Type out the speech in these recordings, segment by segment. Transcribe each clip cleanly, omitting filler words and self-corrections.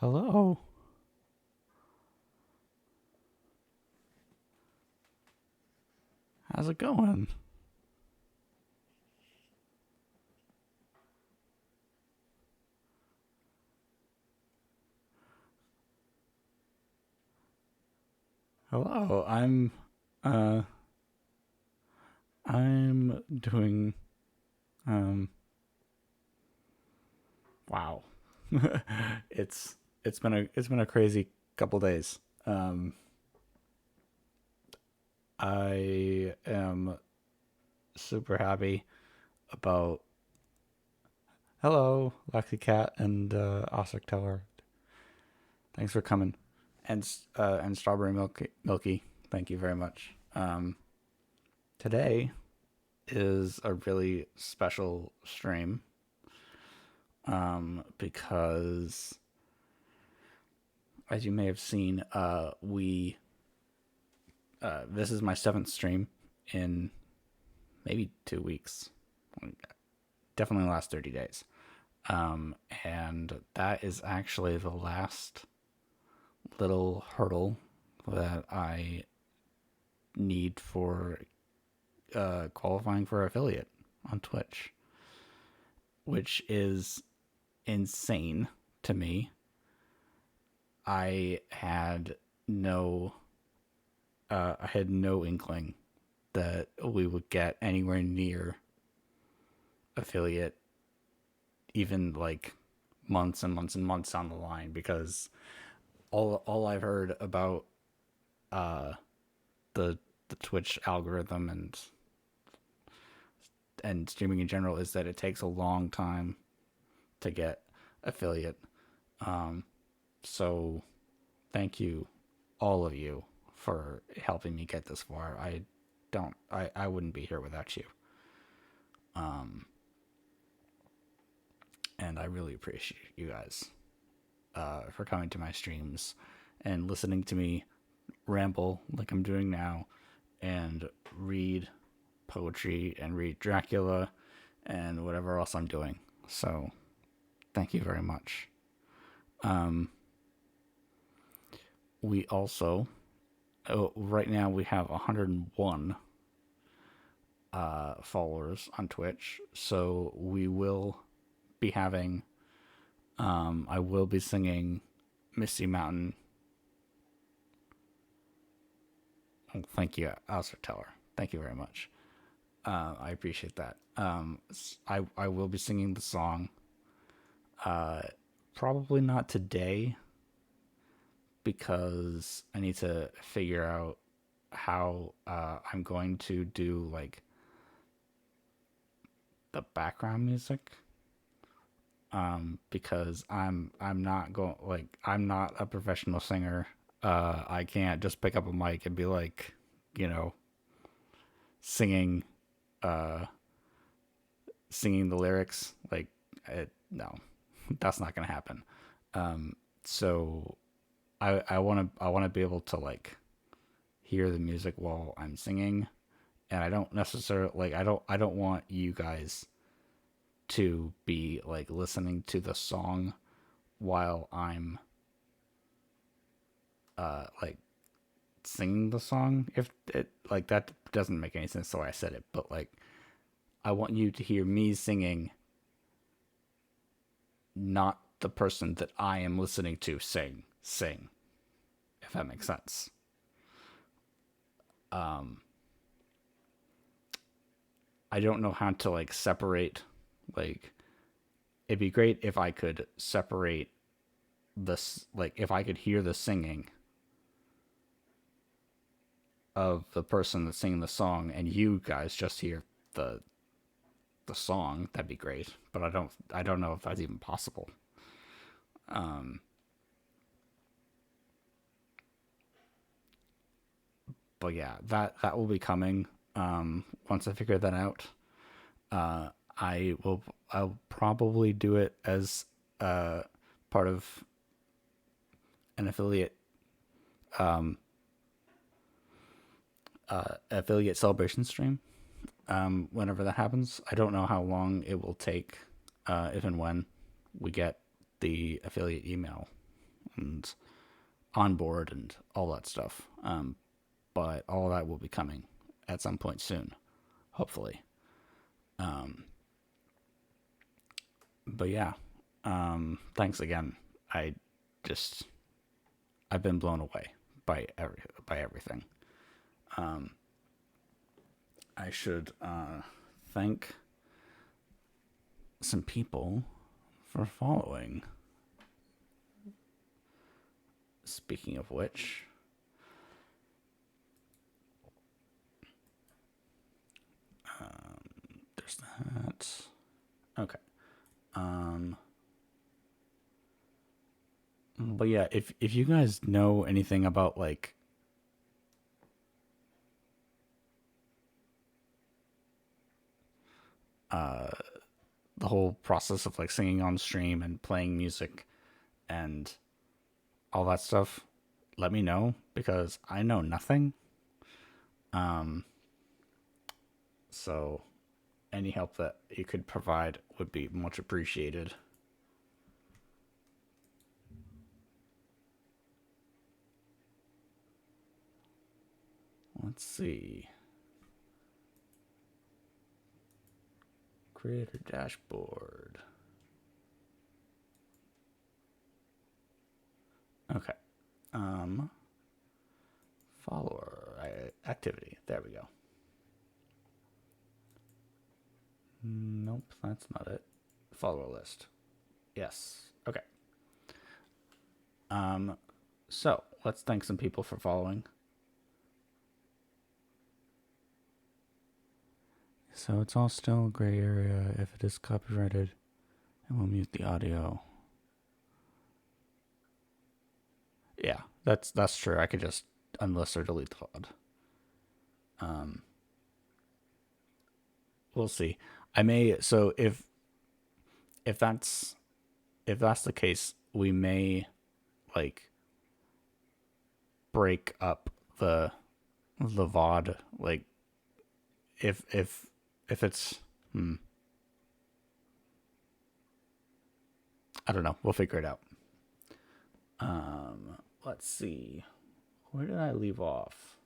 Hello. How's it going? Hello. Uh I'm doing um wow. it's been a crazy couple days. I am super happy about hello, Lexi Cat and Osric Teller. Thanks for coming. And Strawberry Milky. Thank you very much. Today is a really special stream because, as you may have seen, we this is my seventh stream in maybe 2 weeks, definitely the last 30 days, and that is actually the last little hurdle that I need for qualifying for affiliate on Twitch, which is insane to me. I had no I had no inkling that we would get anywhere near affiliate, even like months and months and months down the line, because all I've heard about uh, the Twitch algorithm and streaming in general is that it takes a long time to get affiliate. Um, so thank you, all of you, for helping me get this far. I wouldn't be here without you. Um, and I really appreciate you guys for coming to my streams and listening to me ramble like I'm doing now and read poetry and read Dracula and whatever else I'm doing. So thank you very much. Um, we also, right now we have 101 followers on Twitch. So we will be having, I will be singing Misty Mountain. Oh, thank you, Alistair Teller. Thank you very much. I appreciate that. I will be singing the song. Uh, Probably not today because I need to figure out how I'm going to do like the background music. Because I'm not going like I'm not a professional singer. I can't just pick up a mic and be like, you know, singing uh singing the lyrics like no, that's not gonna happen. So I want to be able to like hear the music while I'm singing, and I don't necessarily like I don't want you guys to be like listening to the song while I'm like singing the song. If it like that doesn't make any sense the way I said it, but like I want you to hear me singing, not the person that I am listening to sing, if that makes sense. I don't know how to like separate, like it'd be great if I could separate this, like if I could hear the singing of the person that's singing the song and you guys just hear the the song. That'd be great, but I don't know if that's even possible. But yeah, that will be coming. Once I figure that out, uh, I'll probably do it as uh, part of an affiliate celebration stream. Whenever that happens, I don't know how long it will take, if and when we get the affiliate email. and onboard and all that stuff. But all that will be coming at some point soon, hopefully. But yeah, thanks again. I just I've been blown away by everything. I should thank some people for following. Speaking of which, there's that. Okay. But yeah, if you guys know anything about like the whole process of like singing on stream and playing music and all that stuff, let me know because I know nothing. So any help that you could provide would be much appreciated. Let's see. Creator dashboard. Okay. Follower activity. There we go. Nope, that's not it. Follower list. Yes. Okay. So let's thank some people for following. So it's all still a gray area. If it is copyrighted, and we'll mute the audio. Yeah, that's true. I could just unlist or delete the VOD. We'll see. I may. So if that's the case, we may like break up the VOD. Like if it's I don't know. We'll figure it out. Let's see. Where did I leave off?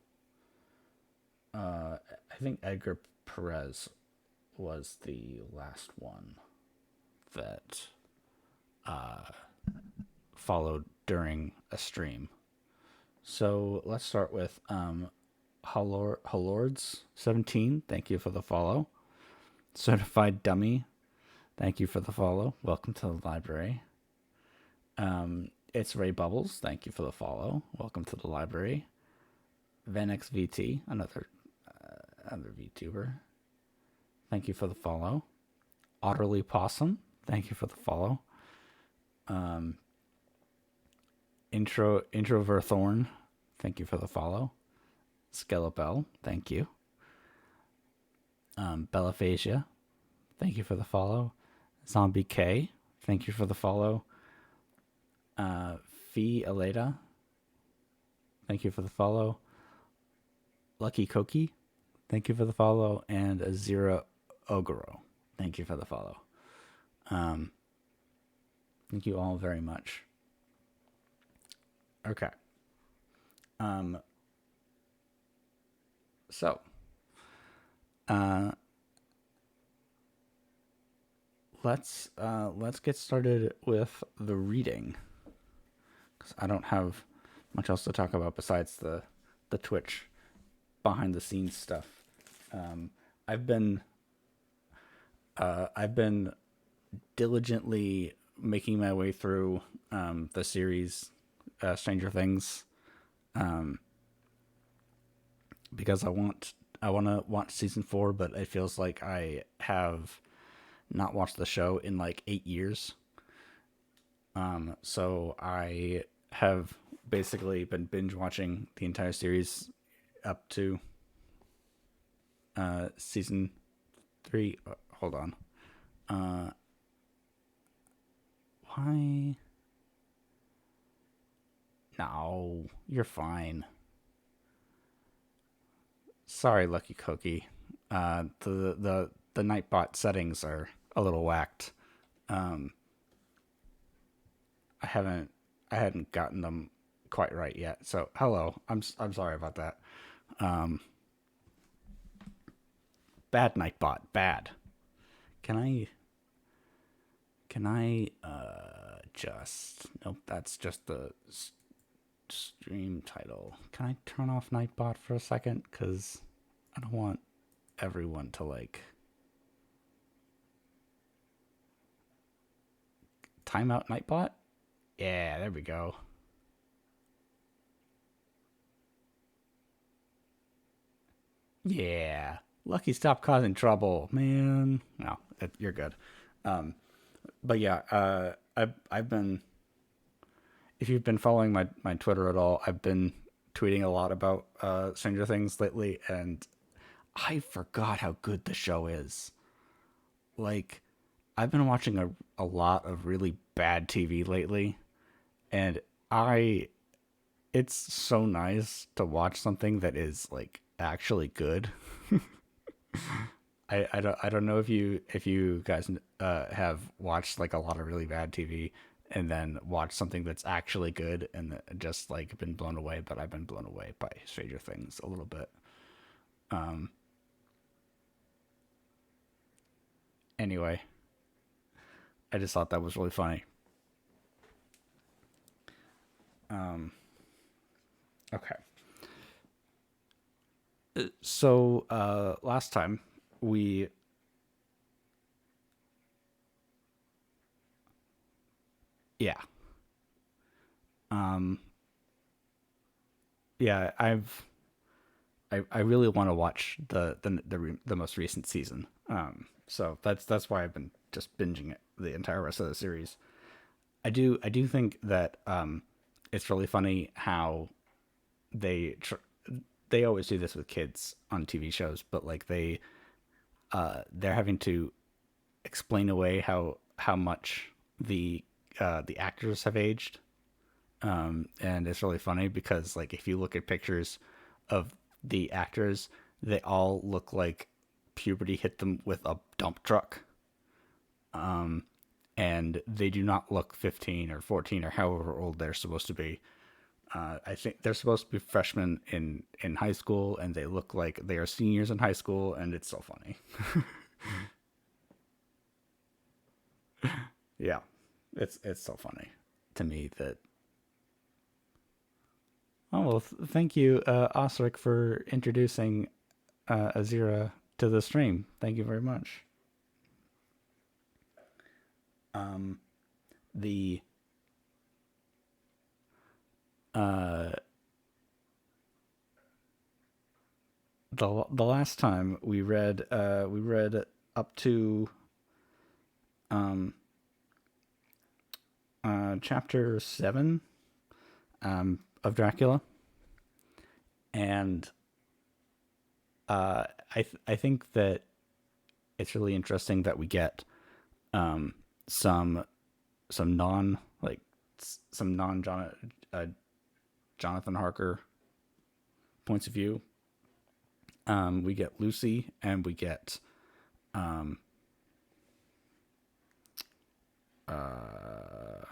I think Edgar Perez was the last one that followed during a stream. So let's start with Halords17. Thank you for the follow. Certified Dummy. Thank you for the follow. Welcome to the library. It's Ray Bubbles. Thank you for the follow. Welcome to the library. VanXVT, another VTuber. Thank you for the follow. Otterly Possum. Thank you for the follow. Introverthorn. Thank you for the follow. Skelebell. Thank you. Bellaphasia. Thank you for the follow. Zombie K. Thank you for the follow. Fee Aleda. Thank you for the follow. Lucky Koki. Thank you for the follow. And Azira Ogoro. Thank you for the follow. Thank you all very much. Okay. So, let's get started with the reading, because I don't have much else to talk about besides the Twitch behind the scenes stuff. I've been diligently making my way through the series Stranger Things, because I want to watch season 4, but it feels like I have not watched the show in like 8 years. So I have basically been binge watching the entire series up to season 3. Hold on. Why? No, you're fine. Sorry, Lucky Cookie. The Nightbot settings are a little whacked. I I hadn't gotten them quite right yet. So hello, I'm sorry about that. Um, Bad Nightbot, bad. Can I just nope? That's just the stream title. Can I turn off Nightbot for a second? Cause I don't want everyone to like timeout Nightbot. Yeah, there we go. Yeah. Lucky, stop causing trouble, man. No, you're good. Um, but yeah, I've been, if you've been following my Twitter at all, I've been tweeting a lot about Stranger Things lately, and I forgot how good the show is. Like, I've been watching a lot of really bad TV lately, and I it's so nice to watch something that is like actually good. I don't know if you guys have watched like a lot of really bad TV and then watched something that's actually good and just like been blown away, but I've been blown away by Stranger Things a little bit. Um, anyway, I just thought that was really funny. Um, okay, so last time we yeah um yeah I really want to watch the most recent season. So that's why I've been just binging it the entire rest of the series. I do think that it's really funny how they they always do this with kids on TV shows, but like they're having to explain away how much the actors have aged. And it's really funny because like if you look at pictures of the actors, they all look like puberty hit them with a dump truck. And they do not look 15 or 14 or however old they're supposed to be. I think they're supposed to be freshmen in high school, and they look like they are seniors in high school, and it's so funny. Yeah, it's so funny to me that. Oh well, thank you, Osric, for introducing Azira to the stream. Thank you very much. Um, the uh the last time we read up to um chapter 7 of Dracula, and uh I think that it's really interesting that we get um some some non like some non Jonathan Harker points of view. We get Lucy, and we get um uh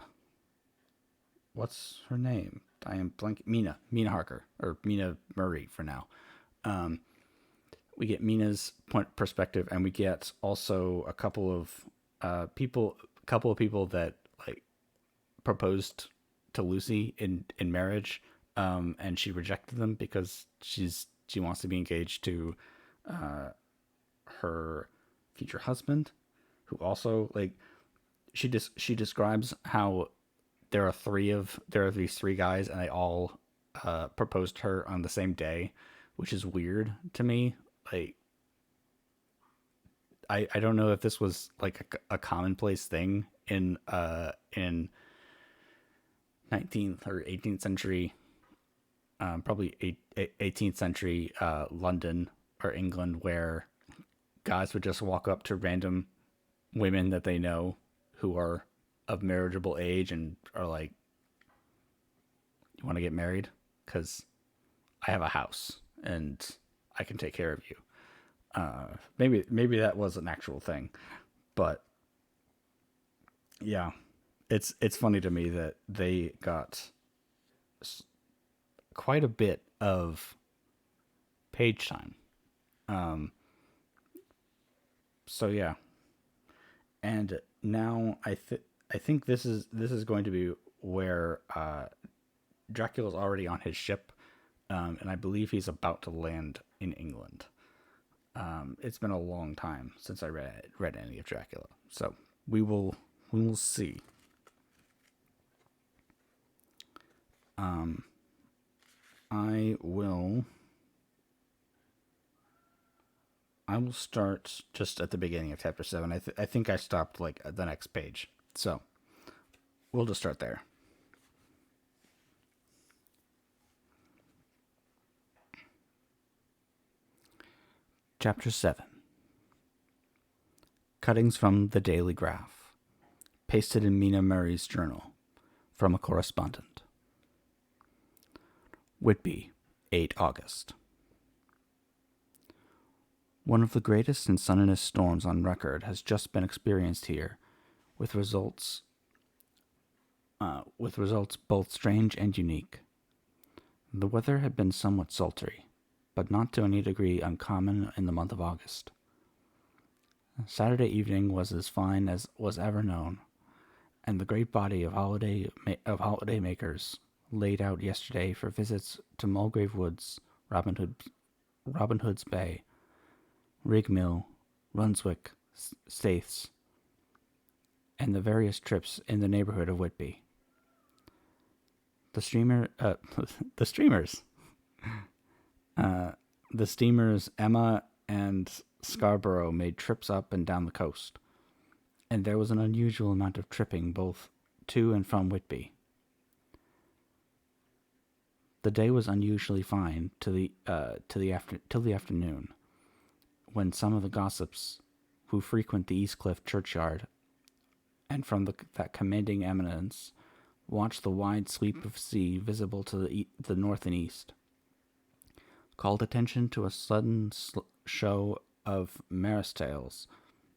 what's her name? I am blank. Mina Harker, or Mina Murray for now. Um, we get Mina's point perspective, and we get also a couple of people that like proposed to Lucy in marriage, and she rejected them because she wants to be engaged to her future husband, who also like she describes how there are these three guys, and they all proposed to her on the same day, which is weird to me. Like I don't know if this was like a commonplace thing in 19th or 18th century, probably 18th century London or England, where guys would just walk up to random women that they know who are of marriageable age and are like, "You want to get married? Because I have a house and I can take care of you." Maybe that was an actual thing, but yeah. It's funny to me that they got quite a bit of page time. Um, so yeah, and now I think this is going to be where Dracula's already on his ship, and I believe he's about to land in England. It's been a long time since I read any of Dracula, so we will we will see. Um, I will I will start just at the beginning of chapter 7. I think I stopped like at the next page, so we'll just start there. Chapter 7. Cuttings from the Daily Graph, pasted in Mina Murray's journal, from a correspondent. Whitby, 8 August. One of the greatest and sunningest storms on record has just been experienced here, with results both strange and unique. The weather had been somewhat sultry, but not to any degree uncommon in the month of August. Saturday evening was as fine as was ever known, and the great body of holiday makers laid out yesterday for visits to Mulgrave Woods, Robin Hood's Bay, Rig Mill, Runswick, Staithes, and the various trips in the neighborhood of Whitby. The streamers, the steamers Emma and Scarborough made trips up and down the coast, and there was an unusual amount of tripping both to and from Whitby. The day was unusually fine till the afternoon, when some of the gossips who frequent the Eastcliff churchyard and from that commanding eminence watched the wide sweep of sea visible to the north and east, called attention to a sudden show of maristails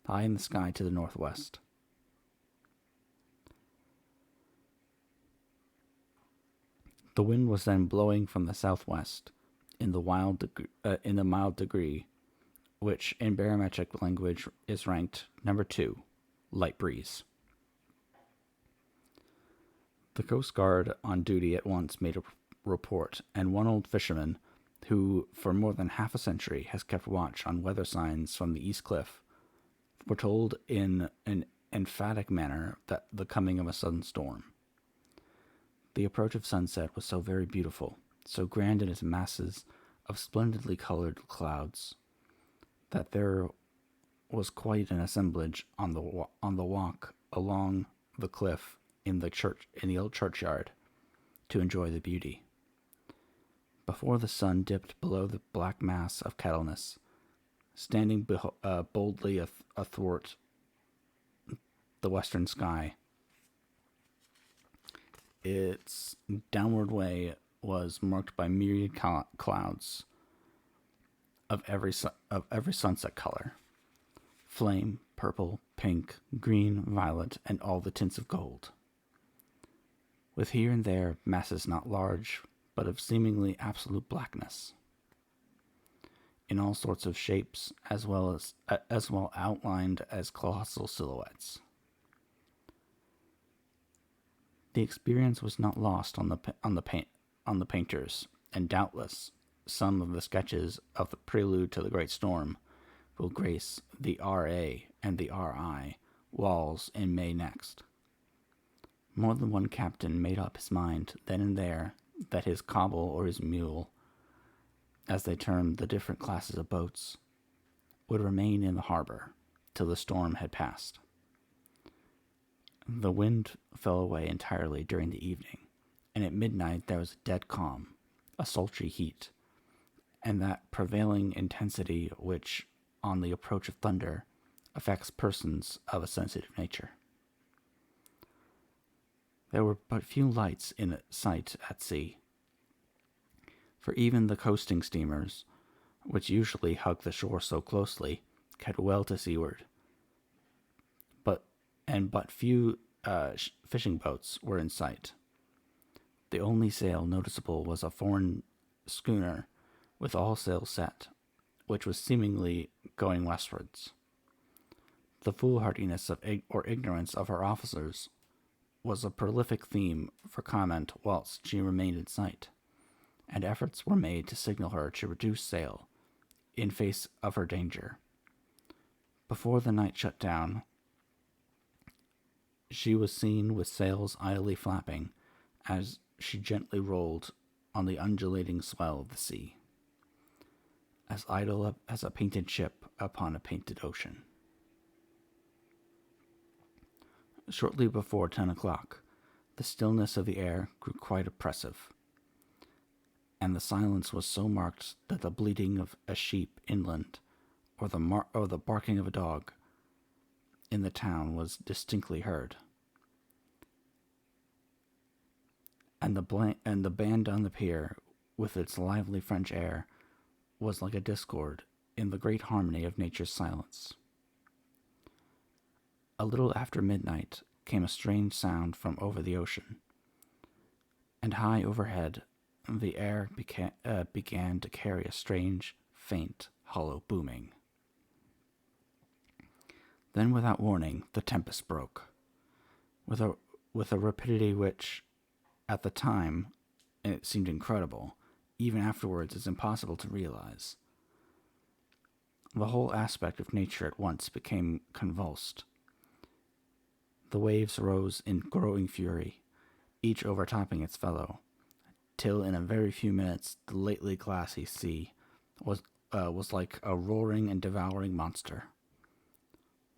high in the sky to the northwest. The wind was then blowing from the southwest in the mild degree, which in barometric language is ranked number 2, light breeze. The Coast Guard on duty at once made a report, and one old fisherman, who for more than half a century has kept watch on weather signs from the East Cliff, foretold in an emphatic manner that the coming of a sudden storm. The approach of sunset was so very beautiful, so grand in its masses of splendidly colored clouds, that there was quite an assemblage on the walk along the cliff in the old churchyard to enjoy the beauty. Before the sun dipped below the black mass of Kettleness, standing boldly athwart the western sky, its downward way was marked by myriad clouds of every sunset color: flame, purple, pink, green, violet, and all the tints of gold, with here and there masses not large, but of seemingly absolute blackness, in all sorts of shapes, as well outlined as colossal silhouettes. The experience was not lost on the painters, and doubtless some of the sketches of the prelude to the great storm will grace the R.A. and the R.I. walls in May next. More than one captain made up his mind then and there that his cobble or his mule, as they termed the different classes of boats, would remain in the harbor till the storm had passed. The wind fell away entirely during the evening, and at midnight there was a dead calm, a sultry heat, and that prevailing intensity which, on the approach of thunder, affects persons of a sensitive nature. There were but few lights in sight at sea, for even the coasting steamers, which usually hug the shore so closely, kept well to seaward. But few fishing boats were in sight. The only sail noticeable was a foreign schooner with all sails set, which was seemingly going westwards. The foolhardiness or ignorance of her officers was a prolific theme for comment whilst she remained in sight, and efforts were made to signal her to reduce sail in face of her danger. Before the night shut down, she was seen with sails idly flapping as she gently rolled on the undulating swell of the sea, as idle as a painted ship upon a painted ocean. Shortly before 10 o'clock, the stillness of the air grew quite oppressive, and the silence was so marked that the bleating of a sheep inland or the barking of a dog in the town was distinctly heard. And the band on the pier, with its lively French air, was like a discord in the great harmony of nature's silence. A little after midnight came a strange sound from over the ocean, and high overhead the air began to carry a strange, faint, hollow booming. Then, without warning, the tempest broke, with a rapidity which, at the time, it seemed incredible. Even afterwards, it's impossible to realize. The whole aspect of nature at once became convulsed. The waves rose in growing fury, each overtopping its fellow, till in a very few minutes the lately glassy sea was like a roaring and devouring monster.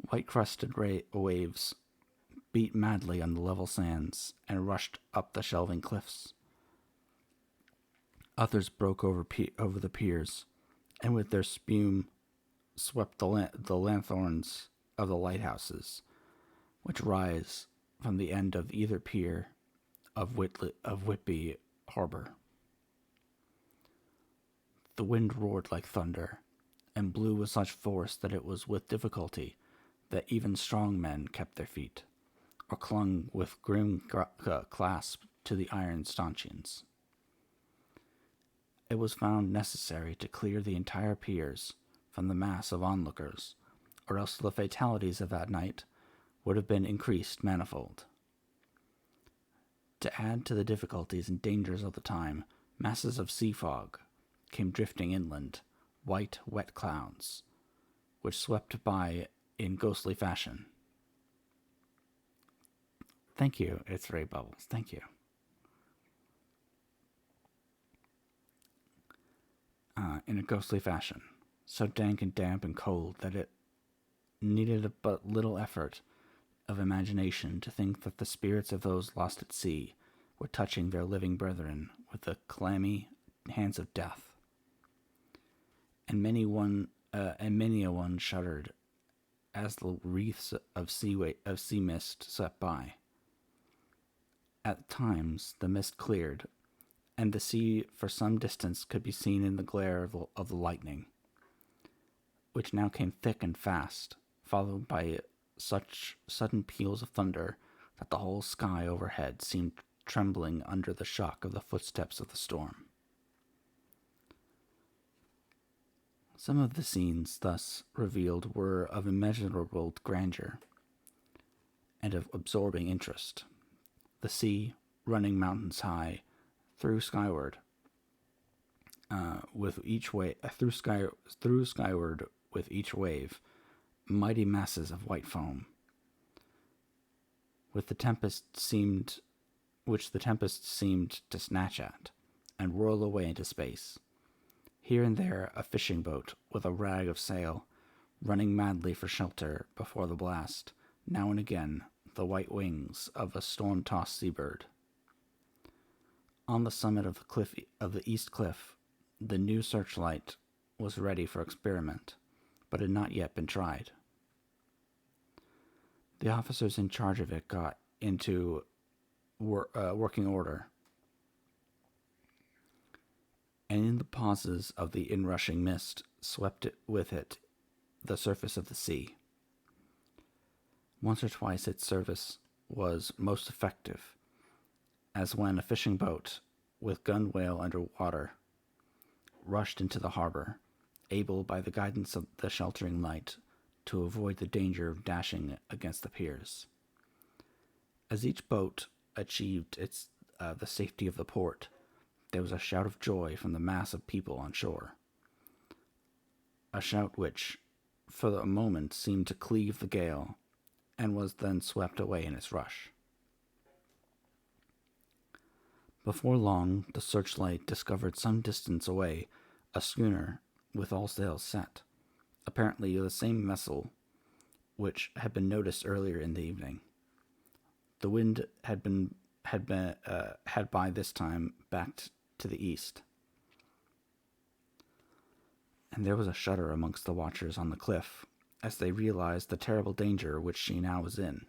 White-crusted waves beat madly on the level sands and rushed up the shelving cliffs. Others broke over the piers, and with their spume swept the lanthorns of the lighthouses, which rise from the end of either pier of Whitby Harbor. The wind roared like thunder, and blew with such force that it was with difficulty that even strong men kept their feet, or clung with grim clasp to the iron stanchions. It was found necessary to clear the entire piers from the mass of onlookers, or else the fatalities of that night would have been increased manifold. To add to the difficulties and dangers of the time, masses of sea fog came drifting inland, white, wet clouds, which swept by in ghostly fashion. Thank you, It's Ray Bubbles. Thank you. In a ghostly fashion, so dank and damp and cold that it needed but little effort of imagination to think that the spirits of those lost at sea were touching their living brethren with the clammy hands of death. And many a one shuddered as the wreaths of sea mist swept by. At times the mist cleared, and the sea for some distance could be seen in the glare of the lightning, which now came thick and fast, followed by such sudden peals of thunder that the whole sky overhead seemed trembling under the shock of the footsteps of the storm. Some of the scenes thus revealed were of immeasurable grandeur and of absorbing interest. The sea, running mountains high, through skyward with each mighty masses of white foam, which the tempest seemed to snatch at and whirl away into space. Here and there a fishing boat with a rag of sail, running madly for shelter before the blast, now and again the white wings of a storm-tossed seabird. On the summit of the east cliff, the new searchlight was ready for experiment, but had not yet been tried. The officers in charge of it got into working order, and in the pauses of the inrushing mist swept it with it the surface of the sea. Once or twice its surface was most effective, as when a fishing boat with gunwale under water rushed into the harbor, able by the guidance of the sheltering light to avoid the danger of dashing against the piers. As each boat achieved the safety of the port, there was a shout of joy from the mass of people on shore. A shout which, for a moment, seemed to cleave the gale, and was then swept away in its rush. Before long, the searchlight discovered some distance away a schooner with all sails set, apparently the same vessel which had been noticed earlier in the evening. The wind had by this time backed to the east, and there was a shudder amongst the watchers on the cliff as they realized the terrible danger which she now was in.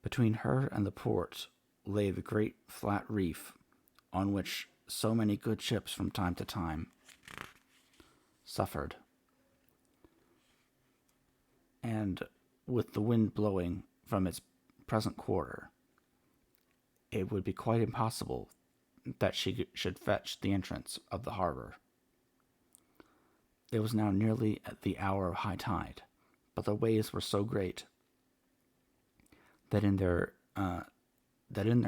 Between her and the port lay the great flat reef on which so many good ships from time to time suffered. And with the wind blowing from its present quarter, it would be quite impossible that she should fetch the entrance of the harbor. It was now nearly at the hour of high tide, but the waves were so great that in their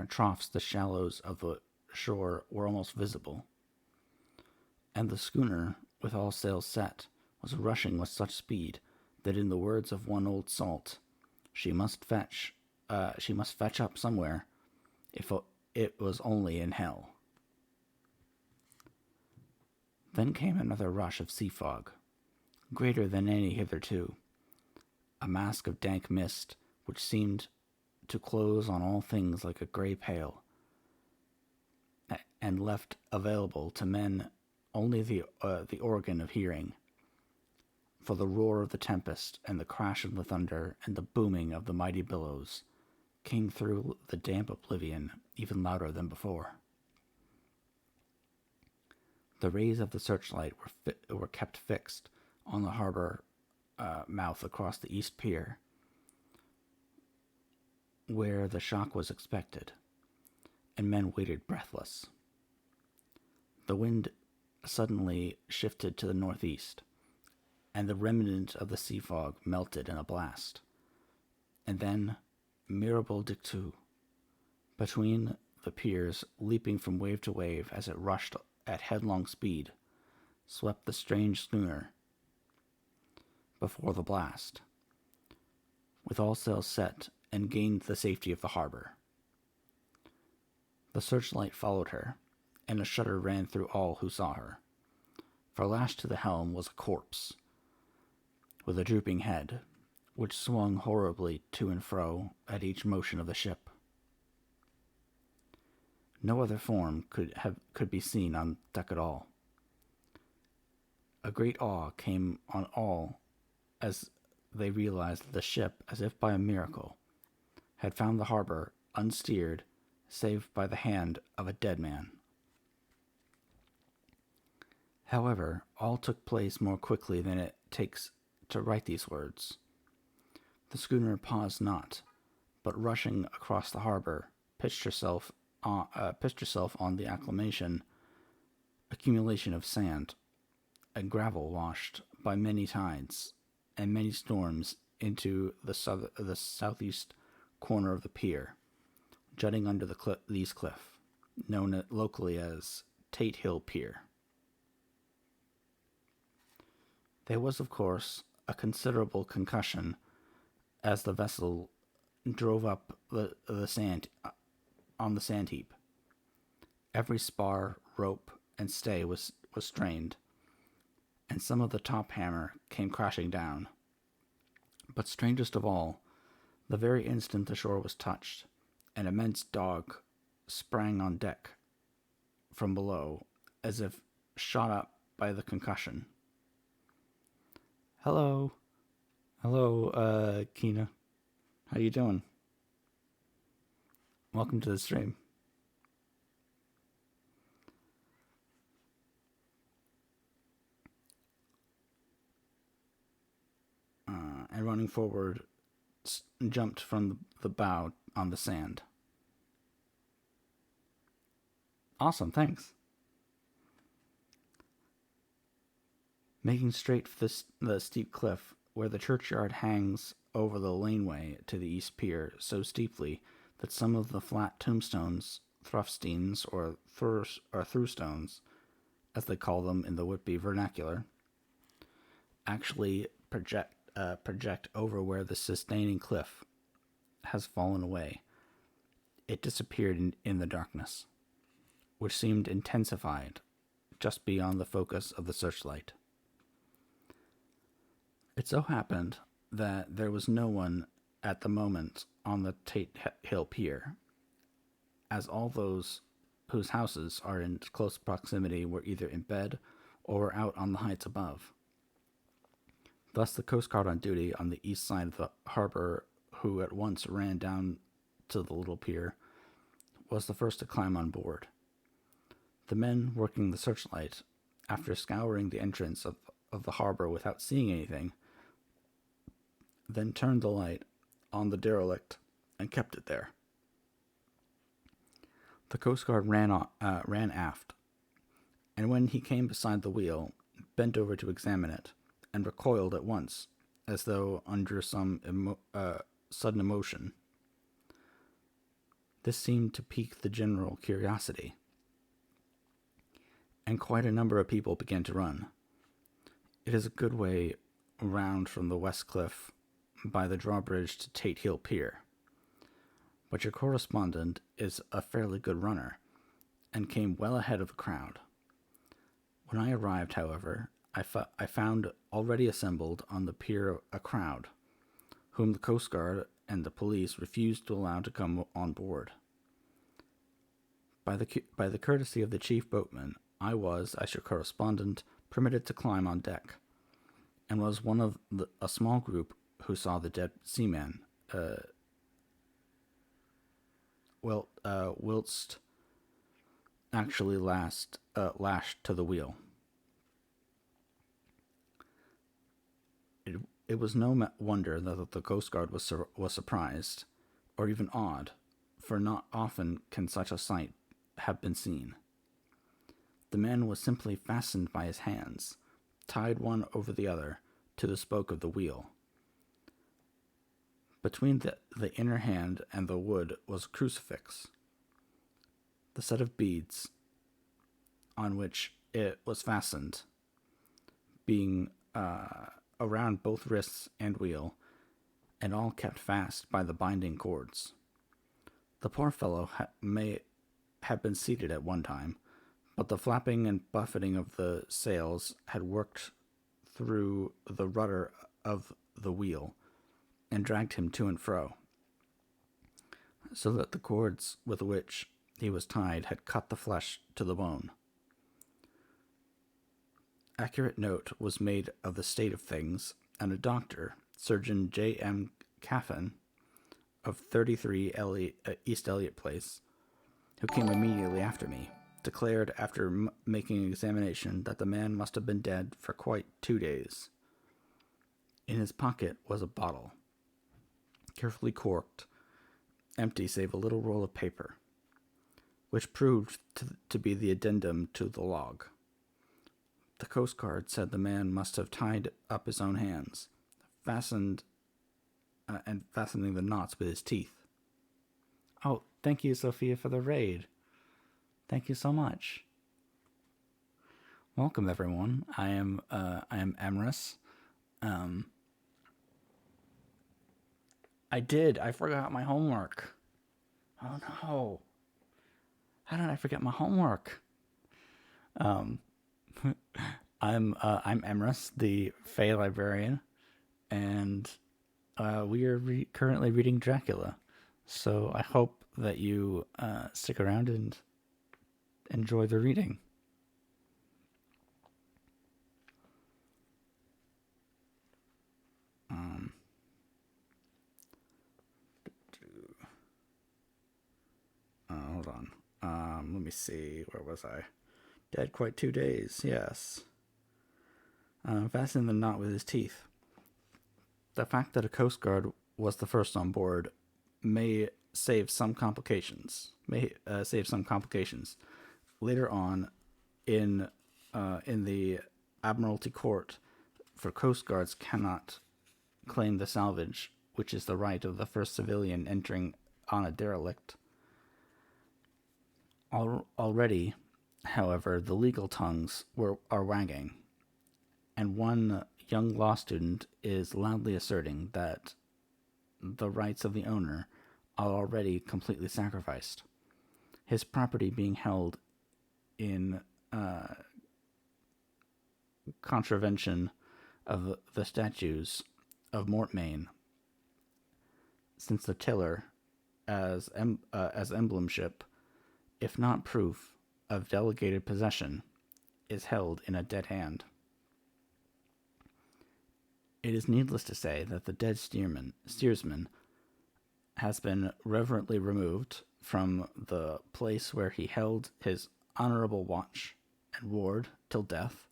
troughs the shallows of the shore were almost visible, and the schooner, with all sails set, was rushing with such speed that, in the words of one old salt, she must fetch up somewhere, if it was only in hell. Then came another rush of sea fog, greater than any hitherto, a mask of dank mist which seemed to close on all things like a grey pall, and left available to men only the organ of hearing, for the roar of the tempest and the crash of the thunder and the booming of the mighty billows came through the damp oblivion even louder than before. The rays of the searchlight were kept fixed on the harbor mouth across the east pier, where the shock was expected, and men waited breathless. The wind suddenly shifted to the northeast, and the remnant of the sea fog melted in a blast. And then, mirabile dictu, between the piers, leaping from wave to wave as it rushed at headlong speed, swept the strange schooner before the blast, with all sails set, and gained the safety of the harbor. The searchlight followed her, and a shudder ran through all who saw her, for lashed to the helm was a corpse, with a drooping head, which swung horribly to and fro at each motion of the ship. No other form could be seen on deck at all. A great awe came on all as they realized that the ship, as if by a miracle, had found the harbor unsteered, save by the hand of a dead man. However, all took place more quickly than it takes to write these words. The schooner paused not, but rushing across the harbor, pitched herself on the accumulation of sand and gravel washed by many tides and many storms into the southeast corner of the pier, jutting under the Lee's Cliff, known locally as Tate Hill Pier. There was, of course, a considerable concussion as the vessel drove up the sand on the sand heap. Every spar, rope, and stay was strained, and some of the top hammer came crashing down. But strangest of all, the very instant the shore was touched, an immense dog sprang on deck from below, as if shot up by the concussion. Hello, Keena. How you doing? Welcome to the stream. and running forward, jumped from the bow on the sand. Awesome, thanks. Making straight for the steep cliff where the churchyard hangs over the laneway to the east pier so steeply that some of the flat tombstones, thrusteins or throughstones, as they call them in the Whitby vernacular, actually project over where the sustaining cliff has fallen away. It disappeared in the darkness, which seemed intensified just beyond the focus of the searchlight. It so happened that there was no one at the moment on the Tate Hill Pier, as all those whose houses are in close proximity were either in bed or were out on the heights above. Thus the Coast Guard on duty on the east side of the harbor, who at once ran down to the little pier, was the first to climb on board. The men working the searchlight, after scouring the entrance of the harbor without seeing anything, then turned the light on the derelict and kept it there. The Coast Guard ran aft, and when he came beside the wheel, bent over to examine it, and recoiled at once, as though under some sudden emotion. This seemed to pique the general curiosity, and quite a number of people began to run. It is a good way round from the West Cliff by the drawbridge to Tate Hill Pier, but your correspondent is a fairly good runner, and came well ahead of the crowd. When I arrived, however, I found already assembled on the pier a crowd, whom the Coast Guard and the police refused to allow to come on board. By the courtesy of the chief boatman, I was, as your correspondent, permitted to climb on deck, and was one of a small group who saw the dead seaman, whilst actually lashed to the wheel. It was no wonder that the Coast Guard was surprised, or even awed, for not often can such a sight have been seen. The man was simply fastened by his hands, tied one over the other, to the spoke of the wheel. Between the inner hand and the wood was a crucifix, the set of beads on which it was fastened being around both wrists and wheel, and all kept fast by the binding cords. The poor fellow may have been seated at one time, but the flapping and buffeting of the sails had worked through the rudder of the wheel and dragged him to and fro, so that the cords with which he was tied had cut the flesh to the bone. Accurate note was made of the state of things, and a doctor, Surgeon J.M. Caffin, of 33 East Elliot Place, who came immediately after me, declared after making an examination that the man must have been dead for quite 2 days. In his pocket was a bottle, carefully corked, empty save a little roll of paper, which proved to be the addendum to the log. The Coast Guard said the man must have tied up his own hands, fastening the knots with his teeth. Oh, thank you, Sophia, for the raid. Thank you so much. Welcome, everyone. I am Emrys. I forgot my homework. Oh no. How did I forget my homework? I'm Emrys, the Fae Librarian, and we are currently reading Dracula. So I hope that you stick around and enjoy the reading. Hold on. Let me see. Where was I? Dead quite 2 days. Yes. Fastened the knot with his teeth. The fact that a Coast Guard was the first on board may save some complications. Later on, in the Admiralty Court, for Coast Guards cannot claim the salvage, which is the right of the first civilian entering on a derelict. Already, however, the legal tongues are wagging, and one young law student is loudly asserting that the rights of the owner are already completely sacrificed, his property being held in contravention of the statutes of Mortmain, since the tiller, as emblemship, if not proof of delegated possession, is held in a dead hand. It is needless to say that the dead steersman has been reverently removed from the place where he held his honorable watch and ward till death,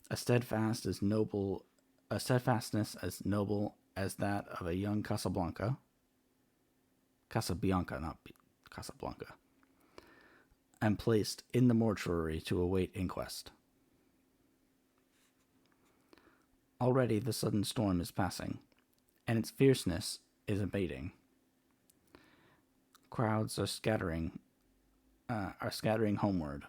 a steadfastness as noble as that of a young Casabianca, not Casablanca, and placed in the mortuary to await inquest. Already the sudden storm is passing, and its fierceness is abating. Crowds are scattering homeward,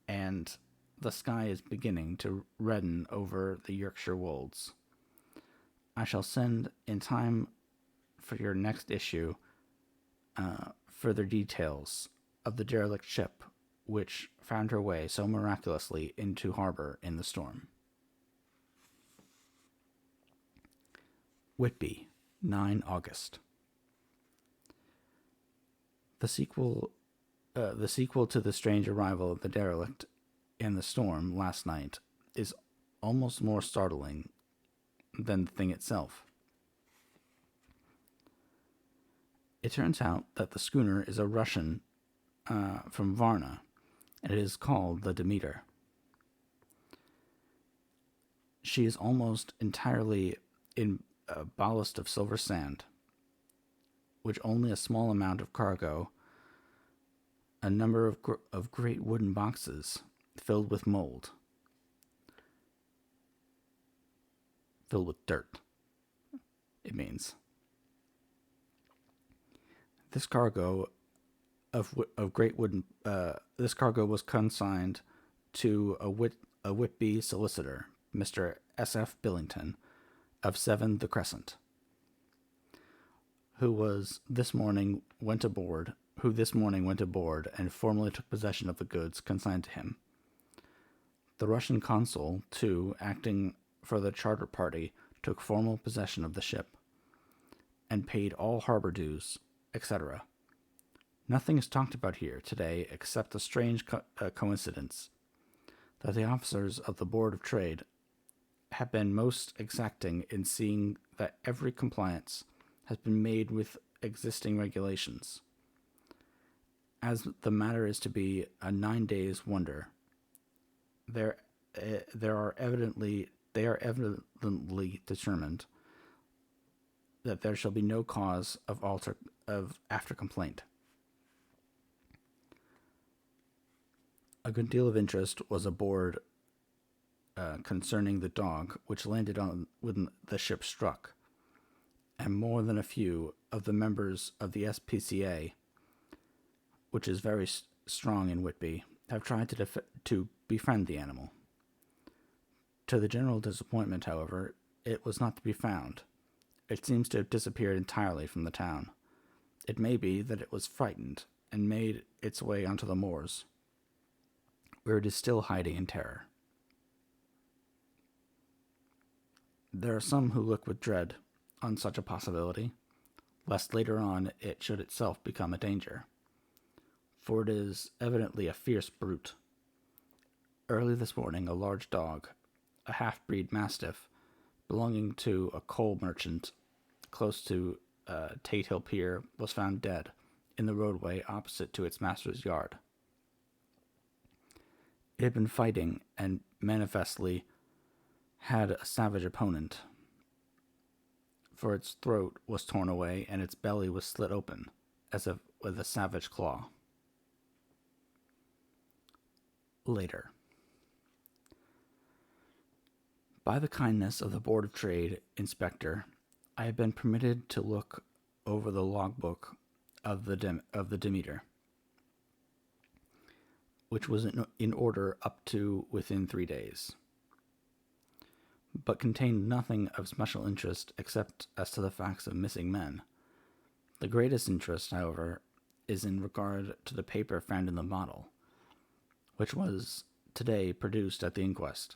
and the sky is beginning to redden over the Yorkshire wolds. I shall send in time for your next issue further details of the derelict ship which found her way so miraculously into harbor in the storm. Whitby, 9 August. The sequel to the strange arrival of the derelict in the storm last night is almost more startling than the thing itself. It turns out that the schooner is a Russian from Varna, and it is called the Demeter. She is almost entirely in a ballast of silver sand, which only a small amount of cargo, a number of great wooden boxes filled with mold, filled with dirt, it means. This cargo of great wooden, this cargo was consigned to a Whitby solicitor, Mr. S.F. Billington, of 7 The Crescent, who this morning went aboard and formally took possession of the goods consigned to him. The Russian consul, too, acting for the charter party, took formal possession of the ship and paid all harbor dues, etc. Nothing is talked about here today except the strange coincidence that the officers of the Board of Trade have been most exacting in seeing that every compliance has been made with existing regulations. As the matter is to be a 9 days wonder, they are evidently determined that there shall be no cause of after complaint. A good deal of interest was aboard concerning the dog which landed on when the ship struck, and more than a few of the members of the SPCA, which is very strong in Whitby, have tried to befriend the animal. To the general disappointment, however, it was not to be found. It seems to have disappeared entirely from the town. It may be that it was frightened and made its way onto the moors, where it is still hiding in terror. There are some who look with dread on such a possibility, lest later on it should itself become a danger, for it is evidently a fierce brute. Early this morning, a large dog, a half-breed mastiff, belonging to a coal merchant close to Tate Hill Pier, was found dead in the roadway opposite to its master's yard. It had been fighting and manifestly had a savage opponent. for its throat was torn away and its belly was slit open, as if with a savage claw. Later. By the kindness of the Board of Trade Inspector, I have been permitted to look over the logbook of the Demeter, which was in order up to within 3 days, but contained nothing of special interest except as to the facts of missing men. The greatest interest, however, is in regard to the paper found in the bottle, which was today produced at the inquest,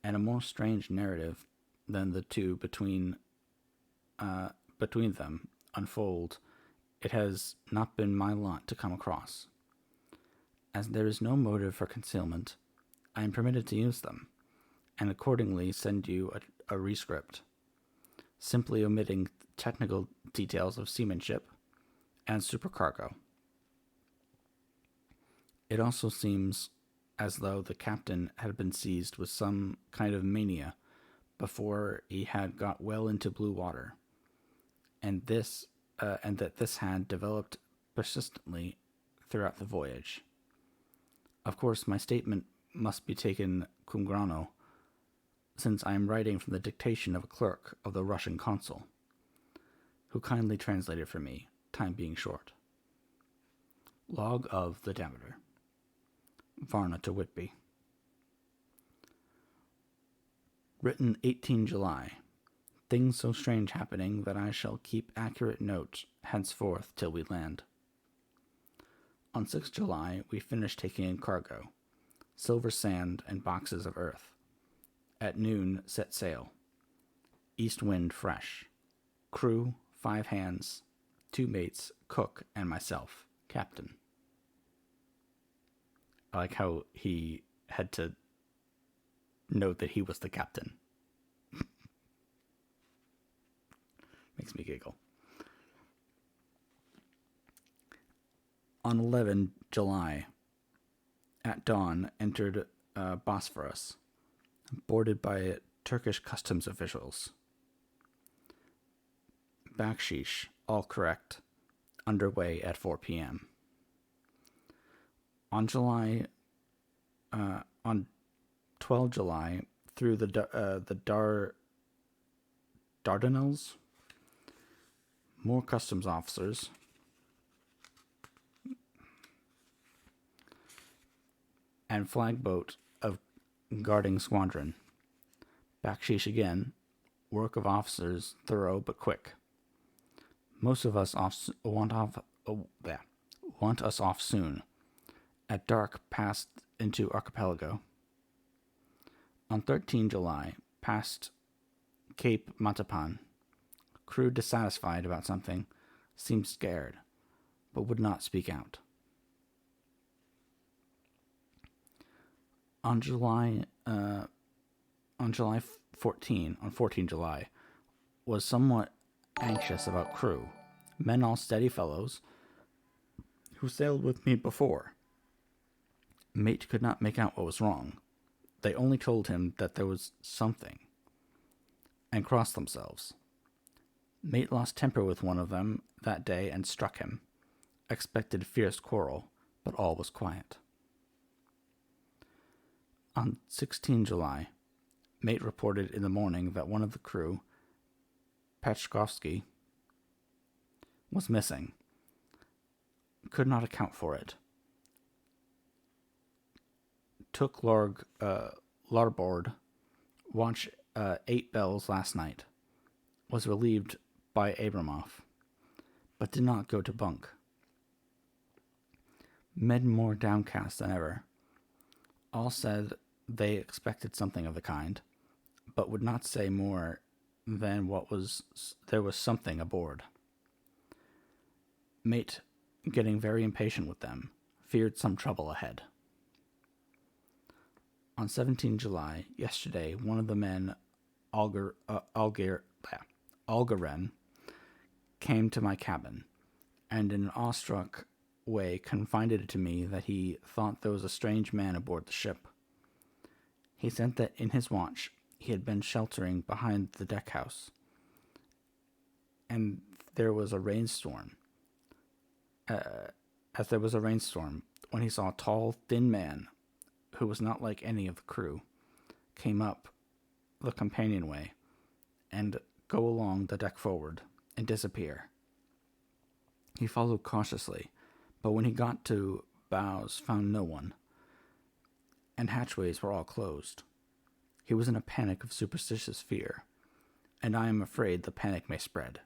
and a more strange narrative than the two between them unfold it has not been my lot to come across. As there is no motive for concealment, I am permitted to use them, and accordingly send you a rescript, simply omitting technical details of seamanship and supercargo. It also seems as though the captain had been seized with some kind of mania before he had got well into blue water, and that this had developed persistently throughout the voyage. Of course, my statement must be taken cum grano, since I am writing from the dictation of a clerk of the Russian consul, who kindly translated for me, time being short. Log of the Demeter. Varna to Whitby. Written 18 July. Things so strange happening that I shall keep accurate notes henceforth till we land. On 6 July, we finished taking in cargo, silver sand and boxes of earth. At noon, set sail. East wind fresh. Crew, 5 hands, 2 mates, cook, and myself, captain. I like how he had to note that he was the captain. Makes me giggle. On 11 July, at dawn, entered Bosphorus, boarded by Turkish customs officials. Bakshish, all correct, underway at 4 p.m. On 12 July, through the Dardanelles, more customs officers and flagboat of guarding squadron. Bakshish again, work of officers, thorough but quick. Most of us want us off soon. At dark, passed into archipelago. On 13 July, passed Cape Matapan. Crew dissatisfied about something, seemed scared, but would not speak out. On 14 July, was somewhat anxious about crew, men all steady fellows, who sailed with me before. Mate could not make out what was wrong. They only told him that there was something, and crossed themselves. Mate lost temper with one of them that day and struck him. Expected fierce quarrel, but all was quiet. On 16 July, Mate reported in the morning that one of the crew, Pachkovsky, was missing. Could not account for it. Took larboard, watch 8 bells last night. Was relieved by Abramoff, but did not go to bunk. Men more downcast than ever. All said they expected something of the kind, but would not say more than there was something aboard. Mate, getting very impatient with them, feared some trouble ahead. On 17 July, yesterday, one of the men, Algaren, came to my cabin, and in an awestruck way confided to me that he thought there was a strange man aboard the ship. He said that in his watch he had been sheltering behind the deck house, and there was a rainstorm. As there was a rainstorm, when he saw a tall, thin man, who was not like any of the crew, came up the companionway and go along the deck forward and disappear. He followed cautiously, but when he got to bows, found no one, and hatchways were all closed. He was in a panic of superstitious fear, and I am afraid the panic may spread.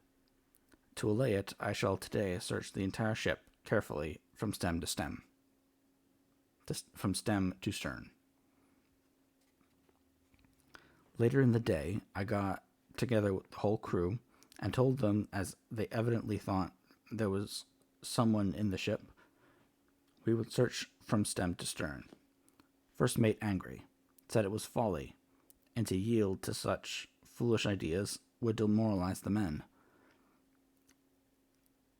To allay it, I shall today search the entire ship carefully from stem to stern. Later in the day, I got together with the whole crew and told them, as they evidently thought there was someone in the ship, we would search from stem to stern. First mate angry, said it was folly, and to yield to such foolish ideas would demoralize the men.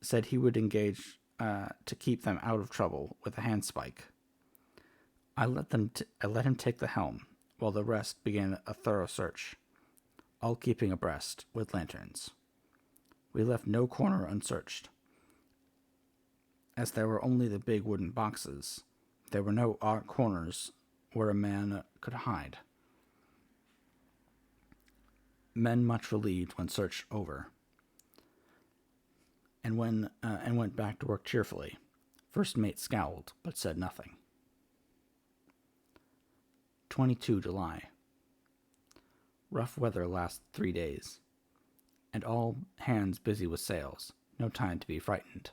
Said he would engage to keep them out of trouble with a handspike. I let him take the helm, while the rest began a thorough search, all keeping abreast with lanterns. We left no corner unsearched. As there were only the big wooden boxes, there were no odd corners where a man could hide. Men much relieved when search over, and went back to work cheerfully. First mate scowled, but said nothing. 22 July. Rough weather last 3 days, and all hands busy with sails. No time to be frightened.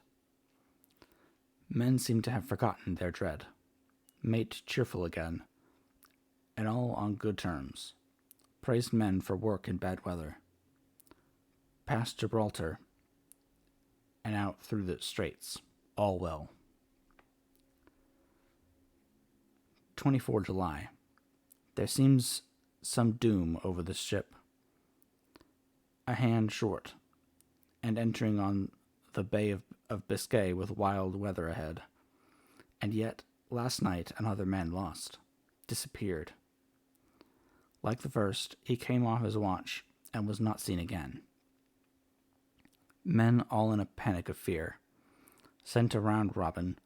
Men seem to have forgotten their dread. Mate cheerful again, and all on good terms. Praised men for work in bad weather. Past Gibraltar and out through the straits. All well. 24 July. There seems some doom over this ship. A hand short, and entering on the Bay of Biscay with wild weather ahead. And yet, last night another man lost. Disappeared. Like the first, he came off his watch and was not seen again. Men all in a panic of fear. Sent a round robin,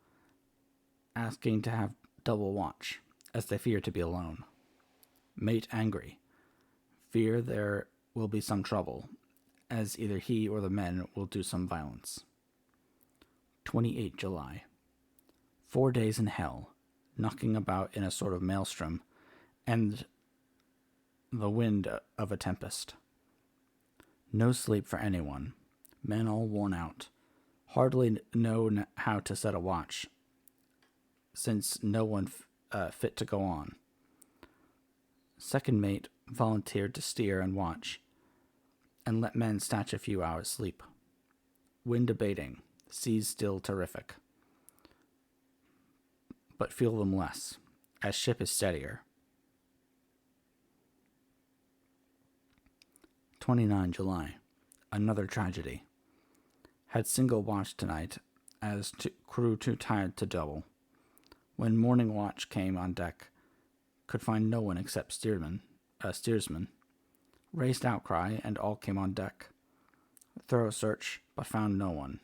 asking to have double watch, as they fear to be alone. Mate angry. Fear there will be some trouble, as either he or the men will do some violence. 28 July. 4 days in hell, knocking about in a sort of maelstrom, and the wind of a tempest. No sleep for anyone. Men all worn out. Hardly know how to set a watch, since no one fit to go on. Second mate volunteered to steer and watch, and let men snatch a few hours' sleep. Wind abating, seas still terrific, but feel them less, as ship is steadier. 29 July. Another tragedy. Had single watch tonight, as crew too tired to double. When morning watch came on deck, could find no one except steersman. Raised outcry, and all came on deck. Thorough search, but found no one.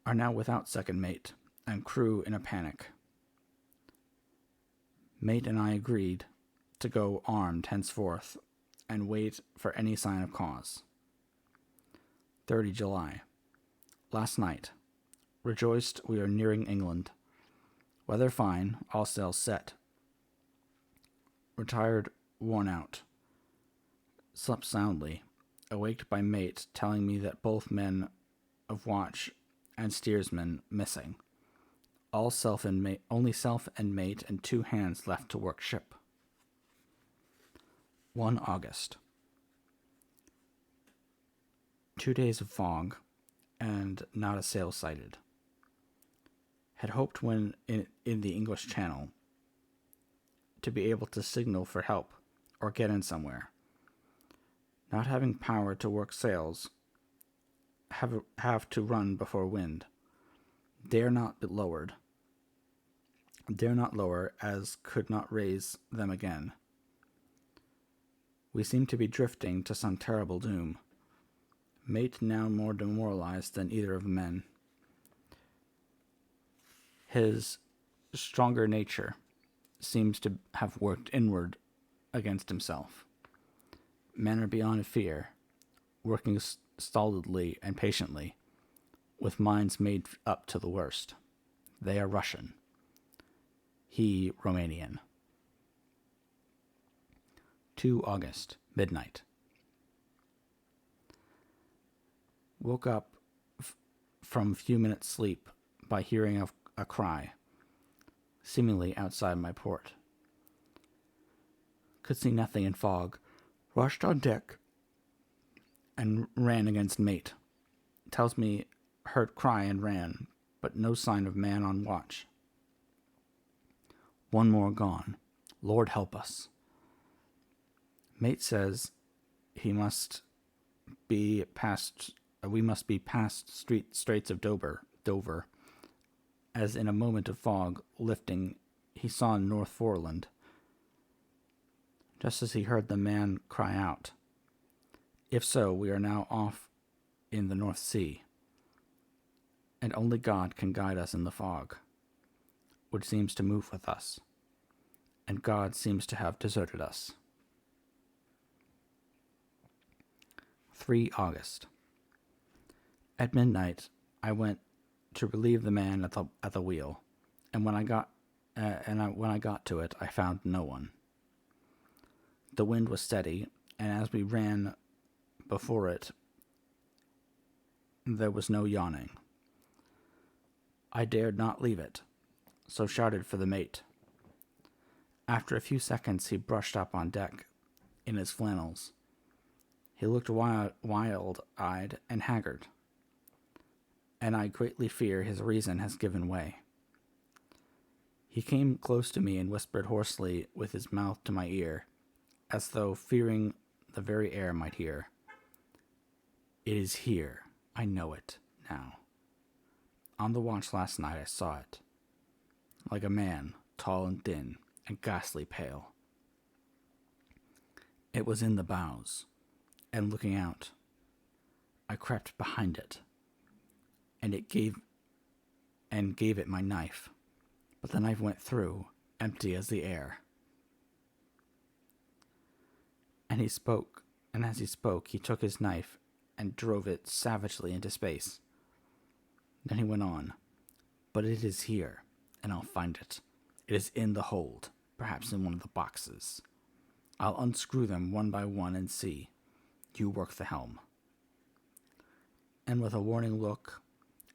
Are now without second mate, and crew in a panic. Mate and I agreed to go armed henceforth, and wait for any sign of cause. 30 July. Last night. Rejoiced we are nearing England. Weather fine, all sails set. Retired, worn out. Slept soundly, awaked by mate telling me that both men of watch and steersman missing. Only self and mate and 2 hands left to work ship. 1 August. 2 days of fog, and not a sail sighted. Had hoped when in the English Channel to be able to signal for help or get in somewhere. Not having power to work sails, have to run before wind. Dare not lower, as could not raise them again. We seem to be drifting to some terrible doom. Mate now more demoralized than either of the men. His stronger nature seems to have worked inward against himself. Men are beyond fear, working stolidly and patiently, with minds made up to the worst. They are Russian. He Romanian. 2 August, midnight. Woke up from a few minutes' sleep by hearing a cry, seemingly outside my port. Could see nothing in fog. Rushed on deck and ran against mate. Tells me heard cry and ran, but no sign of man on watch. One more gone. Lord help us. Mate says we must be past Straits of Dover, as in a moment of fog lifting he saw North Foreland. Just as he heard the man cry out. If so, we are now off in the North Sea, and only God can guide us in the fog, which seems to move with us, and God seems to have deserted us. 3 August. At midnight, I went to relieve the man at the wheel, and when I got to it, I found no one. The wind was steady, and as we ran before it, there was no yawning. I dared not leave it, so shouted for the mate. After a few seconds, he brushed up on deck in his flannels. He looked wild-eyed and haggard, and I greatly fear his reason has given way. He came close to me and whispered hoarsely with his mouth to my ear, as though fearing the very air might hear. It is here. I know it now. On the watch last night I saw it. Like a man, tall and thin, and ghastly pale. It was in the bows, and looking out, I crept behind it, and gave it my knife, but the knife went through, empty as the air. And as he spoke, he took his knife and drove it savagely into space. Then he went on, but it is here, and I'll find it. It is in the hold, perhaps in one of the boxes. I'll unscrew them one by one and see. You work the helm. And with a warning look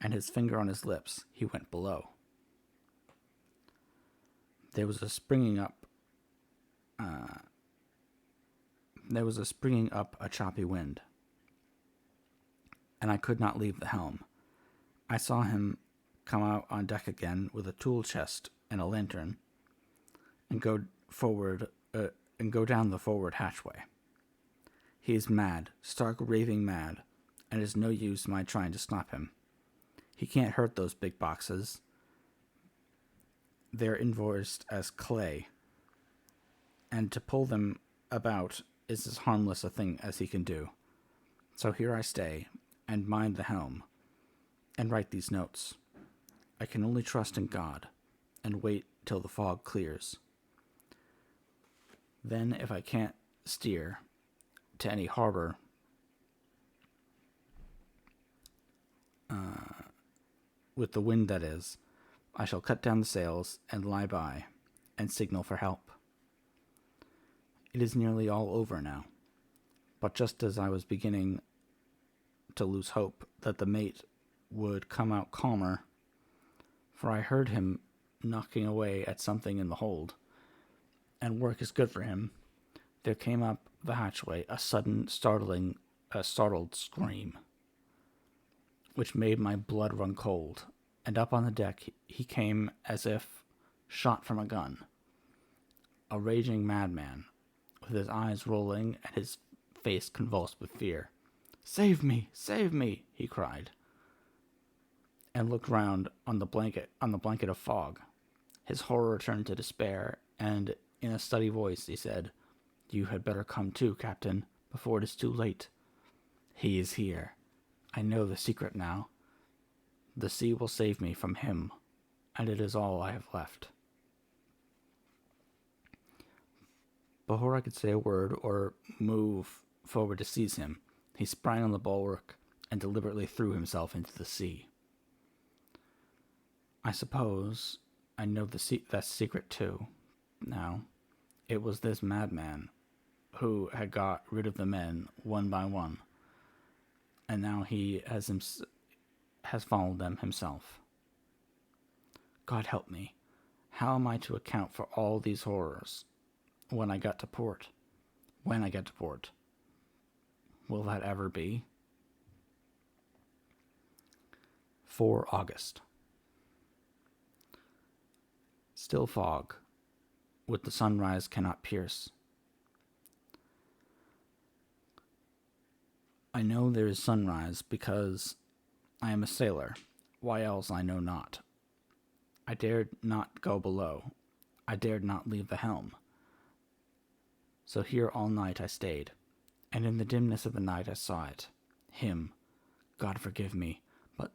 and his finger on his lips, he went below. There was a springing up a choppy wind, and I could not leave the helm. I saw him come out on deck again with a tool chest and a lantern, and go down the forward hatchway. He is mad, stark raving mad, and it is no use my trying to stop him. He can't hurt those big boxes. They're invoiced as clay, and to pull them about is as harmless a thing as he can do. So here I stay, and mind the helm, and write these notes. I can only trust in God, and wait till the fog clears. Then, if I can't steer to any harbor, with the wind that is, I shall cut down the sails and lie by, and signal for help. It is nearly all over now, but just as I was beginning to lose hope that the mate would come out calmer, for I heard him knocking away at something in the hold, and work is good for him, there came up the hatchway a sudden startled scream, which made my blood run cold, and up on the deck he came as if shot from a gun, a raging madman, with his eyes rolling and his face convulsed with fear. "Save me! Save me!" he cried, and looked round on the blanket of fog. His horror turned to despair, and in a steady voice he said, You had better come too, Captain, before it is too late. He is here. I know the secret now. The sea will save me from him, and it is all I have left. Before I could say a word or move forward to seize him, he sprang on the bulwark and deliberately threw himself into the sea. I suppose I know that secret too. Now, it was this madman who had got rid of the men one by one, and now he has followed them himself. God help me. How am I to account for all these horrors when I get to port? Will that ever be? 4 August. Still fog, with the sunrise cannot pierce. I know there is sunrise because I am a sailor. Why else I know not. I dared not go below. I dared not leave the helm. So here all night I stayed, and in the dimness of the night I saw it. Him. God forgive me, but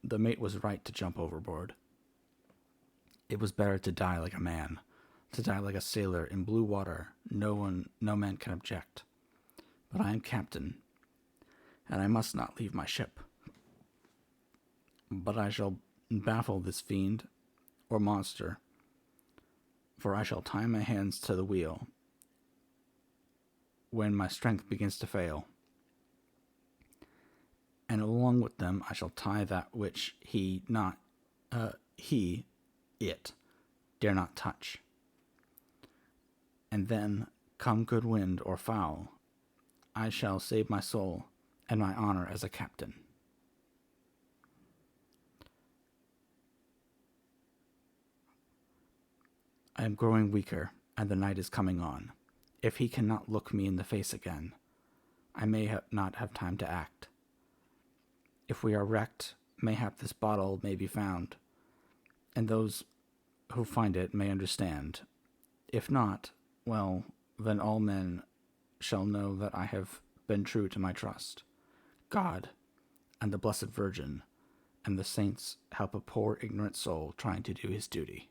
the mate was right to jump overboard. It was better to die like a man, to die like a sailor in blue water. No man can object. But I am captain, and I must not leave my ship. But I shall baffle this fiend or monster, for I shall tie my hands to the wheel when my strength begins to fail, and along with them I shall tie that which it dare not touch. And then, come good wind or foul, I shall save my soul and my honor as a captain. I am growing weaker, and the night is coming on. If he cannot look me in the face again, I may not have time to act. If we are wrecked, mayhap this bottle may be found, and those who find it may understand. If not, well, then all men shall know that I have been true to my trust. God, and the Blessed Virgin, and the saints help a poor ignorant soul trying to do his duty.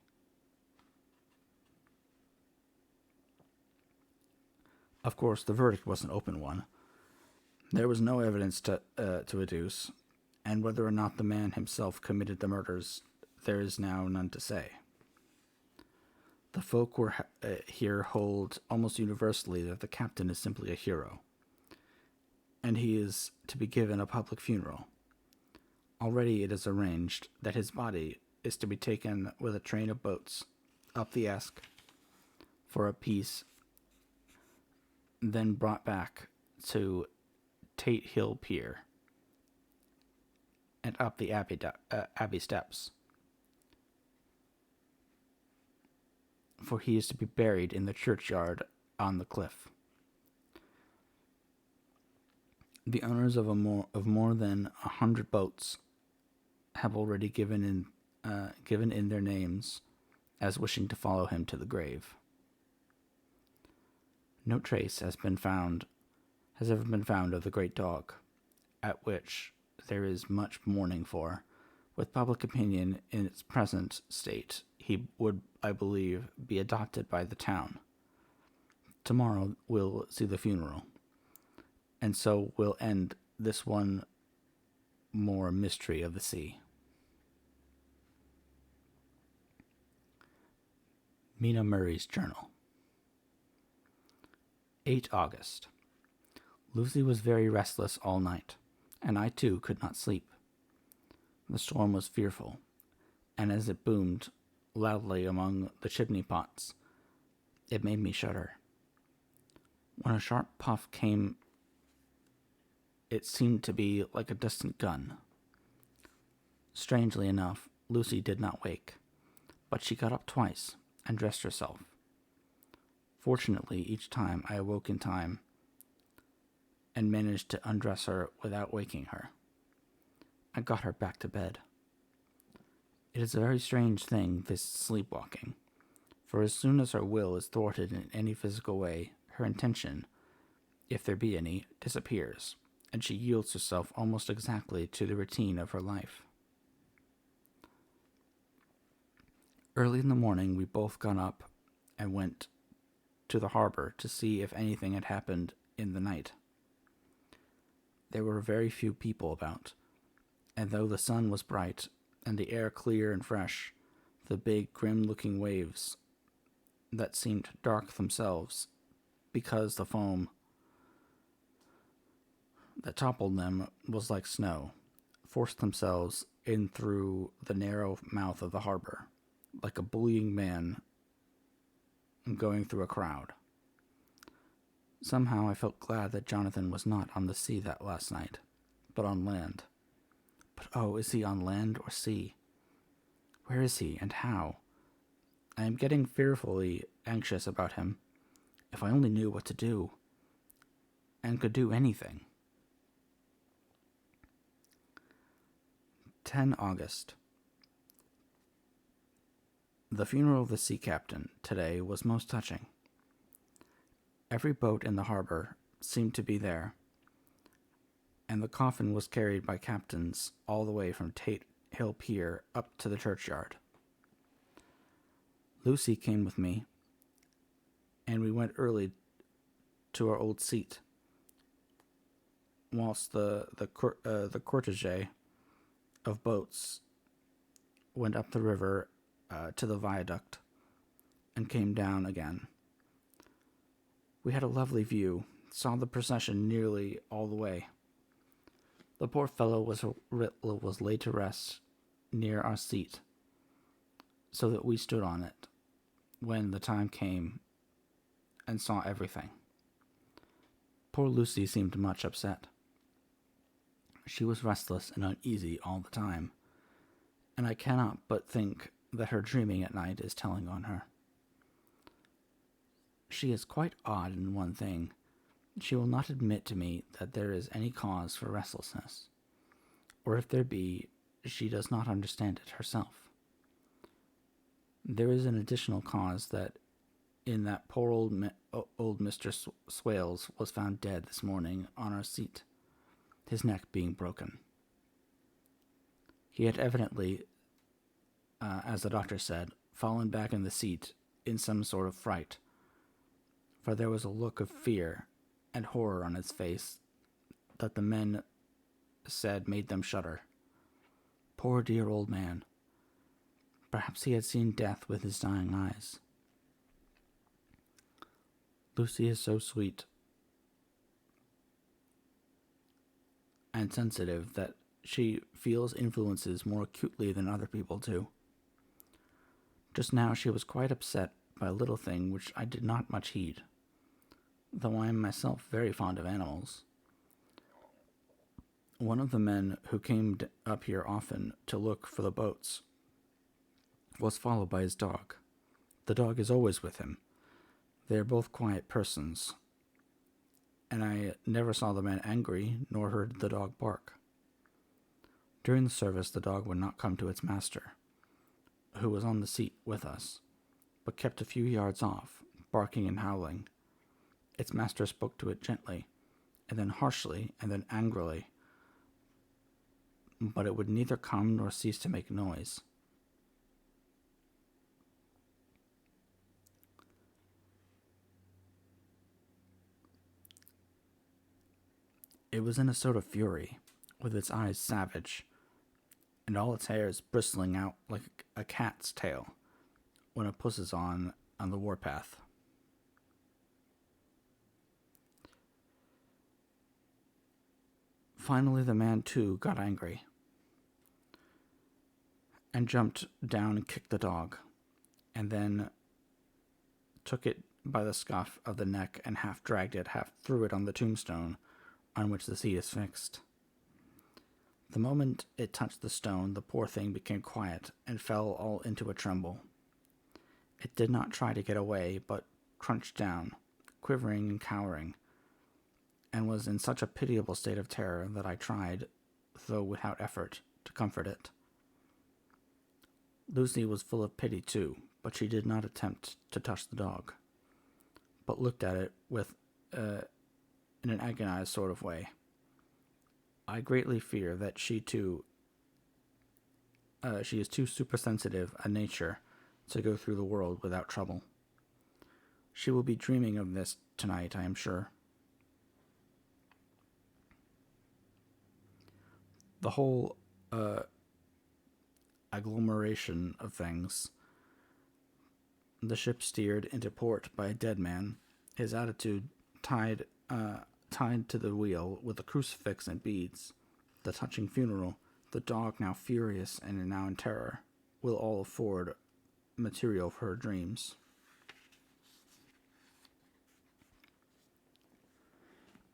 Of course, the verdict was an open one. There was no evidence to adduce, and whether or not the man himself committed the murders, there is now none to say. The folk here hold almost universally that the captain is simply a hero, and he is to be given a public funeral. Already it is arranged that his body is to be taken with a train of boats up the Esk for a piece, then brought back to Tate Hill Pier and up the Abbey steps, for he is to be buried in the churchyard on the cliff. The owners of more than 100 boats have already given in their names as wishing to follow him to the grave. No trace has ever been found of the great dog, at which there is much mourning for. With public opinion in its present state, he would, I believe, be adopted by the town. Tomorrow we'll see the funeral, and so we'll end this one more mystery of the sea. Mina Murray's Journal. 8 August. Lucy was very restless all night, and I too could not sleep. The storm was fearful, and as it boomed loudly among the chimney pots, it made me shudder. When a sharp puff came, it seemed to be like a distant gun. Strangely enough, Lucy did not wake, but she got up twice and dressed herself. Fortunately, each time I awoke in time and managed to undress her without waking her. I got her back to bed. It is a very strange thing, this sleepwalking, for as soon as her will is thwarted in any physical way, her intention, if there be any, disappears, and she yields herself almost exactly to the routine of her life. Early in the morning, we both got up and went to the harbor to see if anything had happened in the night. There were very few people about, and though the sun was bright and the air clear and fresh, the big, grim-looking waves that seemed dark themselves because the foam that toppled them was like snow, forced themselves in through the narrow mouth of the harbor, like a bullying man going through a crowd. Somehow I felt glad that Jonathan was not on the sea that last night, but on land. But oh, is he on land or sea? Where is he, and how? I am getting fearfully anxious about him. If I only knew what to do, and could do anything. 10 August. The funeral of the sea captain today was most touching. Every boat in the harbor seemed to be there, and the coffin was carried by captains all the way from Tate Hill Pier up to the churchyard. Lucy came with me, and we went early to our old seat, whilst the cortege of boats went up the river to the viaduct and came down again. We had a lovely view, saw the procession nearly all the way. The poor fellow was laid to rest near our seat, so that we stood on it when the time came and saw everything. Poor Lucy seemed much upset. She was restless and uneasy all the time, and I cannot but think that her dreaming at night is telling on her. She is quite odd in one thing. She will not admit to me that there is any cause for restlessness, or if there be, she does not understand it herself. There is an additional cause that in that poor old Mr. Swales was found dead this morning on our seat, his neck being broken. He had evidently, as the doctor said, fallen back in the seat in some sort of fright, for there was a look of fear and horror on his face that the men said made them shudder. Poor dear old man. Perhaps he had seen death with his dying eyes. Lucy is so sweet and sensitive that she feels influences more acutely than other people do. Just now she was quite upset by a little thing which I did not much heed, though I am myself very fond of animals. One of the men who came up here often to look for the boats was followed by his dog. The dog is always with him. They are both quiet persons, and I never saw the man angry nor heard the dog bark. During the service the dog would not come to its master, who was on the seat with us, but kept a few yards off, barking and howling. Its master spoke to it gently, and then harshly, and then angrily, but it would neither come nor cease to make noise. It was in a sort of fury, with its eyes savage, and all its hairs bristling out like a cat's tail when it pusses on the warpath. Finally, the man, too, got angry and jumped down and kicked the dog, and then took it by the scuff of the neck and half dragged it, half threw it on the tombstone on which the seat is fixed. The moment it touched the stone, the poor thing became quiet and fell all into a tremble. It did not try to get away, but crouched down, quivering and cowering, and was in such a pitiable state of terror that I tried, though without effort, to comfort it. Lucy was full of pity too, but she did not attempt to touch the dog. but looked at it with in an agonized sort of way. I greatly fear that she is too supersensitive a nature to go through the world without trouble. She will be dreaming of this tonight, I am sure. The whole agglomeration of things. The ship steered into port by a dead man, his attitude tied to the wheel with a crucifix and beads. The touching funeral, the dog now furious and now in terror, will all afford material for her dreams.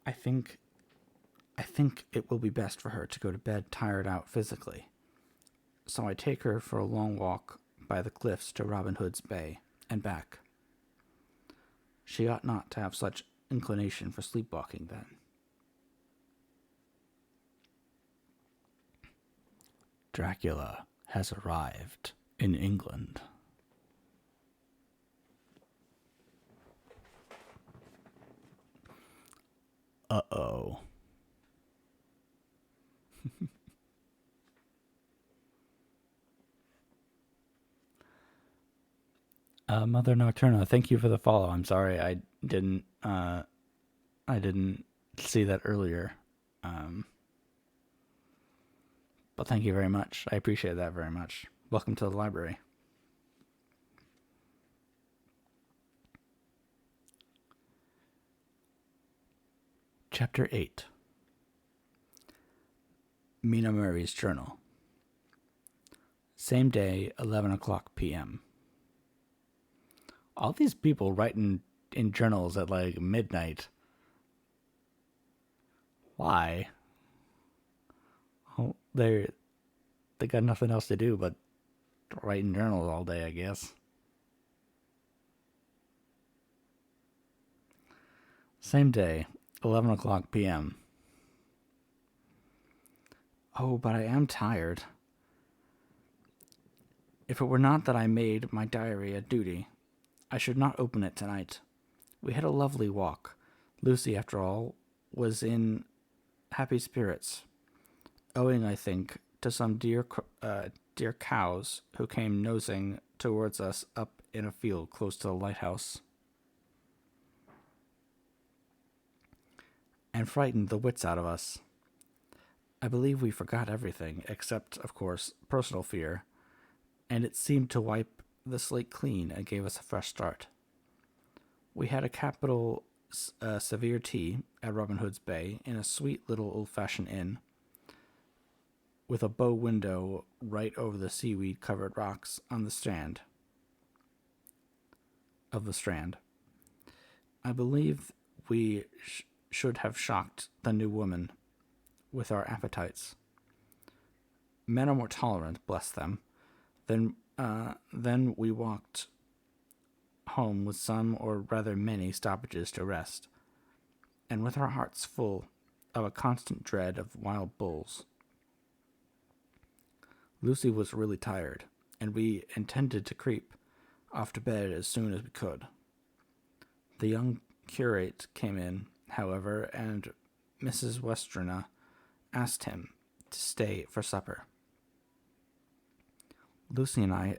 I think it will be best for her to go to bed tired out physically. So I take her for a long walk by the cliffs to Robin Hood's Bay and back. She ought not to have such inclination for sleepwalking then. Dracula has arrived in England. Uh-oh. Mother Nocturna, thank you for the follow. I'm sorry I didn't see that earlier. But thank you very much. I appreciate that very much. Welcome to the library. Chapter 8. Mina Murray's Journal. Same day, 11 o'clock p.m. All these people writing in journals at like midnight. Why? Oh, they got nothing else to do but write in journals all day, I guess. Same day, 11 o'clock p.m. Oh, but I am tired. If it were not that I made my diary a duty, I should not open it tonight. We had a lovely walk. Lucy, after all, was in happy spirits, owing, I think, to some dear cows who came nosing towards us up in a field close to the lighthouse, and frightened the wits out of us. I believe we forgot everything, except, of course, personal fear, and it seemed to wipe the slate clean and gave us a fresh start. We had a capital severe tea at Robin Hood's Bay in a sweet little old-fashioned inn, with a bow window right over the seaweed-covered rocks on the strand. I believe we should have shocked the new woman with our appetites. Men are more tolerant, bless them. Then we walked home with some, or rather many, stoppages to rest, and with our hearts full of a constant dread of wild bulls. Lucy was really tired, and we intended to creep off to bed as soon as we could. The young curate came in, however, and Mrs. Westerna asked him to stay for supper. Lucy and I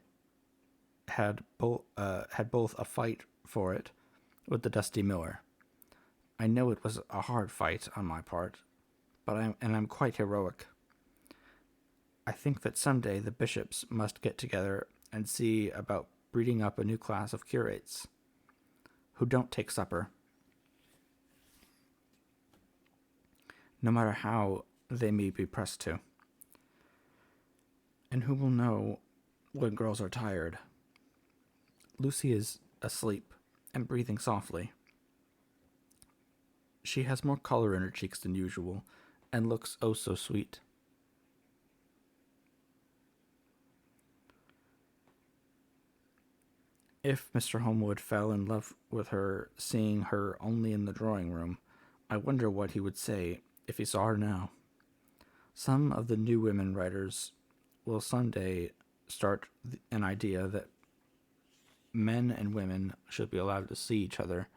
had both a fight for it with the dusty miller. I know it was a hard fight on my part, but I'm quite heroic. I think that someday the bishops must get together and see about breeding up a new class of curates who don't take supper, no matter how they may be pressed to, and who will know when girls are tired. Lucy is asleep and breathing softly. She has more color in her cheeks than usual and looks oh so sweet. If Mr. Homewood fell in love with her seeing her only in the drawing room, I wonder what he would say if he saw her now. Some of the new women writers will someday start an idea that men and women should be allowed to see each other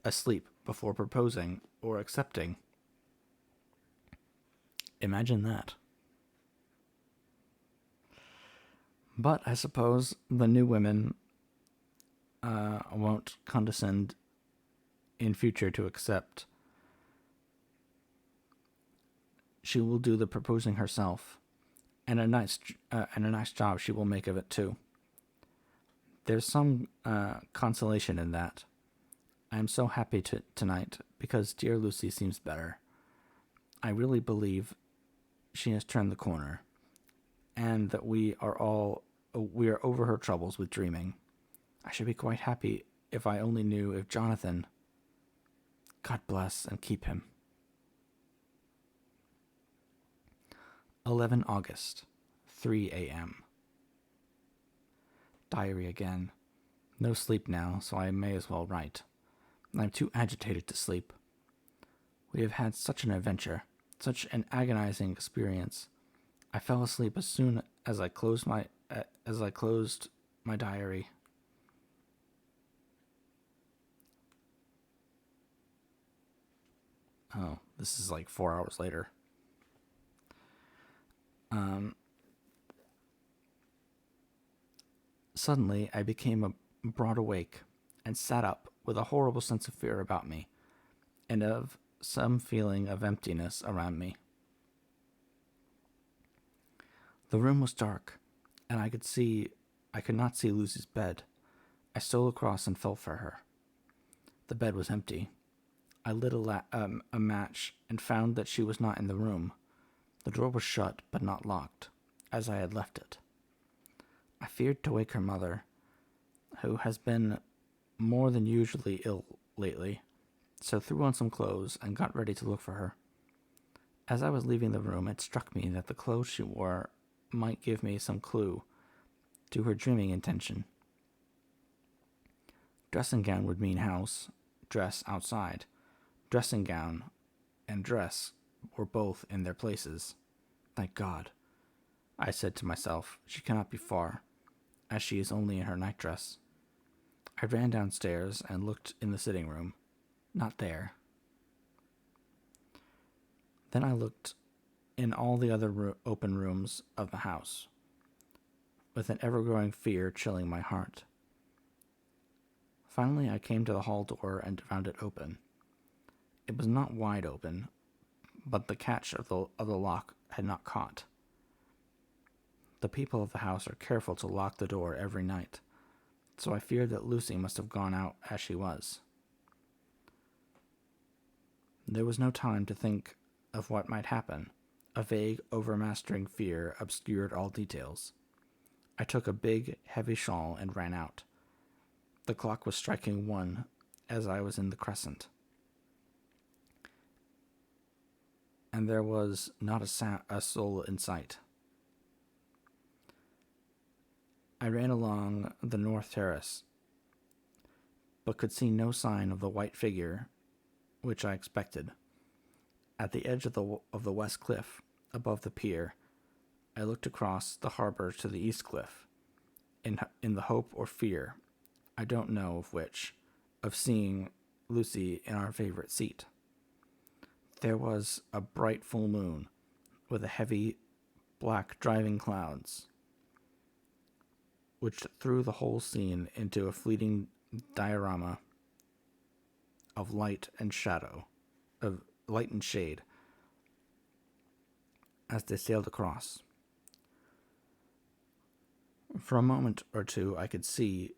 asleep before proposing or accepting. Imagine that. But I suppose the new women won't condescend in future to accept. She will do the proposing herself, and a nice job she will make of it too. There's some consolation in that. I am so happy tonight because dear Lucy seems better. I really believe she has turned the corner, and that we are over her troubles with dreaming. I should be quite happy if I only knew if Jonathan, God bless and keep him. 11 August, 3 a.m. Diary again. No sleep now, so I may as well write. I'm too agitated to sleep. We have had such an adventure, such an agonizing experience. I fell asleep as soon as I closed my diary. Oh, this is like 4 hours later. Suddenly, I became broad awake and sat up with a horrible sense of fear about me and of some feeling of emptiness around me. The room was dark, and I could not see Lucy's bed. I stole across and felt for her. The bed was empty. I lit a match and found that she was not in the room. The door was shut, but not locked, as I had left it. I feared to wake her mother, who has been more than usually ill lately, so threw on some clothes and got ready to look for her. As I was leaving the room, it struck me that the clothes she wore might give me some clue to her dreaming intention. Dressing gown would mean house, dress outside. Dressing gown and dress were both in their places. Thank God, I said to myself, she cannot be far, as she is only in her nightdress. I ran downstairs and looked in the sitting room. Not there. Then I looked in all the other open rooms of the house, with an ever-growing fear chilling my heart. Finally, I came to the hall door and found it open. It was not wide open, but the catch of the lock had not caught. The people of the house are careful to lock the door every night, so I feared that Lucy must have gone out as she was. There was no time to think of what might happen. A vague, overmastering fear obscured all details. I took a big, heavy shawl and ran out. The clock was striking 1 as I was in the crescent, and there was not a soul in sight. I ran along the north terrace, but could see no sign of the white figure which I expected. At the edge of the west cliff, above the pier, I looked across the harbor to the east cliff, in the hope or fear, I don't know of which, of seeing Lucy in our favorite seat. There was a bright full moon, with a heavy, black driving clouds, which threw the whole scene into a fleeting diorama of light and shadow, of light and shade, as they sailed across. For a moment or two I could see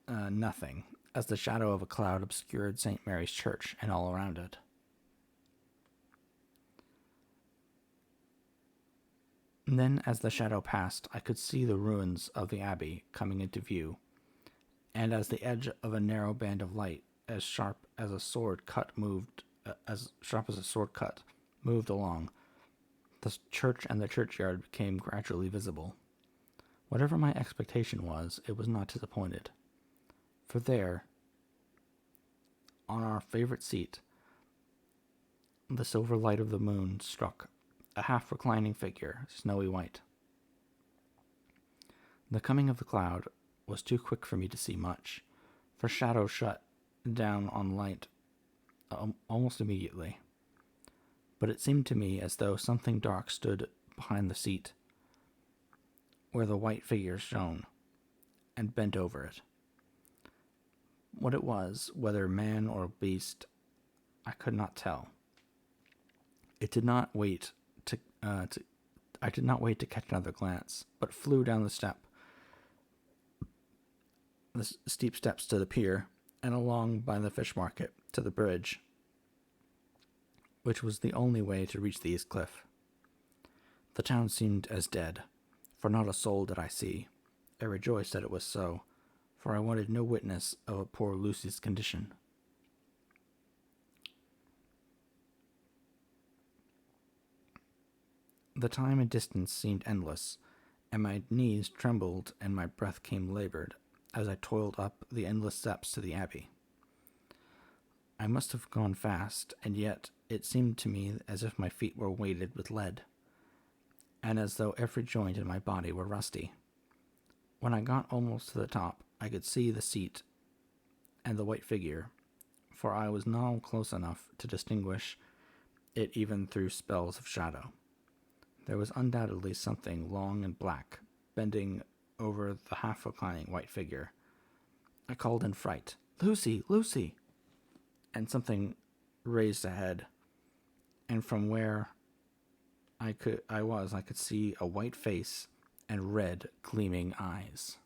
nothing, as the shadow of a cloud obscured St. Mary's Church and all around it. And then, as the shadow passed, I could see the ruins of the abbey coming into view, and as the edge of a narrow band of light, as sharp as a sword cut, moved along, the church and the churchyard became gradually visible. Whatever my expectation was, it was not disappointed. For there, on our favorite seat, the silver light of the moon struck a half-reclining figure, snowy white. The coming of the cloud was too quick for me to see much, for shadow shut down on light almost immediately, but it seemed to me as though something dark stood behind the seat, where the white figure shone, and bent over it. What it was, whether man or beast, I could not tell. It did not wait I did not wait to catch another glance, but flew down the steep steps to the pier, and along by the fish market to the bridge, which was the only way to reach the east cliff. The town seemed as dead, for not a soul did I see. I rejoiced that it was so, for I wanted no witness of poor Lucy's condition. The time and distance seemed endless, and my knees trembled and my breath came labored as I toiled up the endless steps to the abbey. I must have gone fast, and yet it seemed to me as if my feet were weighted with lead, and as though every joint in my body were rusty. When I got almost to the top, I could see the seat and the white figure, for I was now close enough to distinguish it even through spells of shadow. There was undoubtedly something long and black, bending over the half-reclining white figure. I called in fright, "Lucy, Lucy!" And something raised a head, and from where I could see a white face and red, gleaming eyes.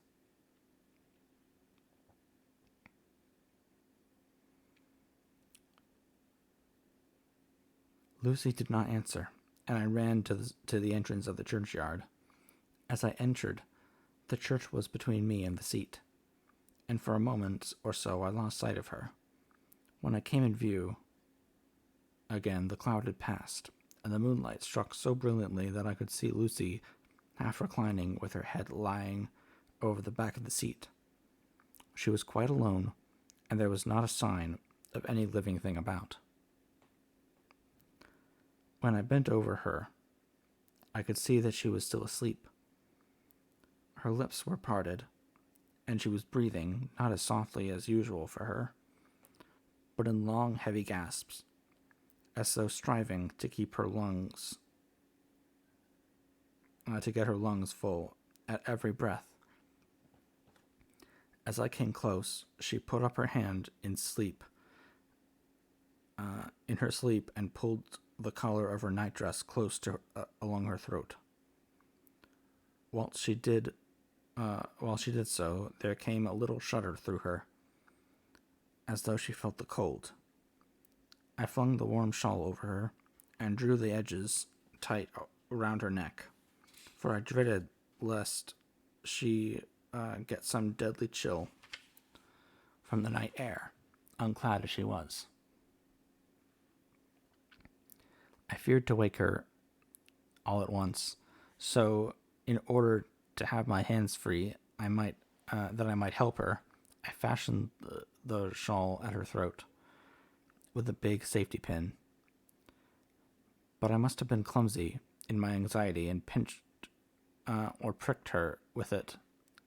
Lucy did not answer, and I ran to the entrance of the churchyard. As I entered, the church was between me and the seat, and for a moment or so I lost sight of her. When I came in view again, the cloud had passed, and the moonlight struck so brilliantly that I could see Lucy half reclining with her head lying over the back of the seat. She was quite alone, and there was not a sign of any living thing about. When I bent over her, I could see that she was still asleep. Her lips were parted, and she was breathing, not as softly as usual for her, but in long, heavy gasps, as though striving to keep her lungs, to get her lungs full at every breath. As I came close, she put up her hand in her sleep, and pulled the collar of her nightdress close to along her throat. While she did so, there came a little shudder through her, as though she felt the cold. I flung the warm shawl over her, and drew the edges tight around her neck, for I dreaded lest she get some deadly chill from the night air, unclad as she was. I feared to wake her all at once, so in order to have my hands free, I might help her, I fastened the shawl at her throat with a big safety pin. But I must have been clumsy in my anxiety and pinched or pricked her with it,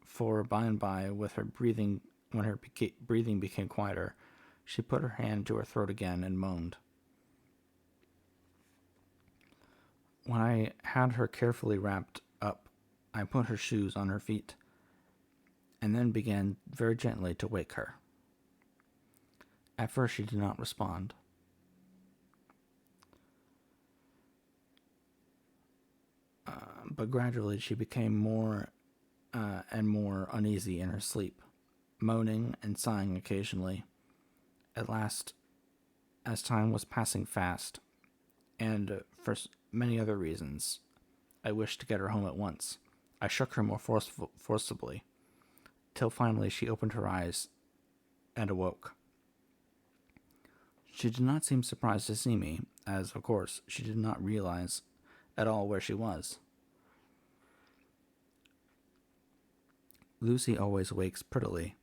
for by and by, when her breathing became quieter, she put her hand to her throat again and moaned. When I had her carefully wrapped up, I put her shoes on her feet, and then began very gently to wake her. At first she did not respond. But gradually she became more and more uneasy in her sleep, moaning and sighing occasionally. At last, as time was passing fast, and for many other reasons, I wished to get her home at once. I shook her more forcibly, till finally she opened her eyes and awoke. She did not seem surprised to see me, as, of course, she did not realize at all where she was. Lucy always wakes prettily,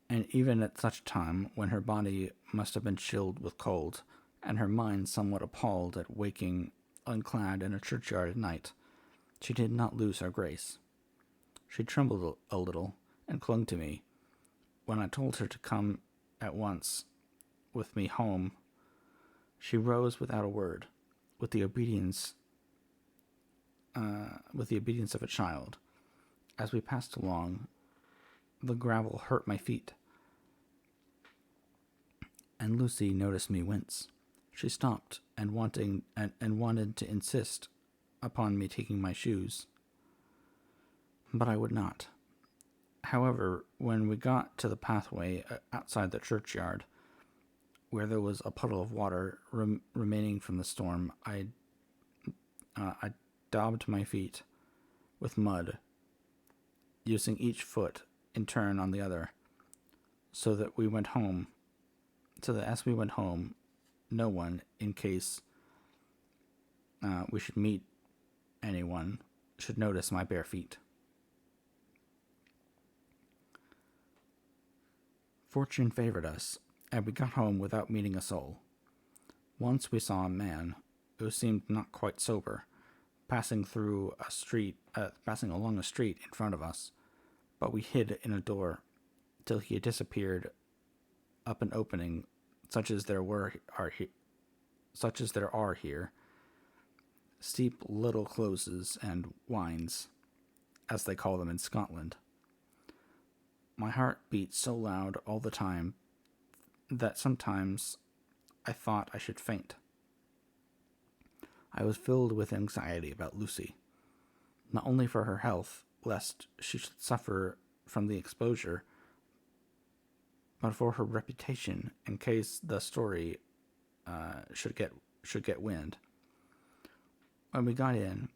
and even at such time, when her body must have been chilled with cold, and her mind somewhat appalled at waking unclad in a churchyard at night, she did not lose her grace. She trembled a little, and clung to me, When I told her to come at once with me home, she rose without a word, with the obedience of a child. As we passed along, the gravel hurt my feet, and Lucy noticed me wince. She stopped and wanted to insist upon me taking my shoes, but I would not. However, when we got to the pathway outside the churchyard, where there was a puddle of water remaining from the storm, I daubed my feet with mud, using each foot in turn on the other, so that as we went home, no one, in case we should meet anyone, should notice my bare feet. Fortune favored us, and we got home without meeting a soul. Once we saw a man, who seemed not quite sober, passing along a street in front of us, but we hid in a door till he had disappeared up an opening such as there are here, steep little closes and wynds, as they call them in Scotland. My heart beat so loud all the time that sometimes I thought I should faint. I was filled with anxiety about Lucy, not only for her health, lest she should suffer from the exposure, but for her reputation in case the story should get wind. When we got in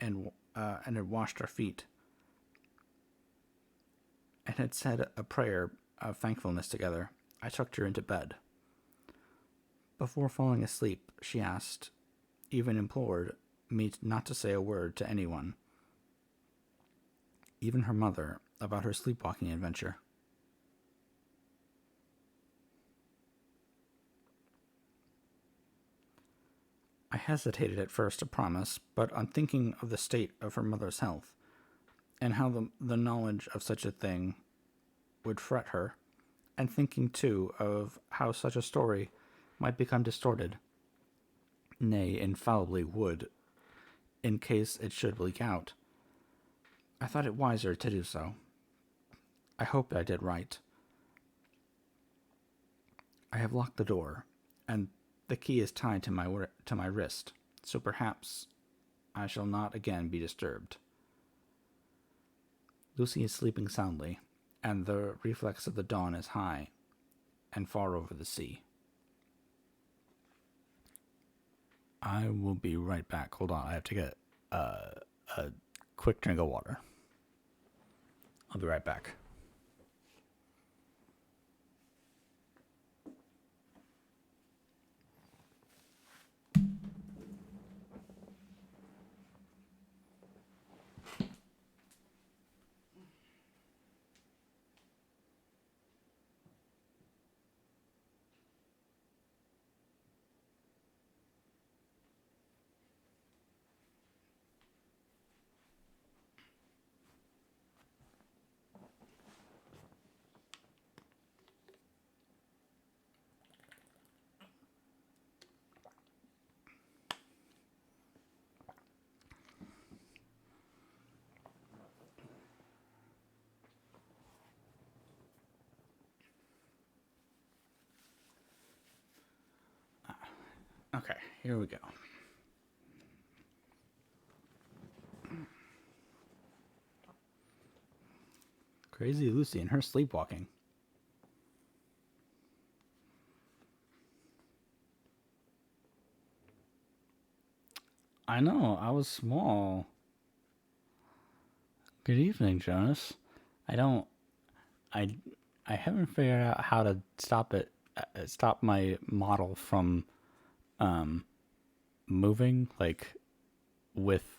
and had washed our feet and had said a prayer of thankfulness together, I tucked her into bed. Before falling asleep, she asked, even implored, me not to say a word to anyone, even her mother, about her sleepwalking adventure. I hesitated at first to promise, but on thinking of the state of her mother's health, and how the knowledge of such a thing would fret her, and thinking, too, of how such a story might become distorted, nay, infallibly would, in case it should leak out, I thought it wiser to do so. I hope I did right. I have locked the door, and the key is tied to my wrist, so perhaps I shall not again be disturbed. Lucy is sleeping soundly, and the reflex of the dawn is high and far over the sea. I will be right back. Hold on, I have to get a quick drink of water. I'll be right back. Okay, here we go. Crazy Lucy and her sleepwalking. I know, I was small. Good evening, Jonas. I don't. I haven't figured out how to stop my model from moving, like, with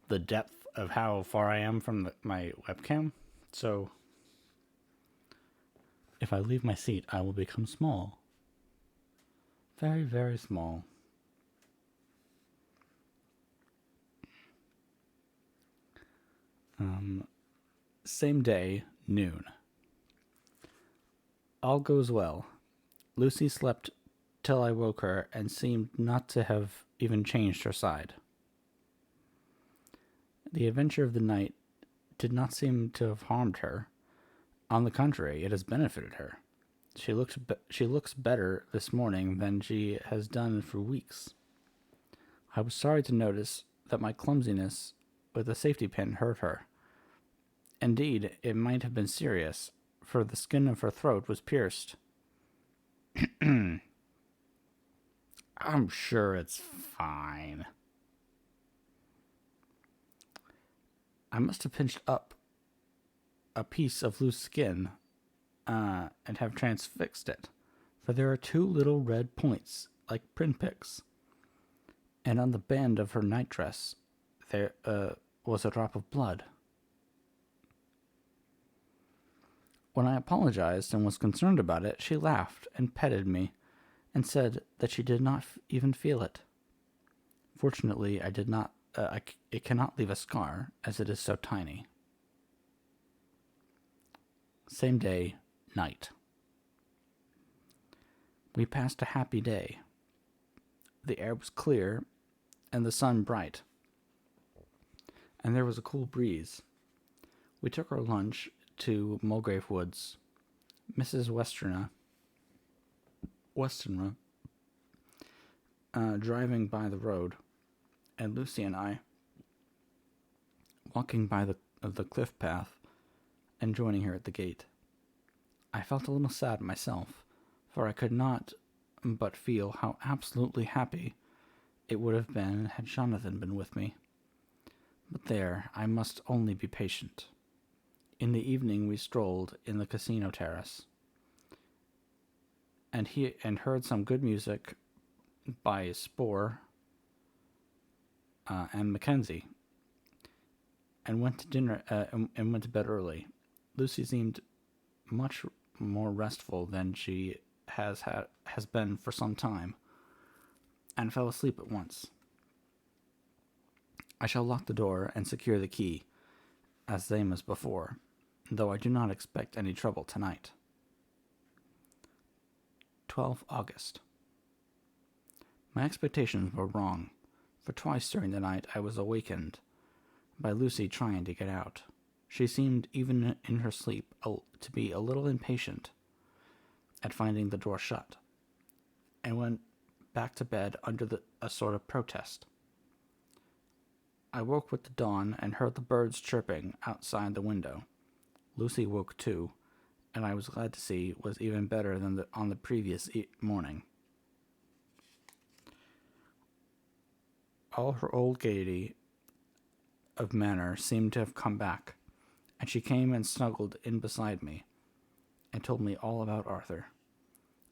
the depth of how far I am from my webcam. So if I leave my seat, I will become small. Very, very small. Same day, noon. All goes well. Lucy slept till I woke her and seemed not to have even changed her side. The adventure of the night did not seem to have harmed her. On the contrary, it has benefited her. She looks better this morning than she has done for weeks. I was sorry to notice that my clumsiness with the safety pin hurt her. Indeed, it might have been serious, for the skin of her throat was pierced. I'm sure it's fine. I must have pinched up a piece of loose skin and have transfixed it, for there are two little red points, like pinpricks, and on the band of her nightdress there was a drop of blood. When I apologized and was concerned about it, she laughed and petted me and said that she did not even feel it. Fortunately, I did not. It cannot leave a scar, as it is so tiny. Same day, night. We passed a happy day. The air was clear and the sun bright, and there was a cool breeze. We took our lunch to Mulgrave Woods. Mrs. Westenra driving by the road, and Lucy and I walking by the cliff path and joining her at the gate. I felt a little sad myself, for I could not but feel how absolutely happy it would have been had Jonathan been with me. But there, I must only be patient. In the evening we strolled in the casino terrace, and heard some good music by Spohr and Mackenzie, and went to dinner and went to bed early. Lucy seemed much more restful than she has been for some time, and fell asleep at once. I shall lock the door and secure the key, as same as before, though I do not expect any trouble tonight. 12 August. My expectations were wrong, for twice during the night I was awakened by Lucy trying to get out. She seemed, even in her sleep, to be a little impatient at finding the door shut, and went back to bed under a sort of protest. I woke with the dawn and heard the birds chirping outside the window. Lucy woke too, and I was glad to see was even better than on the previous morning. All her old gaiety of manner seemed to have come back, and she came and snuggled in beside me, and told me all about Arthur.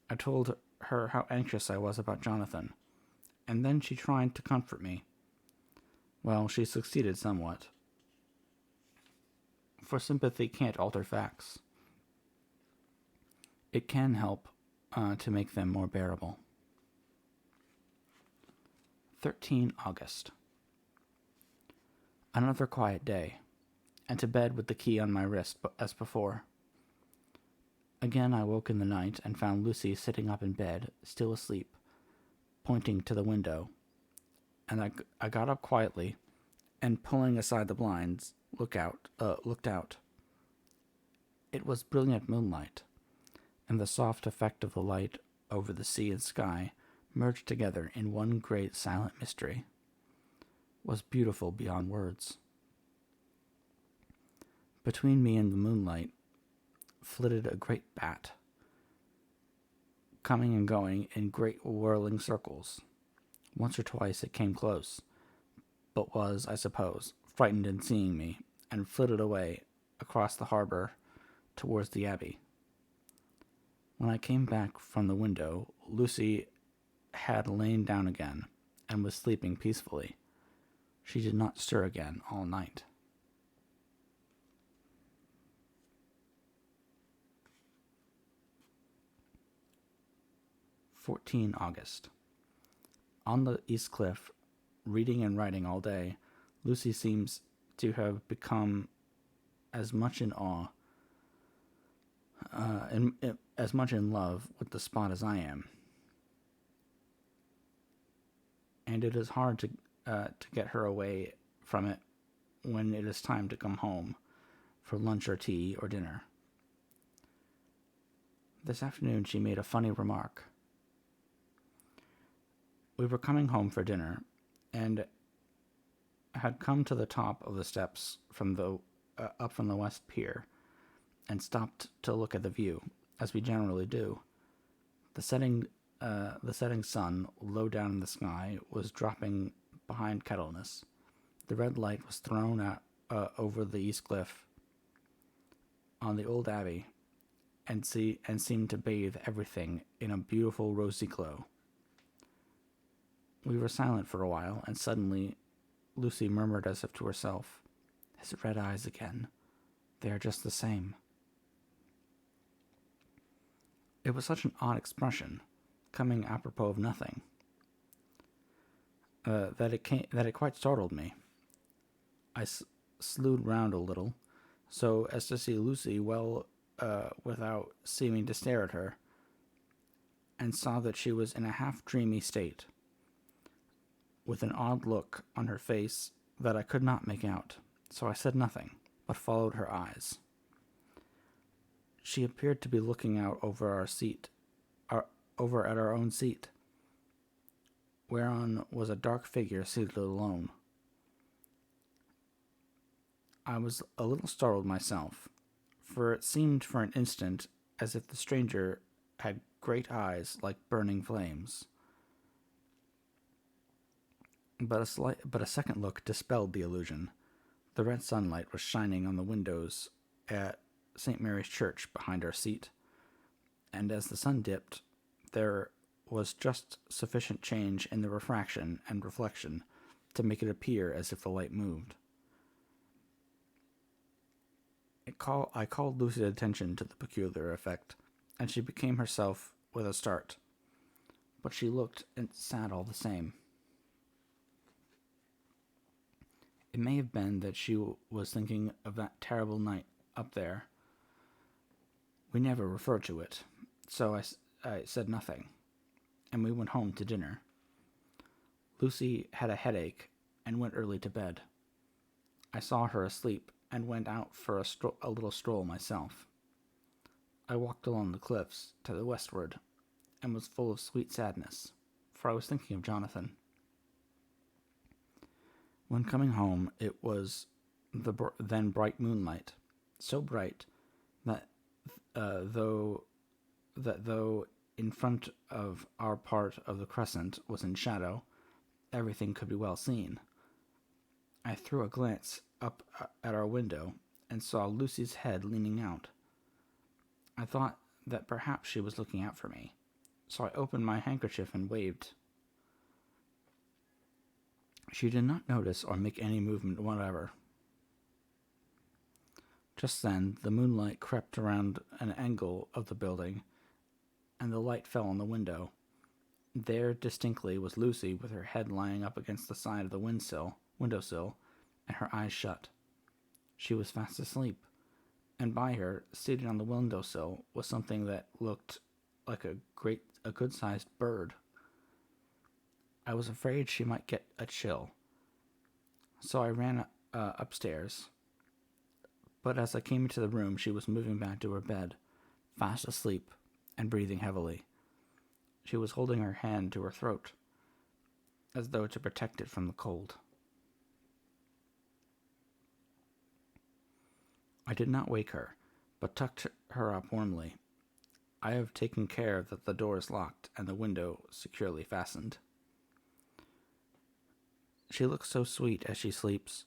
I told her how anxious I was about Jonathan, and then she tried to comfort me. Well, she succeeded somewhat, for sympathy can't alter facts. It can help to make them more bearable. 13 August. Another quiet day, and to bed with the key on my wrist as before. Again I woke in the night and found Lucy sitting up in bed, still asleep, pointing to the window, and I got up quietly, and pulling aside the blinds, looked out. It was brilliant moonlight, and the soft effect of the light over the sea and sky, merged together in one great silent mystery, was beautiful beyond words. Between me and the moonlight flitted a great bat, coming and going in great whirling circles. Once or twice it came close, but was, I suppose, frightened in seeing me, and flitted away across the harbor towards the abbey. When I came back from the window, Lucy had lain down again, and was sleeping peacefully. She did not stir again all night. August 14. On the East Cliff, reading and writing all day, Lucy seems to have become as much in awe as much in love with the spot as I am, and it is hard to get her away from it when it is time to come home for lunch or tea or dinner. This afternoon she made a funny remark. We were coming home for dinner, and had come to the top of the steps from the up from the west pier, and stopped to look at the view, as we generally do. The setting sun, low down in the sky, was dropping behind Kettleness. The red light was thrown out over the east cliff on the old abbey, and seemed to bathe everything in a beautiful rosy glow. We were silent for a while, and suddenly Lucy murmured as if to herself, "His red eyes again. They are just the same." It was such an odd expression, coming apropos of nothing, that it quite startled me. I slewed round a little, so as to see Lucy well without seeming to stare at her, and saw that she was in a half-dreamy state, with an odd look on her face that I could not make out, so I said nothing, but followed her eyes. She appeared to be looking out over over at our own seat, whereon was a dark figure seated alone. I was a little startled myself, for it seemed for an instant as if the stranger had great eyes like burning flames. But a second look dispelled the illusion. The red sunlight was shining on the windows at St. Mary's Church behind our seat, and as the sun dipped, there was just sufficient change in the refraction and reflection to make it appear as if the light moved. I called Lucy's attention to the peculiar effect, and she became herself with a start, but she looked sad all the same. It may have been that she was thinking of that terrible night up there. We never referred to it, so I said nothing, and we went home to dinner. Lucy had a headache and went early to bed. I saw her asleep and went out for a little stroll myself. I walked along the cliffs to the westward, and was full of sweet sadness, for I was thinking of Jonathan. When coming home, it was the then bright moonlight, so bright that though in front of our part of the crescent was in shadow, everything could be well seen. I threw a glance up at our window and saw Lucy's head leaning out. I thought that perhaps she was looking out for me, so I opened my handkerchief and waved. She did not notice or make any movement whatever. Just then, the moonlight crept around an angle of the building, and the light fell on the window. There, distinctly, was Lucy with her head lying up against the side of the windowsill, and her eyes shut. She was fast asleep, and by her, seated on the windowsill, was something that looked like a good-sized bird. I was afraid she might get a chill, so I ran upstairs. But as I came into the room, she was moving back to her bed, fast asleep and breathing heavily. She was holding her hand to her throat, as though to protect it from the cold. I did not wake her, but tucked her up warmly. I have taken care that the door is locked and the window securely fastened. She looks so sweet as she sleeps,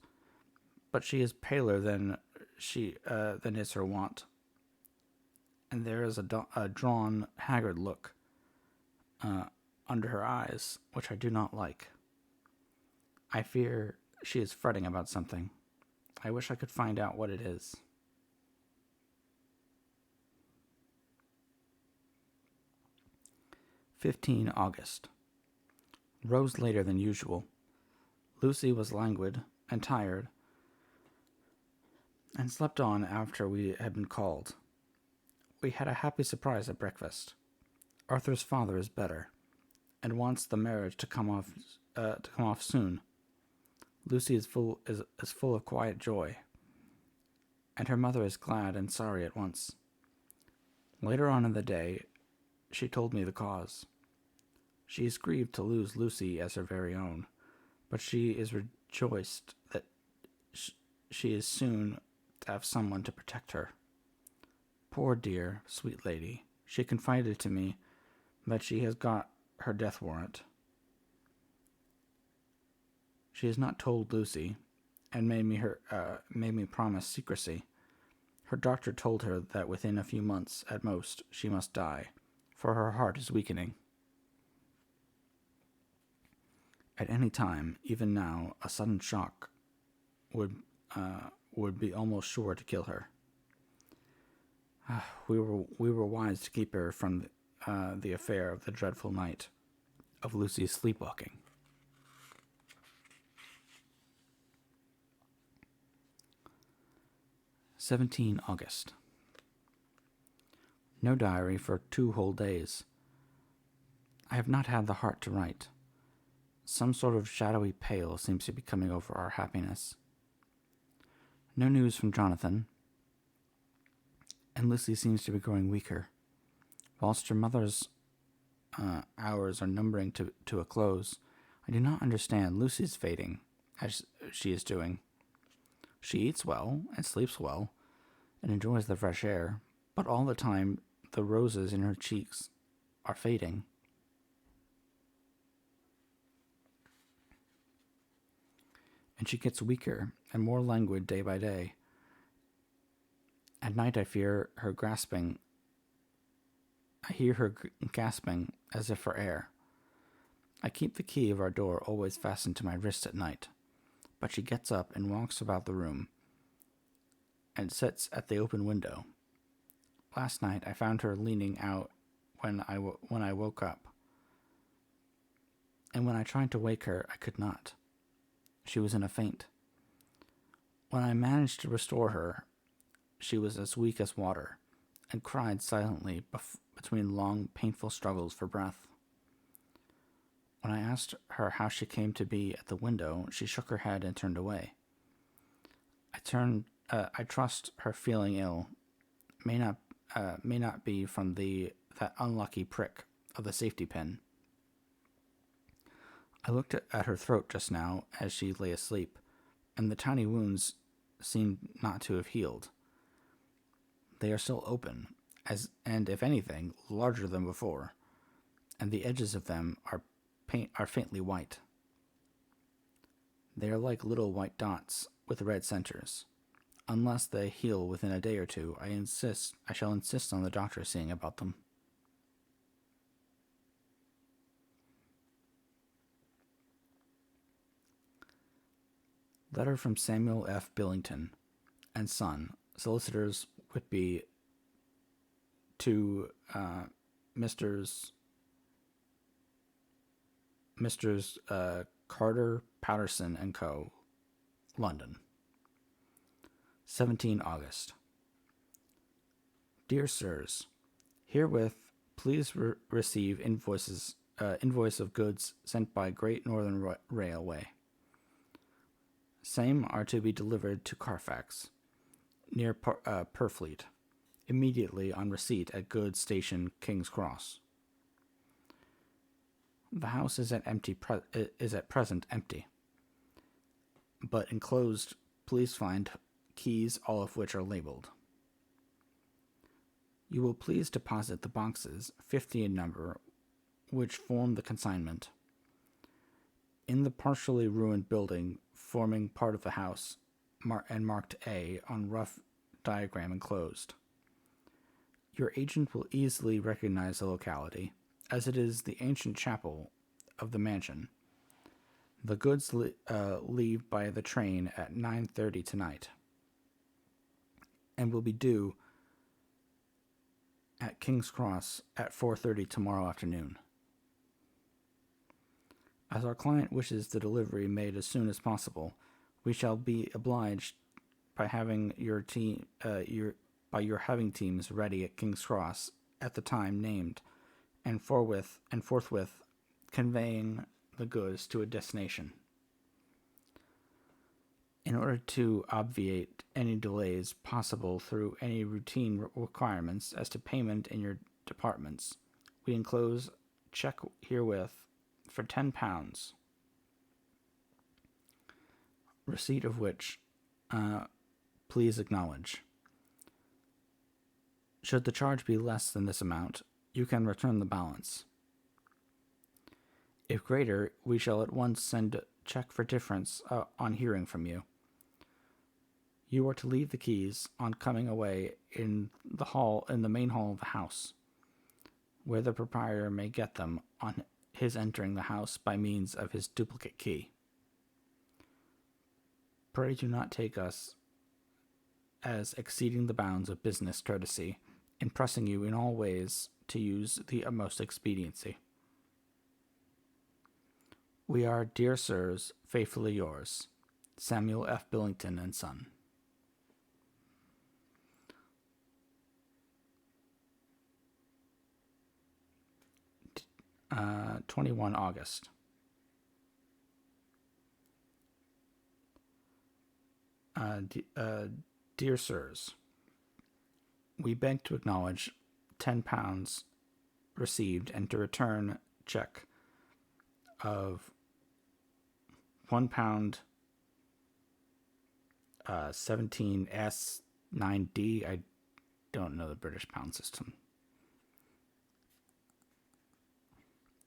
but she is paler than is her wont, and there is a drawn, haggard look under her eyes, which I do not like. I fear she is fretting about something. I wish I could find out what it is. August 15th. Rose later than usual. Lucy was languid and tired, and slept on after we had been called. We had a happy surprise at breakfast. Arthur's father is better, and wants the marriage to come off soon. Lucy is full of quiet joy, and her mother is glad and sorry at once. Later on in the day, she told me the cause. She is grieved to lose Lucy as her very own, but she is rejoiced that she is soon to have someone to protect her. Poor dear, sweet lady, she confided to me that she has got her death warrant. She has not told Lucy, and made me promise secrecy. Her doctor told her that within a few months, at most, she must die, for her heart is weakening. At any time, even now, a sudden shock would be almost sure to kill her. We were wise to keep her from the affair of the dreadful night of Lucy's sleepwalking. 17 August. No diary for 2 whole days. I have not had the heart to write. Some sort of shadowy pale seems to be coming over our happiness. No news from Jonathan, and Lucy seems to be growing weaker. Whilst her mother's hours are numbering to a close, I do not understand Lucy's fading, as she is doing. She eats well and sleeps well and enjoys the fresh air, but all the time the roses in her cheeks are fading. And she gets weaker and more languid day by day. At night I hear her gasping as if for air. I keep the key of our door always fastened to my wrist at night, but she gets up and walks about the room and sits at the open window. Last night I found her leaning out when I woke up, and when I tried to wake her, I could not. She was in a faint. When I managed to restore her, she was as weak as water, and cried silently between long, painful struggles for breath. When I asked her how she came to be at the window, she shook her head and turned away. I trust her feeling ill may not be from that unlucky prick of the safety pin. I looked at her throat just now as she lay asleep, and the tiny wounds seemed not to have healed. They are still open, and if anything, larger than before, and the edges of them are faintly white. They are like little white dots with red centers. Unless they heal within a day or two, I shall insist on the doctor seeing about them. Letter from Samuel F. Billington and Son, Solicitors Whitby, to Messrs. Carter, Patterson and Co., London. 17 August. Dear Sirs, herewith please receive invoice of goods sent by Great Northern Railway. Same are to be delivered to Carfax, near Purfleet, immediately on receipt at Goods Station, King's Cross. The house is at present empty, but enclosed please find keys, all of which are labeled. You will please deposit the boxes, 50 in number, which form the consignment, in the partially ruined building forming part of the house, and marked A on rough diagram enclosed. Your agent will easily recognize the locality, as it is the ancient chapel of the mansion. The goods leave by the train at 9:30 tonight, and will be due at King's Cross at 4:30 tomorrow afternoon. As our client wishes the delivery made as soon as possible, we shall be obliged by having your by your having teams ready at King's Cross at the time named, and forthwith conveying the goods to a destination. In order to obviate any delays possible through any routine requirements as to payment in your departments, we enclose check herewith for £10, receipt of which please acknowledge. Should the charge be less than this amount, you can return the balance. If greater, we shall at once send a check for difference on hearing from you. You are to leave the keys on coming away in the main hall of the house, where the proprietor may get them on his entering the house by means of his duplicate key. Pray do not take us as exceeding the bounds of business courtesy in pressing you in all ways to use the utmost expediency. We are, dear sirs, faithfully yours, Samuel F. Billington and Son. 21 August. Dear sirs, we beg to acknowledge £10 received and to return check of £1 17S9D. I don't know the British pound system.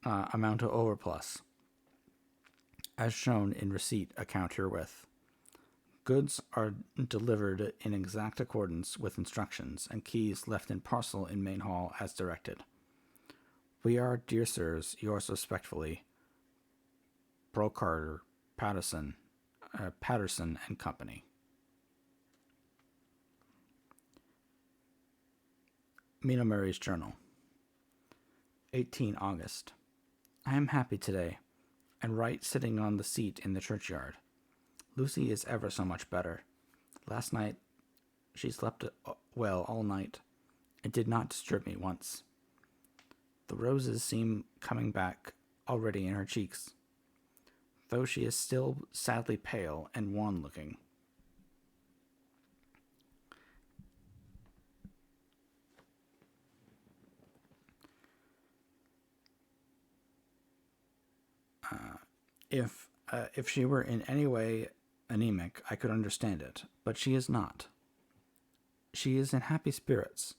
Amount of overplus, as shown in receipt account herewith. Goods are delivered in exact accordance with instructions, and keys left in parcel in main hall as directed. We are, dear sirs, yours respectfully, Brocard, Patterson and Company. Mina Murray's Journal. 18 August. I am happy today, and write sitting on the seat in the churchyard. Lucy is ever so much better. Last night she slept well all night, and did not disturb me once. The roses seem coming back already in her cheeks, though she is still sadly pale and wan-looking. If she were in any way anemic, I could understand it, but she is not. She is in happy spirits,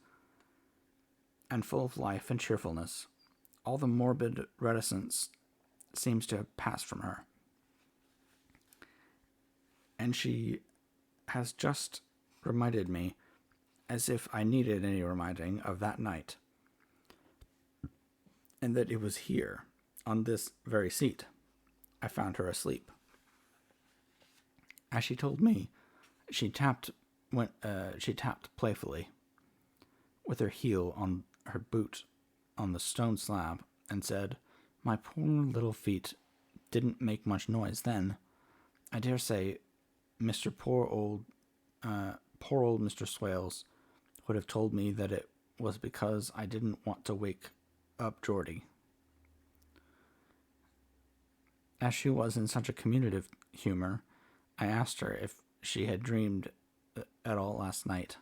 and full of life and cheerfulness. All the morbid reticence seems to have passed from her, and she has just reminded me, as if I needed any reminding, of that night, and that it was here, on this very seat, I found her asleep. As she told me, she tapped playfully with her heel on her boot on the stone slab, and said, "My poor little feet didn't make much noise then. I dare say poor old Mr. Swales would have told me that it was because I didn't want to wake up Geordie." As she was in such a communicative humor, I asked her if she had dreamed at all that night.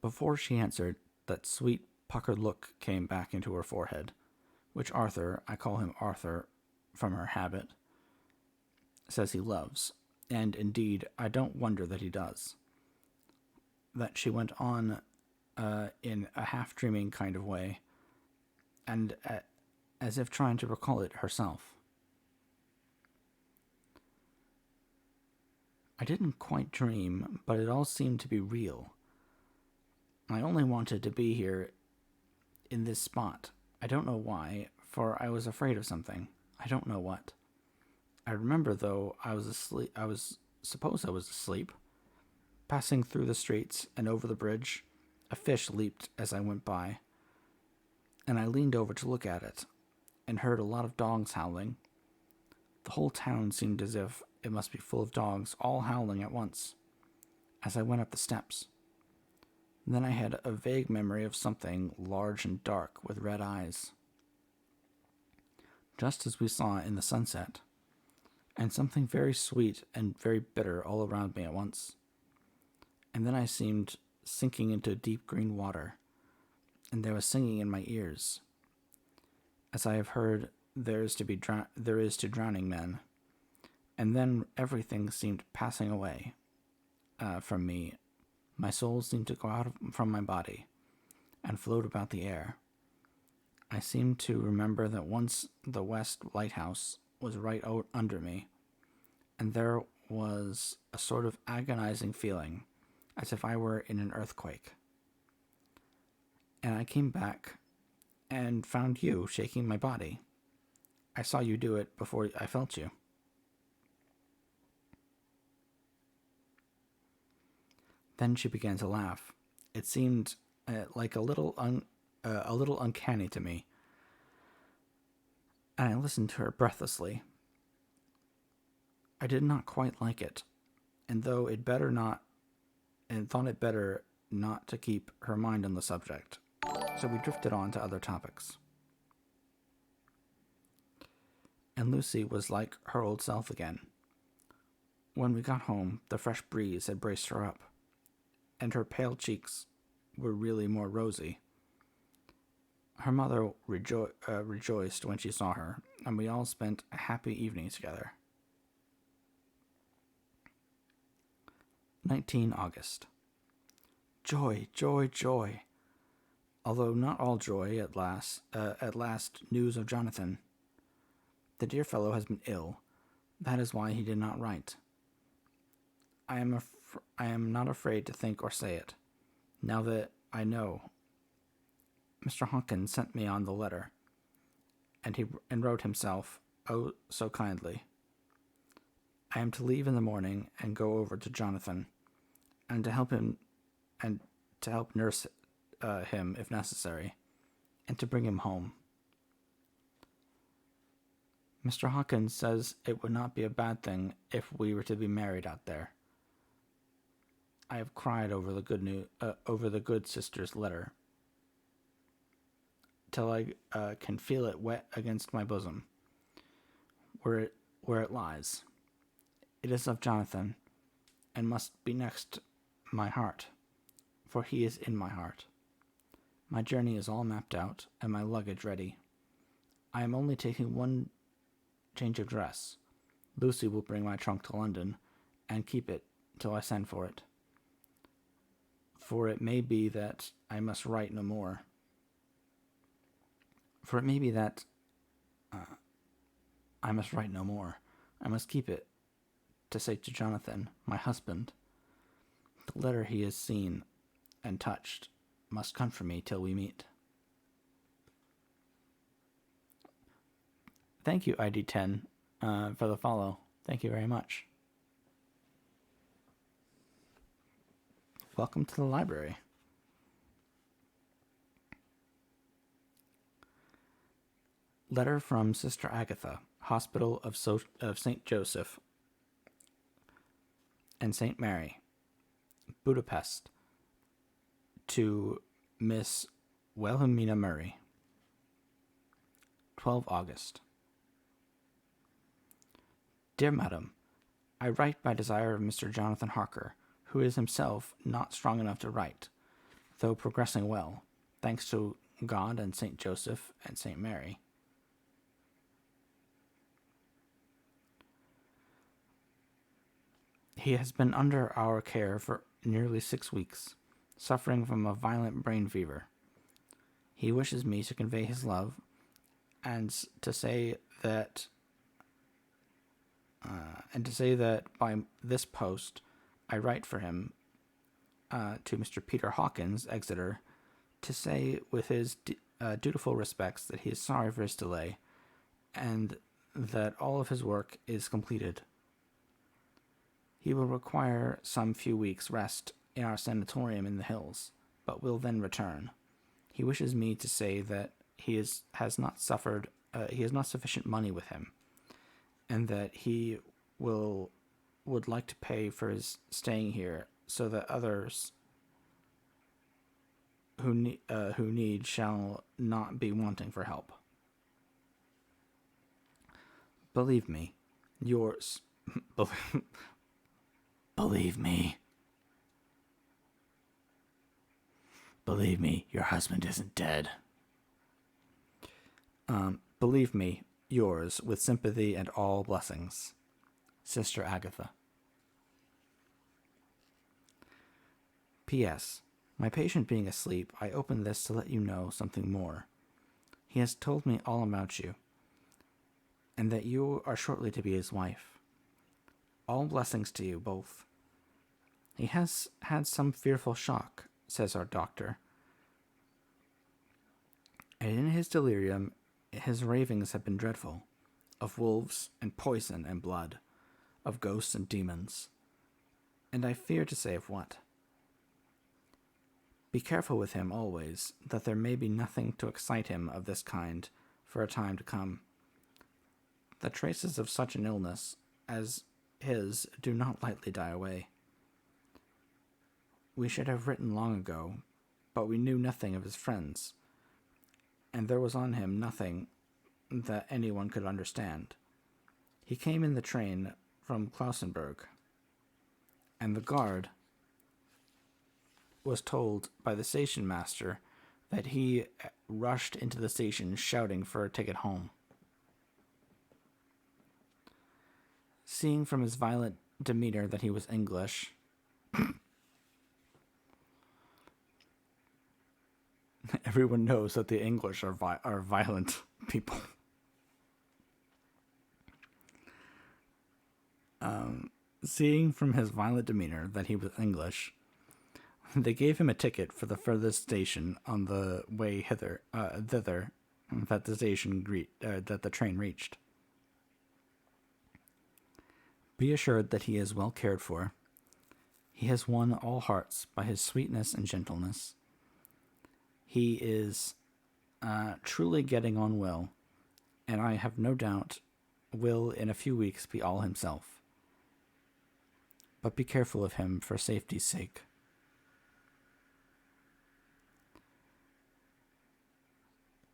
Before she answered, that sweet puckered look came back into her forehead, which Arthur, I call him Arthur from her habit, says he loves, and indeed I don't wonder that he does. That she went on in a half-dreaming kind of way, and as if trying to recall it herself. I didn't quite dream, but it all seemed to be real. I only wanted to be here in this spot. I don't know why, for I was afraid of something. I don't know what. I remember, though, I was asleep. I was asleep. Passing through the streets and over the bridge, a fish leaped as I went by, and I leaned over to look at it, and heard a lot of dogs howling. The whole town seemed as if it must be full of dogs, all howling at once. as I went up the steps. Then I had a vague memory of something large and dark with red eyes, just as we saw in the sunset, and something very sweet and very bitter all around me at once. And then I seemed sinking into deep green water, and there was singing in my ears, as I have heard there is to drowning men. And then everything seemed passing away from me. My soul seemed to go out from my body and float about the air. I seemed to remember that once the West Lighthouse was right out under me, and there was a sort of agonizing feeling, as if I were in an earthquake. And I came back and found you shaking my body. I saw you do it before I felt you. Then she began to laugh. It seemed like a little uncanny to me, and I listened to her breathlessly. I did not quite like it, and thought it better not to keep her mind on the subject, so we drifted on to other topics. And Lucy was like her old self again. When we got home, the fresh breeze had braced her up, and her pale cheeks were really more rosy. Her mother rejoiced when she saw her, and we all spent a happy evening together. 19 August. Joy, joy, joy. Although not all joy at last news of Jonathan. The dear fellow has been ill. That is why he did not write. I am not afraid to think or say it, now that I know. Mr. Hawkins sent me on the letter, and wrote himself, oh, so kindly. I am to leave in the morning and go over to Jonathan, and to help nurse him if necessary, and to bring him home. Mr. Hawkins says it would not be a bad thing if we were to be married out there. I have cried over the good sister's letter, till I can feel it wet against my bosom, where it lies. It is of Jonathan, and must be next my heart, for he is in my heart. My journey is all mapped out, and my luggage ready. I am only taking one change of dress. Lucy will bring my trunk to London, and keep it till I send for it. For it may be that I must write no more. I must keep it to say to Jonathan, my husband. The letter he has seen and touched must comfort me till we meet. Thank you, ID10, for the follow. Thank you very much. Welcome to the library. Letter from Sister Agatha, Hospital of St. Joseph and St. Mary, Budapest, to Miss Wilhelmina Murray. 12 August. Dear Madam, I write by desire of Mr. Jonathan Harker, who is himself not strong enough to write, though progressing well, thanks to God and St. Joseph and St. Mary. He has been under our care for nearly 6 weeks, suffering from a violent brain fever. He wishes me to convey his love, and to say that by this post I write for him to Mr. Peter Hawkins, Exeter, to say with his dutiful respects that he is sorry for his delay, and that all of his work is completed. He will require some few weeks' rest in our sanatorium in the hills, but will then return. He wishes me to say that he has not sufficient money with him, and that he would like to pay for his staying here so that others who need shall not be wanting for help. Believe me, yours. Believe me. Believe me, your husband isn't dead. Believe me, yours, with sympathy and all blessings, Sister Agatha. P.S. My patient being asleep, I open this to let you know something more. He has told me all about you, and that you are shortly to be his wife. All blessings to you both. He has had some fearful shock, says our doctor, and in his delirium his ravings have been dreadful, of wolves and poison and blood, of ghosts and demons, and I fear to say of what. Be careful with him always, that there may be nothing to excite him of this kind for a time to come. The traces of such an illness as his do not lightly die away. We should have written long ago, but we knew nothing of his friends, and there was on him nothing that anyone could understand. He came in the train from Klausenburg, and the guard was told by the station master that he rushed into the station shouting for a ticket home. Seeing from his violent demeanor that he was English, everyone knows that the English are violent people. Seeing from his violent demeanor that he was English, they gave him a ticket for the furthest station on the way thither that the train reached. Be assured that he is well cared for. He has won all hearts by his sweetness and gentleness. He is truly getting on well, and I have no doubt will in a few weeks be all himself. But be careful of him for safety's sake.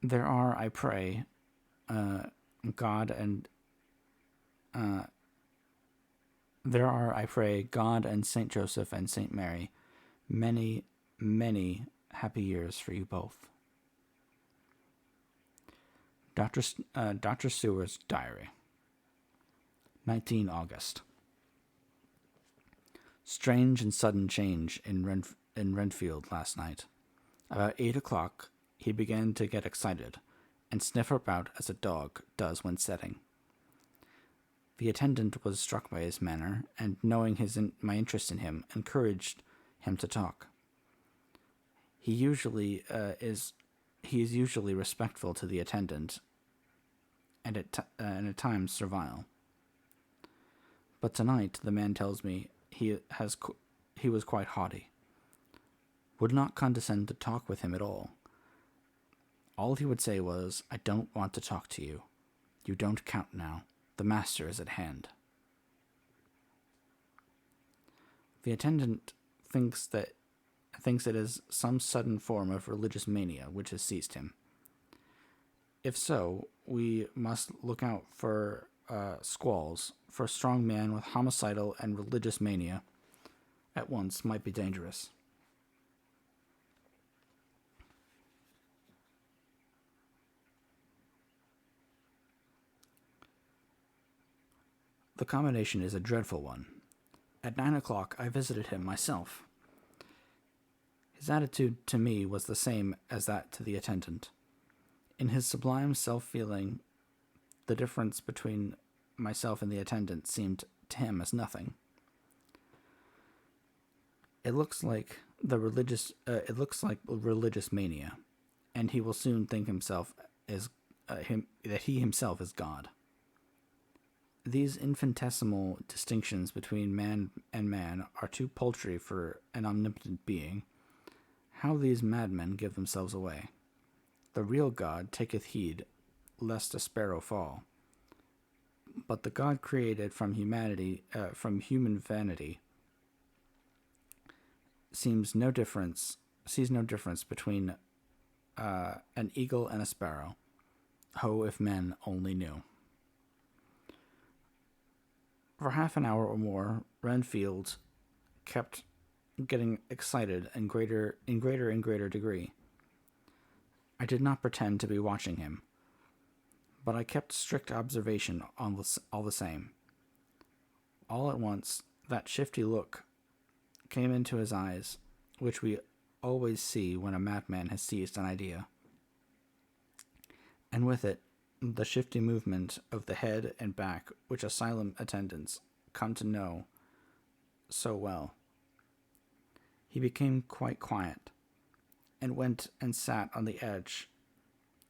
There are, I pray, God and Saint Joseph and Saint Mary, many, many happy years for you both. Dr. Seward's Diary. 19 August. Strange and sudden change in Renfield last night. About 8 o'clock, he began to get excited and sniff about as a dog does when setting. The attendant was struck by his manner, and knowing my interest in him, encouraged him to talk. He is usually respectful to the attendant, and at times servile. But tonight the man tells me he was quite haughty. Would not condescend to talk with him at all. All he would say was, "I don't want to talk to you. You don't count now. The master is at hand." The attendant thinks it is some sudden form of religious mania which has seized him. If so, we must look out for squalls, for a strong man with homicidal and religious mania at once might be dangerous. The combination is a dreadful one. At 9 o'clock, I visited him myself. His attitude to me was the same as that to the attendant. In his sublime self-feeling, the difference between myself and the attendant seemed to him as nothing. It looks like religious mania, and he will soon think that he himself is God. These infinitesimal distinctions between man and man are too paltry for an omnipotent being. How these madmen give themselves away! The real God taketh heed lest a sparrow fall. But the God created from human vanity, sees no difference between an eagle and a sparrow. Oh, if men only knew. For half an hour or more, Renfield kept getting excited in greater degree. I did not pretend to be watching him, but I kept strict observation on all the same. All at once, that shifty look came into his eyes, which we always see when a madman has seized an idea. And with it, the shifty movement of the head and back which asylum attendants come to know so well. He became quite quiet, and went and sat on the edge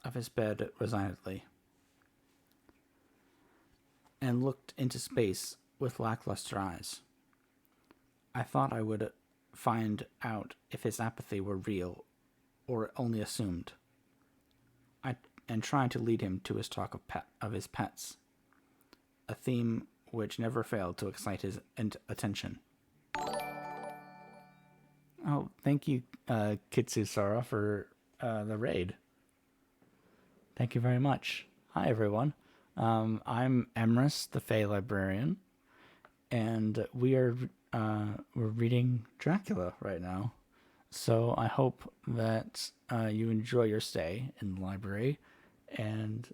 of his bed resignedly, and looked into space with lackluster eyes. I thought I would find out if his apathy were real or only assumed, and trying to lead him to his talk of his pets, a theme which never failed to excite his attention. Oh, thank you, Kitsusara, for the raid. Thank you very much. Hi, everyone. I'm Emrys, the Fae Librarian, and we're reading Dracula right now. So I hope that you enjoy your stay in the library and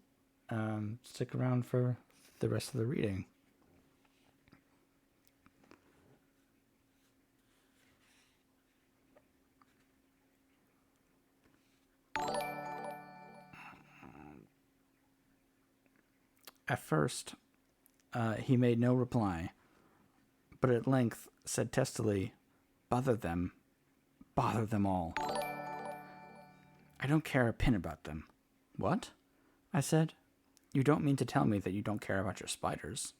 stick around for the rest of the reading. At first, he made no reply, but at length said testily, Bother them all. I don't care a pin about them. What? I said. You don't mean to tell me that you don't care about your spiders.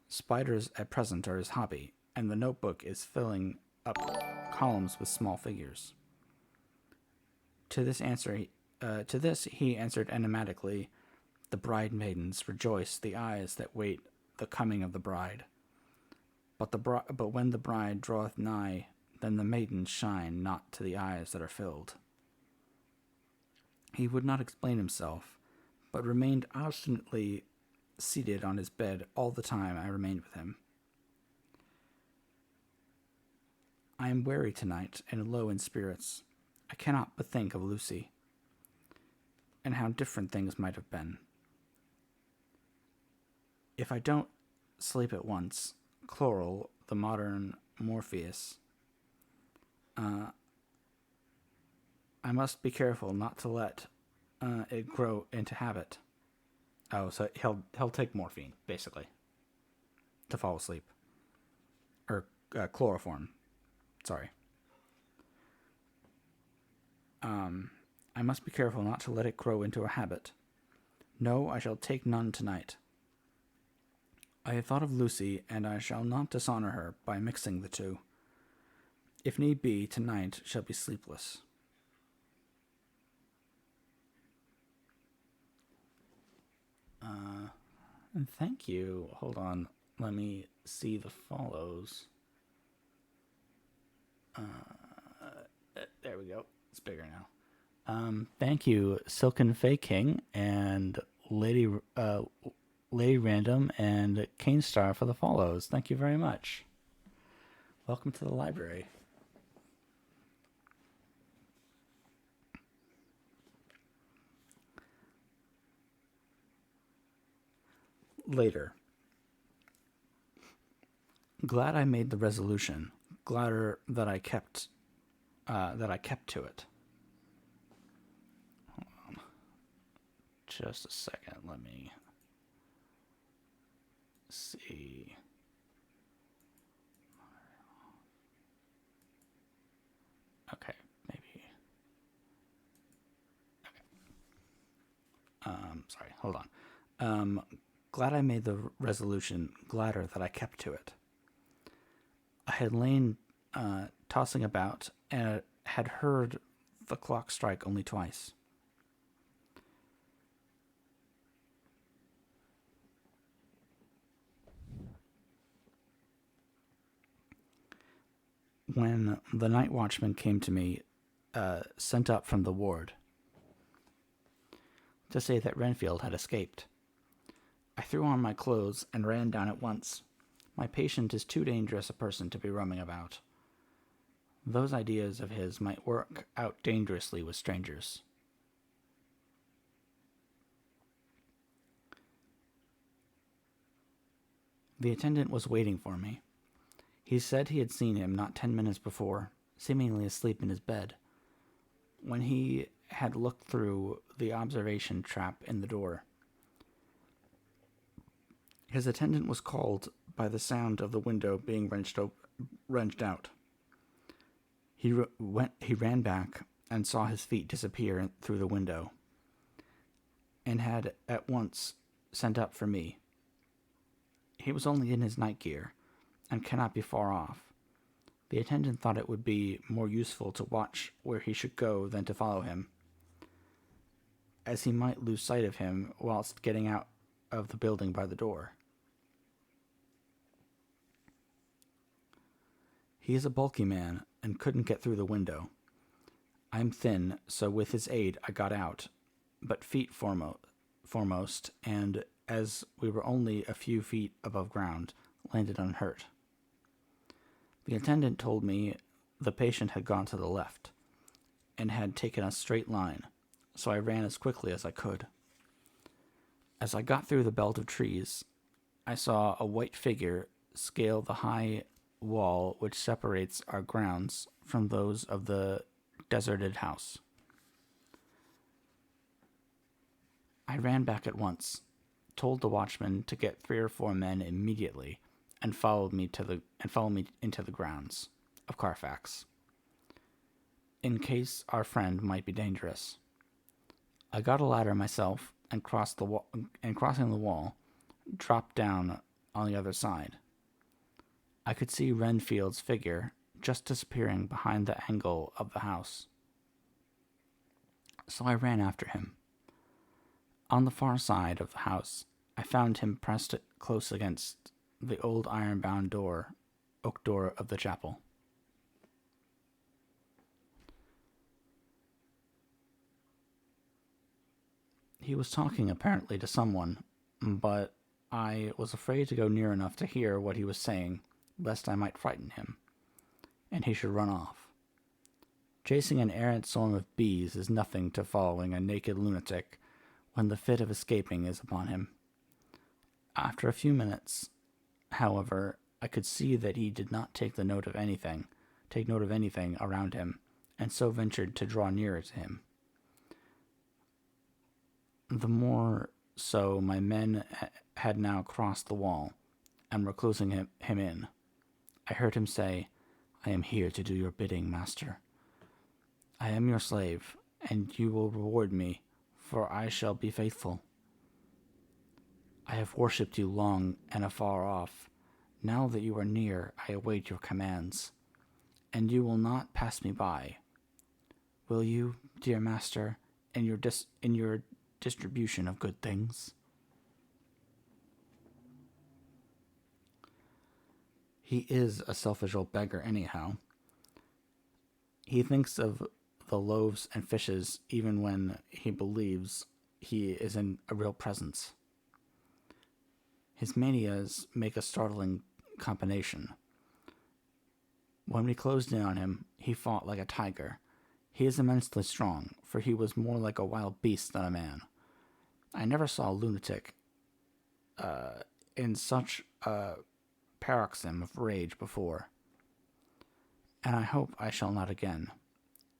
Spiders at present are his hobby, and the notebook is filling up columns with small figures. To this he answered enigmatically, The bride maidens rejoice the eyes that wait the coming of the bride. But when the bride draweth nigh, then the maidens shine not to the eyes that are filled. He would not explain himself, but remained obstinately seated on his bed all the time I remained with him. I am weary tonight and low in spirits. I cannot but think of Lucy, and how different things might have been. If I don't sleep at once, Chloral, the modern Morpheus, I must be careful not to let it grow into habit. Oh, so he'll take morphine, basically, to fall asleep. Or chloroform. Sorry. I must be careful not to let it grow into a habit. No, I shall take none tonight. I have thought of Lucy, and I shall not dishonor her by mixing the two. If need be, tonight shall be sleepless. And thank you. Hold on. Let me see the follows. There we go. It's bigger now. Thank you, Silken Fae King and Lady Random and Cane Star for the follows. Thank you very much. Welcome to the library. Later. Glad I made the resolution. Gladder that I kept to it. Hold on. Just a second. Let me see. Okay, maybe. Okay. Sorry. Hold on. Glad I made the resolution. Gladder that I kept to it. I had lain tossing about and had heard the clock strike only twice. when the night watchman came to me, sent up from the ward, to say that Renfield had escaped. I threw on my clothes and ran down at once. My patient is too dangerous a person to be roaming about. Those ideas of his might work out dangerously with strangers. The attendant was waiting for me. He said he had seen him not 10 minutes before, seemingly asleep in his bed, when he had looked through the observation trap in the door. His attendant was called by the sound of the window being wrenched out. He ran back and saw his feet disappear through the window, and had at once sent up for me. He was only in his night gear, and cannot be far off. The attendant thought it would be more useful to watch where he should go than to follow him, as he might lose sight of him whilst getting out of the building by the door. He is a bulky man, and couldn't get through the window. I am thin, so with his aid I got out, but feet foremost, and as we were only a few feet above ground, landed unhurt. The attendant told me the patient had gone to the left, and had taken a straight line, so I ran as quickly as I could. As I got through the belt of trees, I saw a white figure scale the high wall which separates our grounds from those of the deserted house. I ran back at once, told the watchman to get 3 or 4 men immediately, and follow me into the grounds of Carfax, in case our friend might be dangerous. I got a ladder myself and crossing the wall, dropped down on the other side. I could see Renfield's figure just disappearing behind the angle of the house, so I ran after him. On the far side of the house, I found him pressed close against the old iron-bound oak door of the chapel. He was talking apparently to someone, but I was afraid to go near enough to hear what he was saying, lest I might frighten him, and he should run off. Chasing an errant swarm of bees is nothing to following a naked lunatic when the fit of escaping is upon him. After a few minutes, however, I could see that he did not take note of anything around him, and so ventured to draw nearer to him. The more so my men had now crossed the wall, and were closing him in. I heard him say, "I am here to do your bidding, master. I am your slave, and you will reward me, for I shall be faithful. I have worshipped you long and afar off. Now that you are near, I await your commands, and you will not pass me by. Will you, dear master, in your distribution of good things?" He is a selfish old beggar anyhow. He thinks of the loaves and fishes even when he believes he is in a real presence. His manias make a startling combination. When we closed in on him, he fought like a tiger. He is immensely strong, for he was more like a wild beast than a man. I never saw a lunatic in such a paroxysm of rage before, and I hope I shall not again.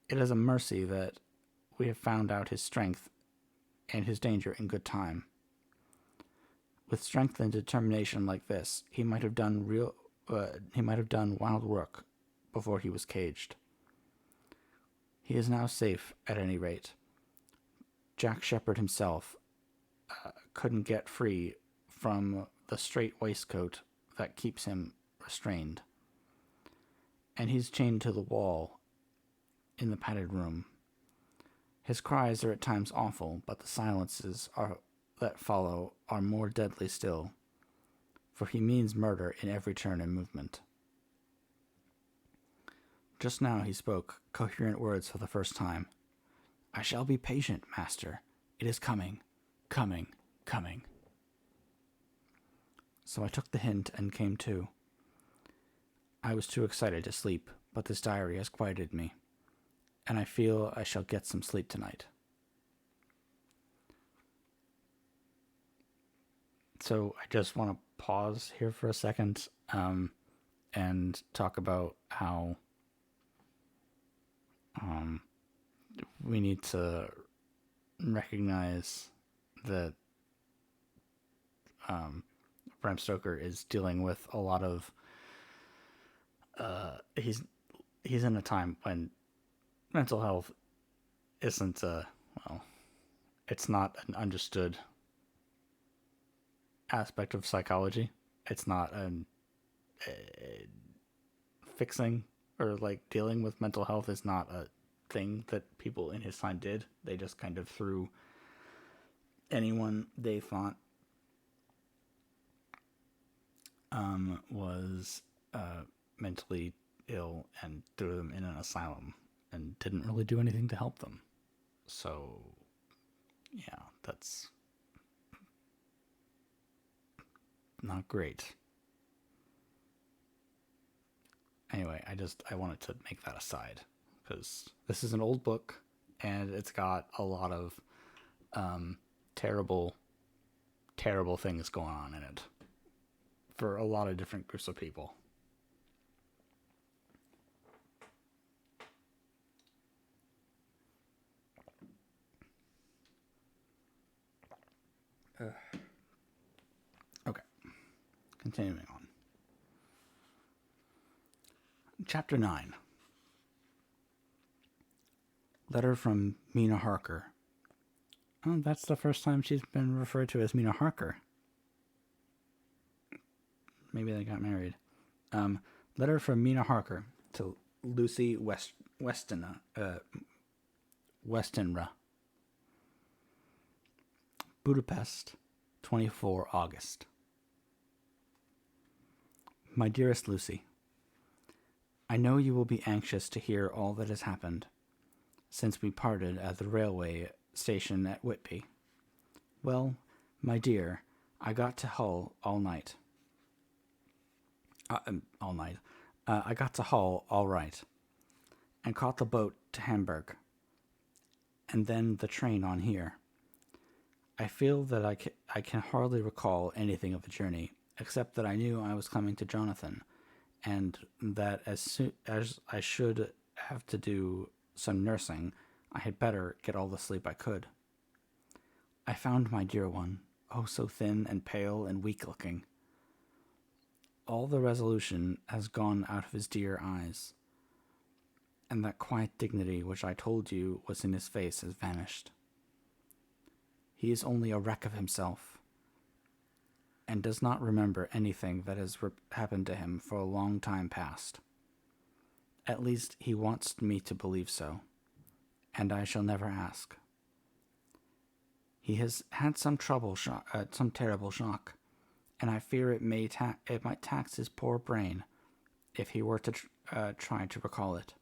It is a mercy that we have found out his strength and his danger in good time. With strength and determination like this, he might have done wild work before he was caged. He is now safe, at any rate. Jack Shepherd himself couldn't get free from the strait waistcoat that keeps him restrained, and he's chained to the wall in the padded room. His cries are at times awful, but the silences that follow are more deadly still, for he means murder in every turn and movement. Just now he spoke coherent words for the first time. I shall be patient, master. It is coming, coming, coming. So I took the hint and came to. I was too excited to sleep, but this diary has quieted me, and I feel I shall get some sleep tonight. So I just want to pause here for a second and talk about how we need to recognize that Bram Stoker is dealing with a lot of he's in a time when mental health isn't it's not an understood aspect of psychology. It's not an fixing or like dealing with mental health is not a thing that people in his time did. They just kind of threw anyone they thought was mentally ill and threw them in an asylum and didn't really do anything to help them. So, yeah, that's not great. Anyway, I wanted to make that aside because this is an old book and it's got a lot of terrible things going on in it for a lot of different groups of people. Okay, continuing on. Chapter 9. Letter from Mina Harker. Oh, that's the first time she's been referred to as Mina Harker. Maybe they got married. Letter from Mina Harker to Lucy Westenra. Budapest, 24 August. My dearest Lucy, I know you will be anxious to hear all that has happened since we parted at the railway station at Whitby. Well, my dear, I got to Hull all night. I got to Hull all right, and caught the boat to Hamburg, and then the train on here. I feel that I can hardly recall anything of the journey, except that I knew I was coming to Jonathan, and that as soon as I should have to do some nursing, I had better get all the sleep I could. I found my dear one, oh so thin and pale and weak-looking. All the resolution has gone out of his dear eyes, and that quiet dignity which I told you was in his face has vanished. He is only a wreck of himself, and does not remember anything that has happened to him for a long time past. At least he wants me to believe so, and I shall never ask. He has had some terrible shock, and I fear it might tax his poor brain if he were to try to recall it.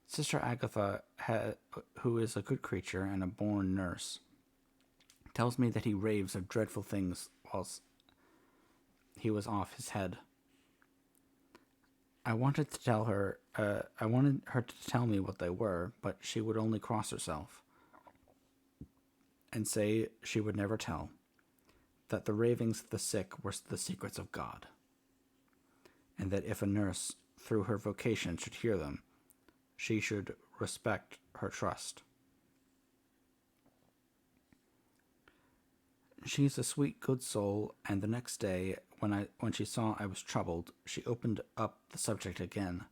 Sister Agatha, who is a good creature and a born nurse, tells me that he raves of dreadful things whilst he was off his head. I wanted her to tell me what they were, but she would only cross herself and say she would never tell, that the ravings of the sick were the secrets of God, and that if a nurse, through her vocation, should hear them, she should respect her trust. She is a sweet, good soul, and the next day, when she saw I was troubled, she opened up the subject again,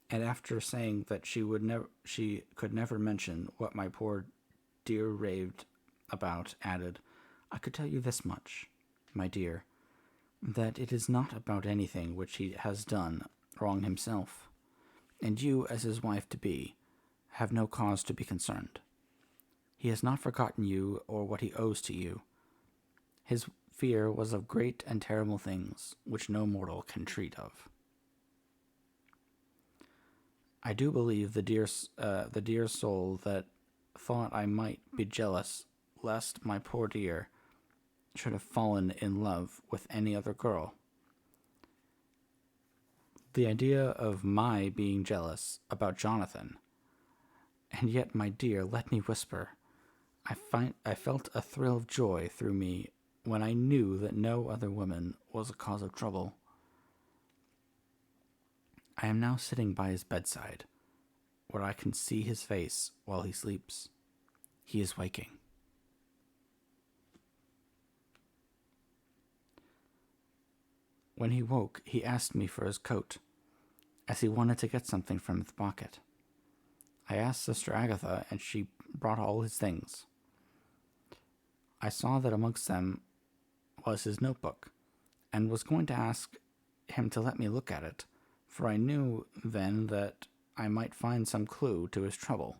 and after saying that she could never mention what my poor dear raved about, added, I could tell you this much, my dear, that it is not about anything which he has done wrong himself, and you, as his wife-to-be, have no cause to be concerned. He has not forgotten you or what he owes to you. His fear was of great and terrible things, which no mortal can treat of. I do believe the dear soul that thought I might be jealous lest my poor dear should have fallen in love with any other girl. The idea of my being jealous about Jonathan, and yet, my dear, let me whisper, I felt a thrill of joy through me when I knew that no other woman was a cause of trouble. I am now sitting by his bedside, where I can see his face while he sleeps. He is waking. When he woke, he asked me for his coat, as he wanted to get something from the pocket. I asked Sister Agatha, and she brought all his things. I saw that amongst them was his notebook, and was going to ask him to let me look at it, for I knew then that I might find some clue to his trouble.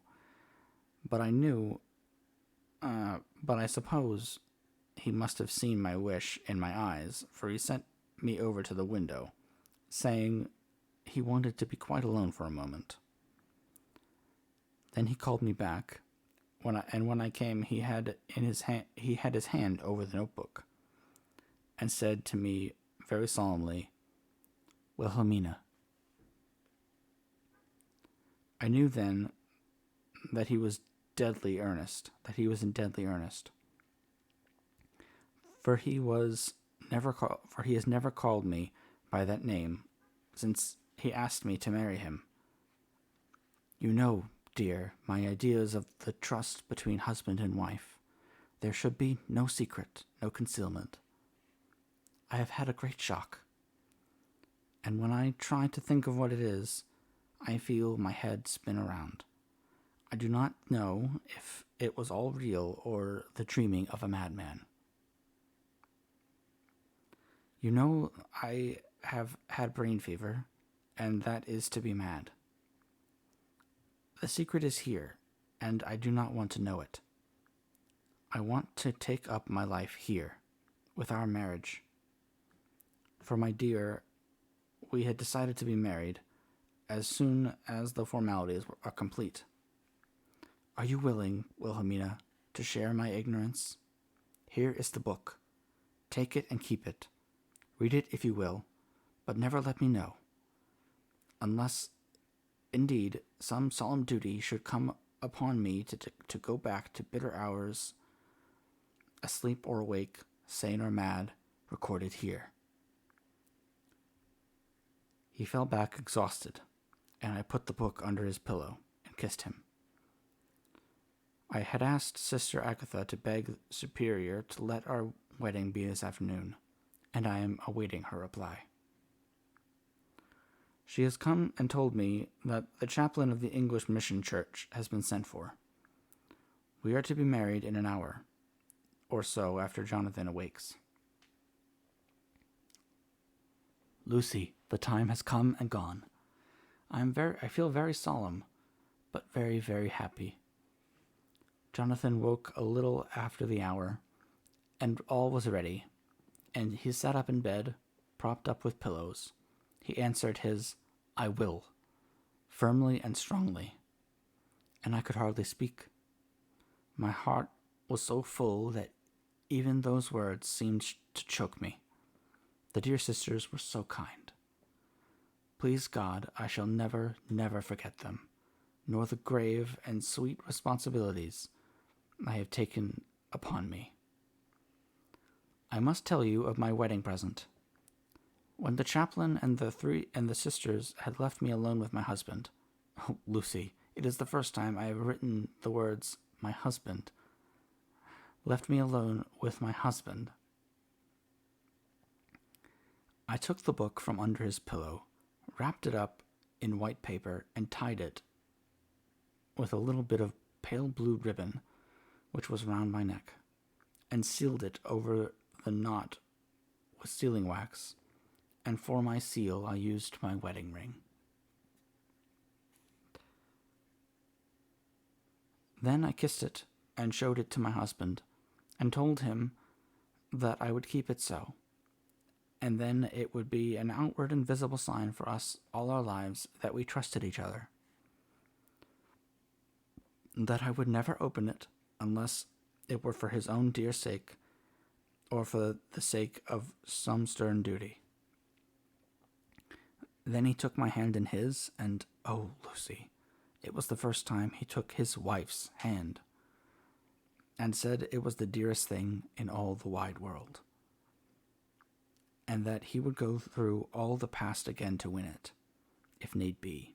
But I suppose he must have seen my wish in my eyes, for he sent me over to the window, saying he wanted to be quite alone for a moment. Then he called me back. When I came, he had his hand over the notebook, and said to me very solemnly, "Wilhelmina." I knew then that he was deadly earnest. That he was in deadly earnest. For he has never called me by that name since he asked me to marry him. You know, dear, my ideas of the trust between husband and wife. There should be no secret, no concealment. I have had a great shock, and when I try to think of what it is, I feel my head spin around. I do not know if it was all real or the dreaming of a madman. You know, I have had brain fever, and that is to be mad. The secret is here, and I do not want to know it. I want to take up my life here, with our marriage. For my dear, we had decided to be married as soon as the formalities are complete. Are you willing, Wilhelmina, to share my ignorance? Here is the book. Take it and keep it. Read it if you will, but never let me know. Unless, indeed, some solemn duty should come upon me to go back to bitter hours, asleep or awake, sane or mad, recorded here. He fell back exhausted, and I put the book under his pillow and kissed him. I had asked Sister Agatha to beg Superior to let our wedding be this afternoon, and I am awaiting her reply. She has come and told me that the chaplain of the English Mission Church has been sent for. We are to be married in an hour or so after Jonathan awakes. Lucy, the time has come and gone. I feel very solemn, but very, very happy. Jonathan woke a little after the hour, and all was ready, and he sat up in bed, propped up with pillows. He answered his "I will," firmly and strongly, and I could hardly speak. My heart was so full that even those words seemed to choke me. The dear sisters were so kind. Please God, I shall never, never forget them, nor the grave and sweet responsibilities I have taken upon me. I must tell you of my wedding present. When the chaplain and the sisters had left me alone with my husband, oh, Lucy, it is the first time I have written the words "my husband," left me alone with my husband. I took the book from under his pillow, wrapped it up in white paper, and tied it with a little bit of pale blue ribbon which was round my neck, and sealed it over the knot with sealing wax, and for my seal I used my wedding ring. Then I kissed it and showed it to my husband, and told him that I would keep it so, and then it would be an outward and visible sign for us all our lives that we trusted each other. that I would never open it unless it were for his own dear sake or for the sake of some stern duty. Then he took my hand in his, and, oh, Lucy, it was the first time he took his wife's hand, and said it was the dearest thing in all the wide world, and that he would go through all the past again to win it, if need be.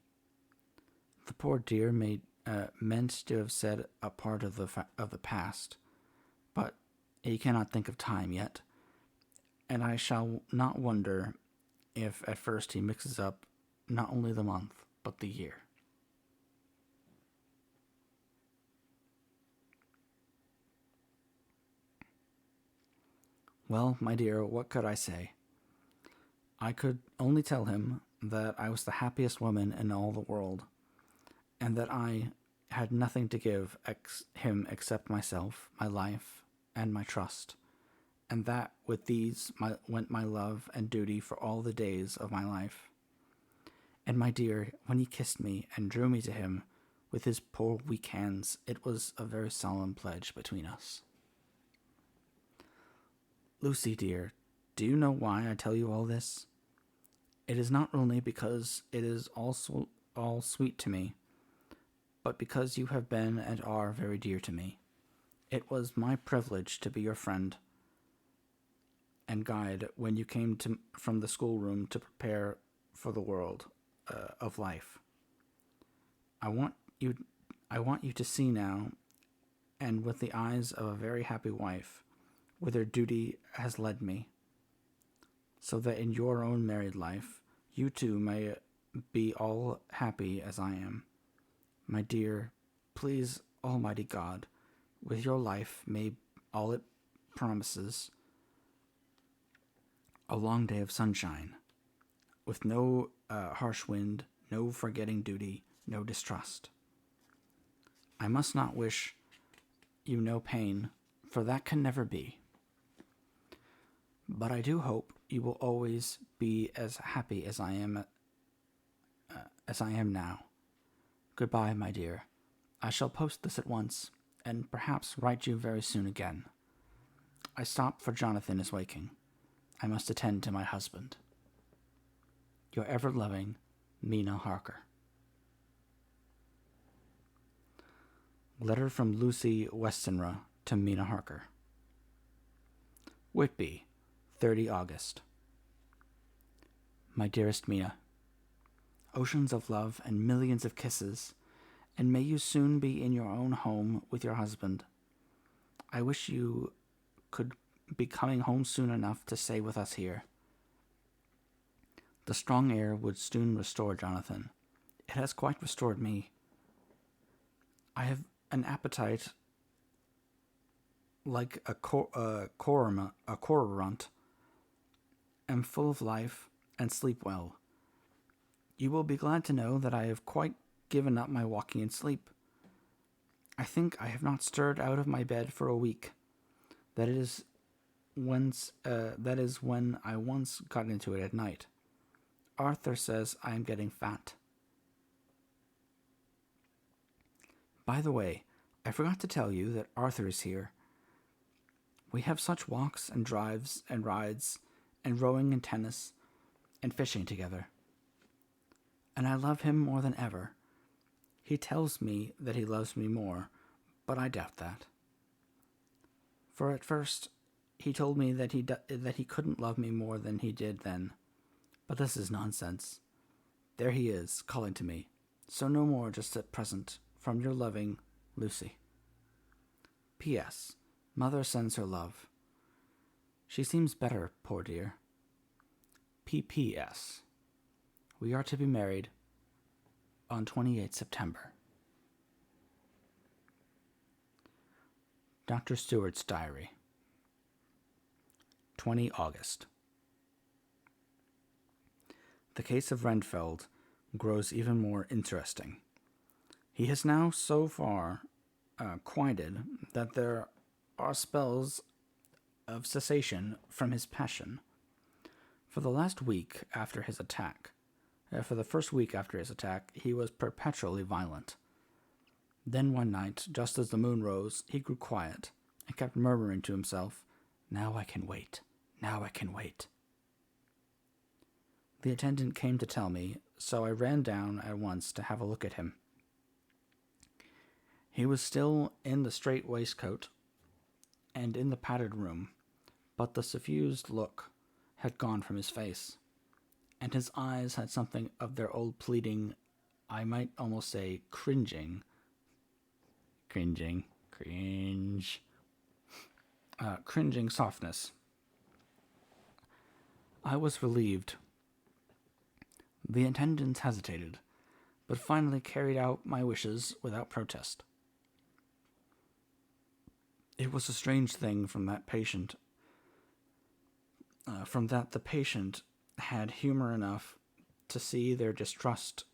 The poor dear meant to have said a part of the past, but he cannot think of time yet, and I shall not wonder if at first he mixes up not only the month, but the year. Well, my dear, what could I say? I could only tell him that I was the happiest woman in all the world, and that I had nothing to give him except myself, my life, and my trust, and that with these went my love and duty for all the days of my life. And my dear, when he kissed me and drew me to him with his poor weak hands, it was a very solemn pledge between us. Lucy, dear, do you know why I tell you all this? It is not only because it is also all sweet to me, but because you have been and are very dear to me. It was my privilege to be your friend and guide when you came from the schoolroom to prepare for the world of life. I want you to see now, and with the eyes of a very happy wife, whither duty has led me, so that in your own married life you too may be all happy as I am. My dear, please, Almighty God, with your life may all it promises a long day of sunshine, with no harsh wind, no forgetting duty, no distrust. I must not wish you no pain, for that can never be. But I do hope you will always be as happy as I am now. Goodbye, my dear. I shall post this at once, and perhaps write you very soon again. I stop, for Jonathan is waking. I must attend to my husband. Your ever-loving Mina Harker. Letter from Lucy Westenra to Mina Harker. Whitby, 30 August. My dearest Mina, oceans of love and millions of kisses, and may you soon be in your own home with your husband. I wish you could be coming home soon enough to stay with us here. The strong air would soon restore Jonathan. It has quite restored me. I have an appetite like a cormorant, am full of life, and sleep well. You will be glad to know that I have quite given up my walking and sleep. I think I have not stirred out of my bed for a week. That is when I once got into it at night. Arthur says I am getting fat. By the way, I forgot to tell you that Arthur is here. We have such walks and drives and rides and rowing and tennis and fishing together. And I love him more than ever. He tells me that he loves me more, but I doubt that. For at first, he told me that he couldn't love me more than he did then. But this is nonsense. There he is, calling to me. So no more just at present, from your loving Lucy. P.S. Mother sends her love. She seems better, poor dear. P.P.S. We are to be married on 28 September. Dr. Stewart's Diary. 20 August. The case of Renfeld grows even more interesting. He has now so far quieted that there are spells of cessation from his passion. For the first week after his attack, he was perpetually violent. Then one night, just as the moon rose, he grew quiet and kept murmuring to himself, "Now I can wait. Now I can wait." The attendant came to tell me, so I ran down at once to have a look at him. He was still in the straight waistcoat and in the padded room, but the suffused look had gone from his face, and his eyes had something of their old pleading, I might almost say cringing, cringing softness. I was relieved. The attendants hesitated, but finally carried out my wishes without protest. It was a strange thing from that the patient had humor enough to see their distrust,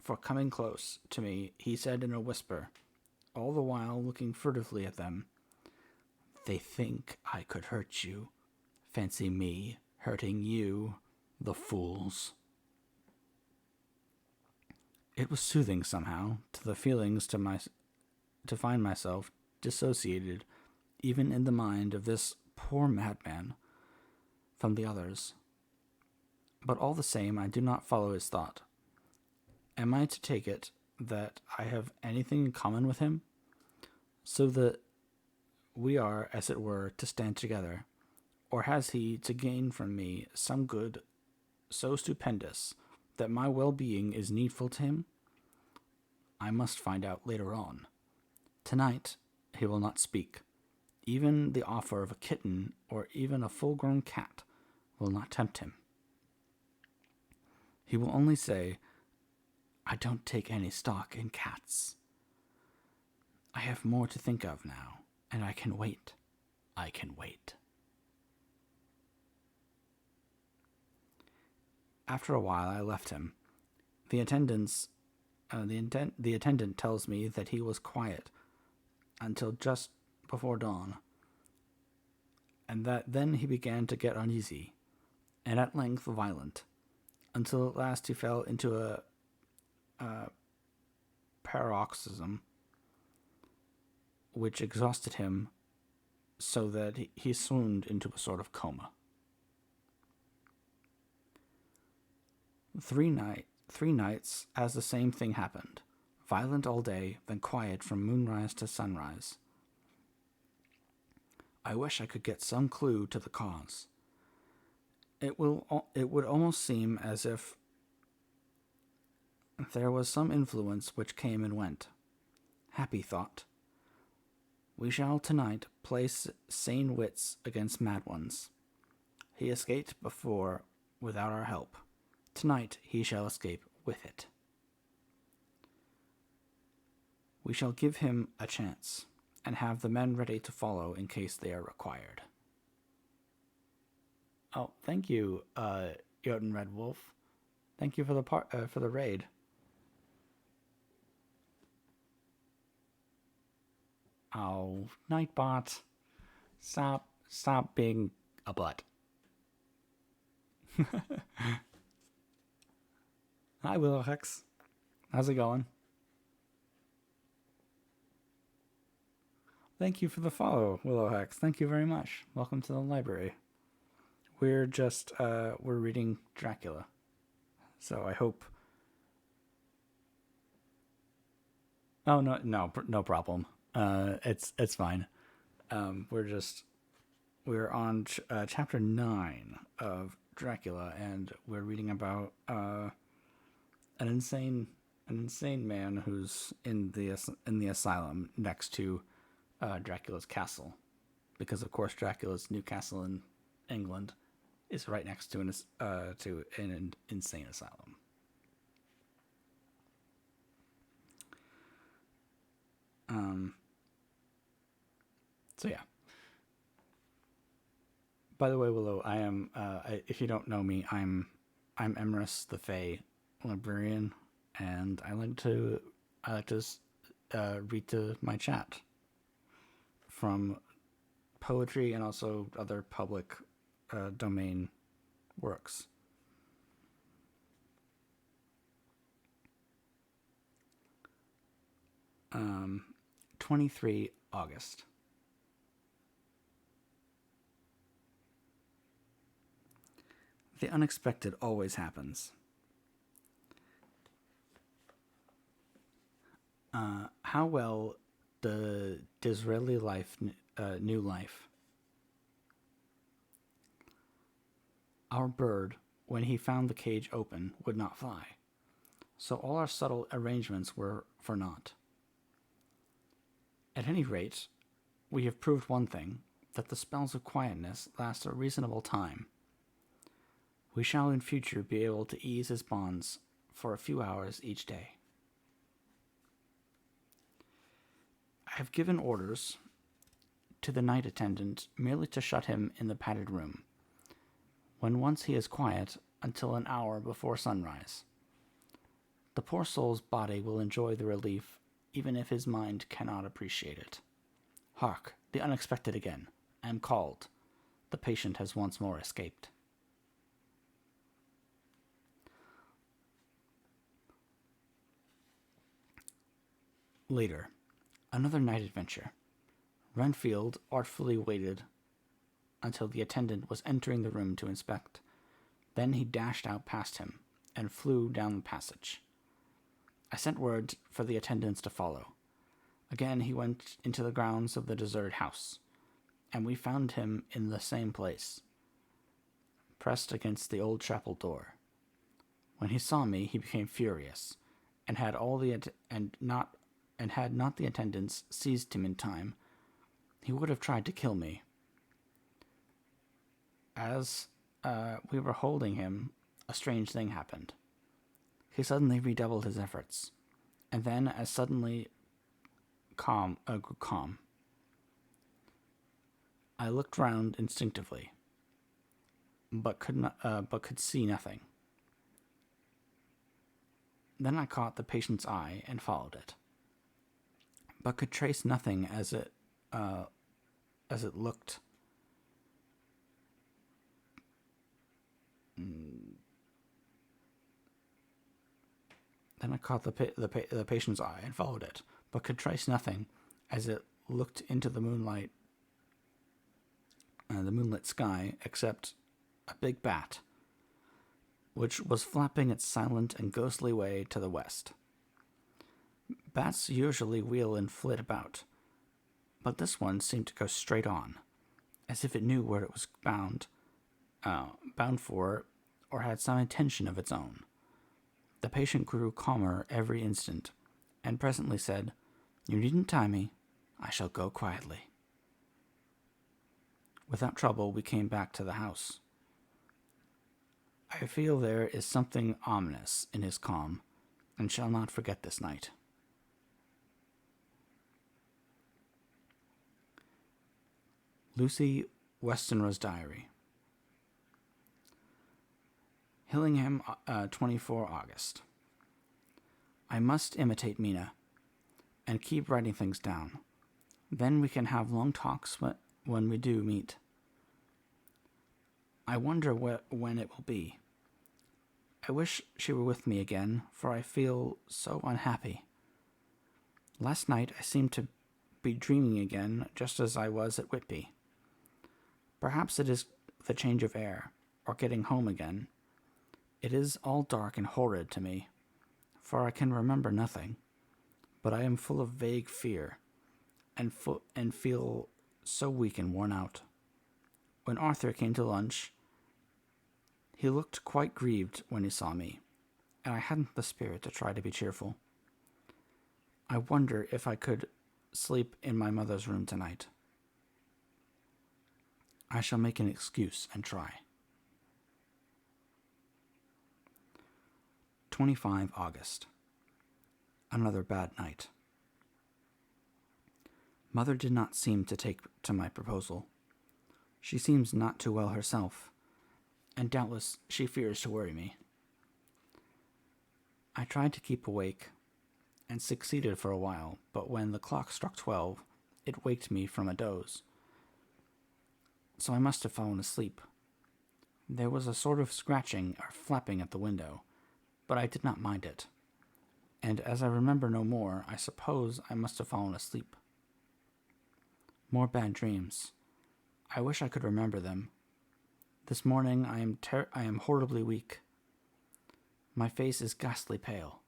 for coming close to me, he said in a whisper, all the while looking furtively at them, "They think I could hurt you. Fancy me hurting you, the fools." It was soothing somehow to the feelings to find myself dissociated, even in the mind of this poor madman, from the others. But all the same, I do not follow his thought. Am I to take it that I have anything in common with him, so that we are, as it were, to stand together? Or has he to gain from me some good so stupendous that my well-being is needful to him? I must find out later on. Tonight he will not speak. Even the offer of a kitten or even a full-grown cat will not tempt him. He will only say, "I don't take any stock in cats. I have more to think of now, and I can wait. I can wait." After a while, I left him. The attendant tells me that he was quiet until just before dawn, and that then he began to get uneasy, and at length violent, until at last he fell into a paroxysm, which exhausted him so that he swooned into a sort of coma. 3 nights as the same thing happened, violent all day, then quiet from moonrise to sunrise. I wish I could get some clue to the cause. It would almost seem as if there was some influence which came and went. Happy thought. We shall tonight place sane wits against mad ones. He escaped before without our help. Tonight he shall escape with it. We shall give him a chance, and have the men ready to follow in case they are required. Oh, thank you, Jotun Red Wolf. Thank you for the raid. Oh, Nightbot, stop being a butt. Hi, Willow Hex. How's it going? Thank you for the follow, Willow Hex. Thank you very much. Welcome to the library. We're just we're reading Dracula, so I hope. Oh no problem. It's fine. We're on chapter 9 of Dracula, and we're reading about an insane man who's in the asylum next to Dracula's castle, because of course Dracula's new castle in England is right next to an insane asylum. So yeah. By the way, Willow, I am. If you don't know me, I'm Emrys the Fae Librarian, and I like to read to my chat from poetry and also other public domain works. 23 August. The unexpected always happens. How well the Disraeli life, new life. Our bird, when he found the cage open, would not fly, so all our subtle arrangements were for naught. At any rate, we have proved one thing, that the spells of quietness last a reasonable time. We shall in future be able to ease his bonds for a few hours each day. I have given orders to the night attendant merely to shut him in the padded room, when once he is quiet, until an hour before sunrise. The poor soul's body will enjoy the relief, even if his mind cannot appreciate it. Hark, the unexpected again. I am called. The patient has once more escaped. Later, another night adventure. Renfield artfully waited until the attendant was entering the room to inspect. Then he dashed out past him and flew down the passage. I sent word for the attendants to follow. Again he went into the grounds of the deserted house, and we found him in the same place, pressed against the old chapel door. When he saw me, he became furious, and had not the attendants seized him in time, he would have tried to kill me. As we were holding him, a strange thing happened. He suddenly redoubled his efforts, and then, as suddenly grew calm. I looked round instinctively, but could see nothing. Then I caught the patient's eye and followed it, but could trace nothing as it looked. Then I caught the patient's eye and followed it, but could trace nothing as it looked into the moonlit sky, except a big bat, which was flapping its silent and ghostly way to the west. Bats usually wheel and flit about, but this one seemed to go straight on, as if it knew where it was bound for, or had some intention of its own. The patient grew calmer every instant, and presently said, "You needn't tie me. I shall go quietly." Without trouble, we came back to the house. I feel there is something ominous in his calm, and shall not forget this night. Lucy Westenra's Diary. Hillingham, 24 August. I must imitate Mina, and keep writing things down. Then we can have long talks when we do meet. I wonder when it will be. I wish she were with me again, for I feel so unhappy. Last night I seemed to be dreaming again, just as I was at Whitby. Perhaps it is the change of air, or getting home again. It is all dark and horrid to me, for I can remember nothing, but I am full of vague fear, and feel so weak and worn out. When Arthur came to lunch, he looked quite grieved when he saw me, and I hadn't the spirit to try to be cheerful. I wonder if I could sleep in my mother's room tonight. I shall make an excuse and try. 25 August. Another bad night. Mother did not seem to take to my proposal. She seems not too well herself, and doubtless she fears to worry me. I tried to keep awake, and succeeded for a while, but when the clock struck 12, it waked me from a doze. So I must have fallen asleep. There was a sort of scratching or flapping at the window, but I did not mind it. and as I remember no more, I suppose I must have fallen asleep. More bad dreams. I wish I could remember them. This morning I am horribly weak. My face is ghastly pale,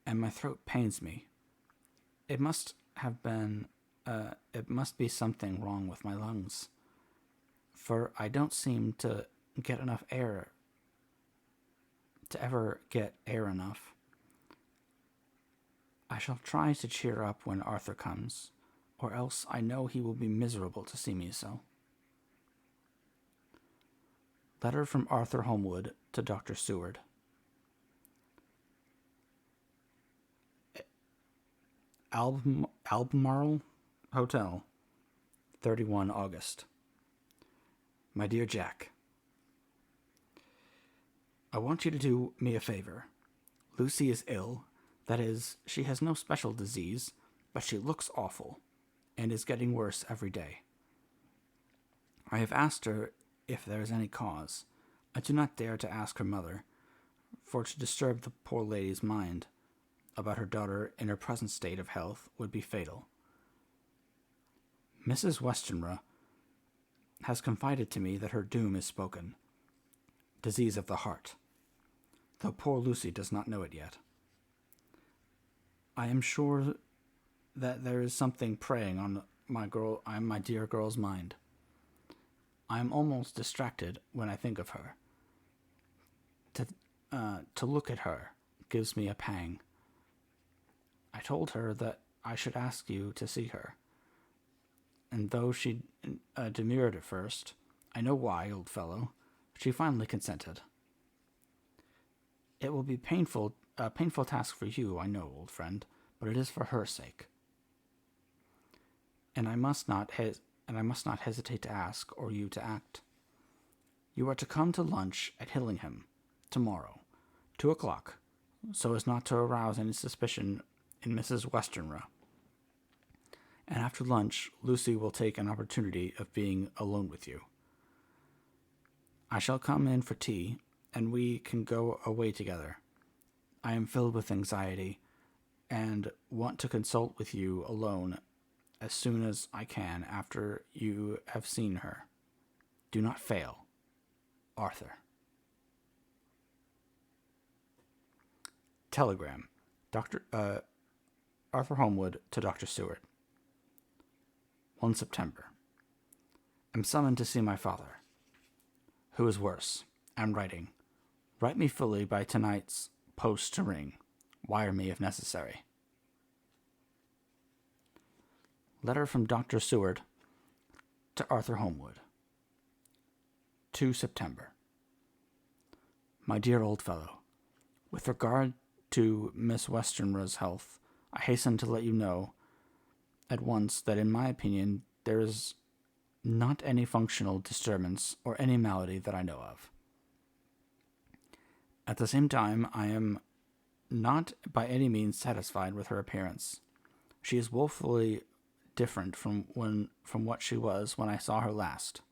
and my throat pains me. It must be something wrong with my lungs, for I don't seem to get enough air, to ever get air enough. I shall try to cheer up when Arthur comes, or else I know he will be miserable to see me so. Letter from Arthur Holmwood to Dr. Seward. Albemarle Hotel, 31 August. My dear Jack, I want you to do me a favor. Lucy is ill. That is, she has no special disease, but she looks awful, and is getting worse every day. I have asked her if there is any cause. I do not dare to ask her mother, for to disturb the poor lady's mind about her daughter in her present state of health would be fatal. Mrs. Westenra has confided to me that her doom is spoken. Disease of the heart, though poor Lucy does not know it yet. I am sure that there is something preying on my dear girl's mind. I am almost distracted when I think of her. To look at her gives me a pang. I told her that I should ask you to see her, and though she demurred at first, I know why, old fellow, she finally consented. It will be a painful task for you, I know, old friend, but it is for her sake. And I must not hesitate to ask, or you to act. You are to come to lunch at Hillingham tomorrow, 2:00, so as not to arouse any suspicion in Mrs. Westenra. And after lunch, Lucy will take an opportunity of being alone with you. I shall come in for tea, and we can go away together. I am filled with anxiety, and want to consult with you alone as soon as I can after you have seen her. Do not fail. Arthur. Telegram. Arthur Holmwood to Dr. Seward. 1 September. Am summoned to see my father. Who is worse? Am writing. Write me fully by tonight's post to ring. Wire me if necessary. Letter from Dr. Seward to Arthur Holmwood. 2 September. My dear old fellow, with regard to Miss Westenra's health, I hasten to let you know at once that in my opinion there is not any functional disturbance or any malady that I know of. At the same time, I am not by any means satisfied with her appearance. She is woefully different from what she was when I saw her last.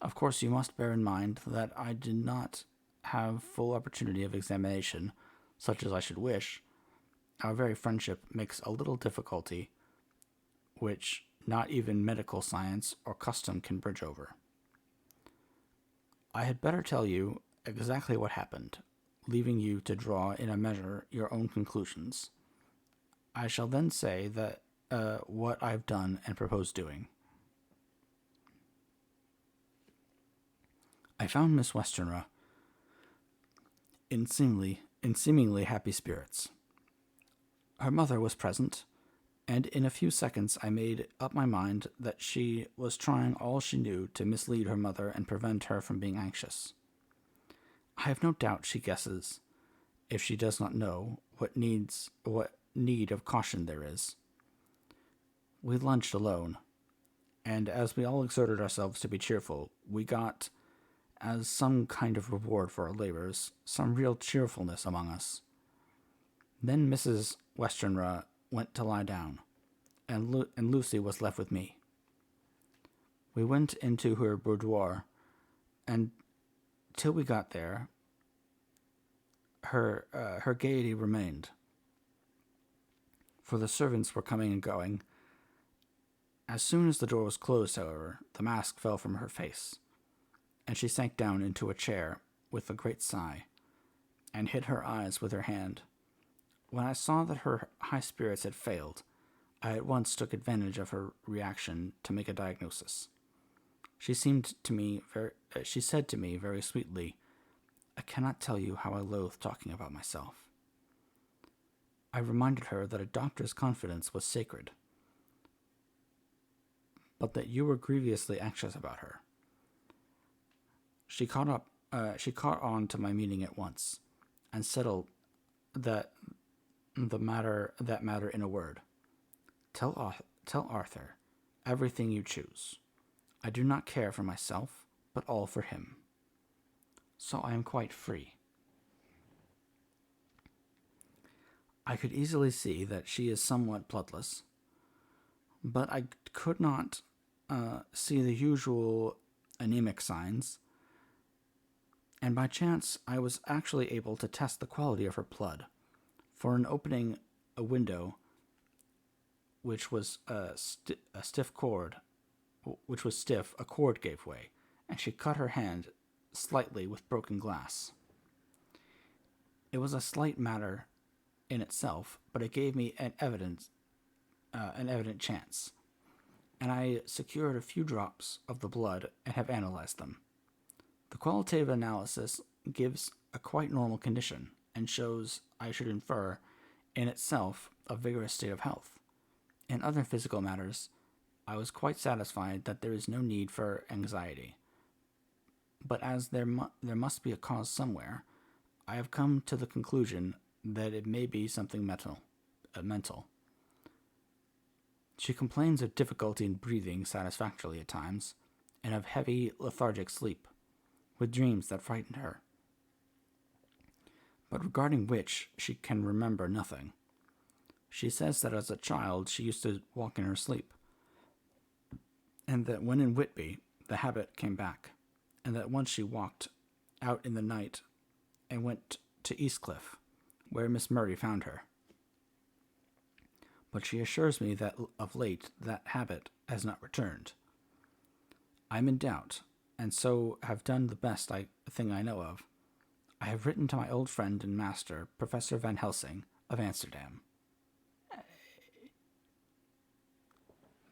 Of course, you must bear in mind that I did not have full opportunity of examination, such as I should wish. Our very friendship makes a little difficulty, which not even medical science or custom can bridge over. I had better tell you exactly what happened, leaving you to draw in a measure your own conclusions. I shall then say that what I've done and propose doing. I found Miss Westenra in seemingly happy spirits. Her mother was present, and in a few seconds I made up my mind that she was trying all she knew to mislead her mother and prevent her from being anxious. I have no doubt she guesses, if she does not know, what need of caution there is. We lunched alone, and as we all exerted ourselves to be cheerful, we got, as some kind of reward for our labors, some real cheerfulness among us. Then Mrs. Westenra went to lie down, and Lucy was left with me. We went into her boudoir, and till we got there, her gaiety remained, for the servants were coming and going. As soon as the door was closed, however, the mask fell from her face, and she sank down into a chair with a great sigh, and hid her eyes with her hand. When I saw that her high spirits had failed, I at once took advantage of her reaction to make a diagnosis. She said to me very sweetly, "I cannot tell you how I loathe talking about myself." I reminded her that a doctor's confidence was sacred, but that you were grievously anxious about her. She caught on to my meaning at once, and settled that matter in a word. Tell Arthur everything you choose. I do not care for myself, but all for him. So I am quite free. I could easily see that she is somewhat bloodless, but I could not see the usual anemic signs, and by chance I was actually able to test the quality of her blood, for in opening a window which was a stiff, a cord gave way, and she cut her hand slightly with broken glass. It was a slight matter in itself, but it gave me an evident chance, and I secured a few drops of the blood and have analyzed them. The qualitative analysis gives a quite normal condition and shows, I should infer, in itself a vigorous state of health. In other physical matters, I was quite satisfied that there is no need for anxiety. But as there must be a cause somewhere, I have come to the conclusion that it may be something mental. She complains of difficulty in breathing satisfactorily at times, and of heavy, lethargic sleep, with dreams that frighten her, but regarding which she can remember nothing. She says that as a child she used to walk in her sleep, and that when in Whitby the habit came back, and that once she walked out in the night and went to Eastcliff, where Miss Murray found her. But she assures me that of late that habit has not returned. I am in doubt, and so have done the best thing I know of. I have written to my old friend and master, Professor Van Helsing, of Amsterdam.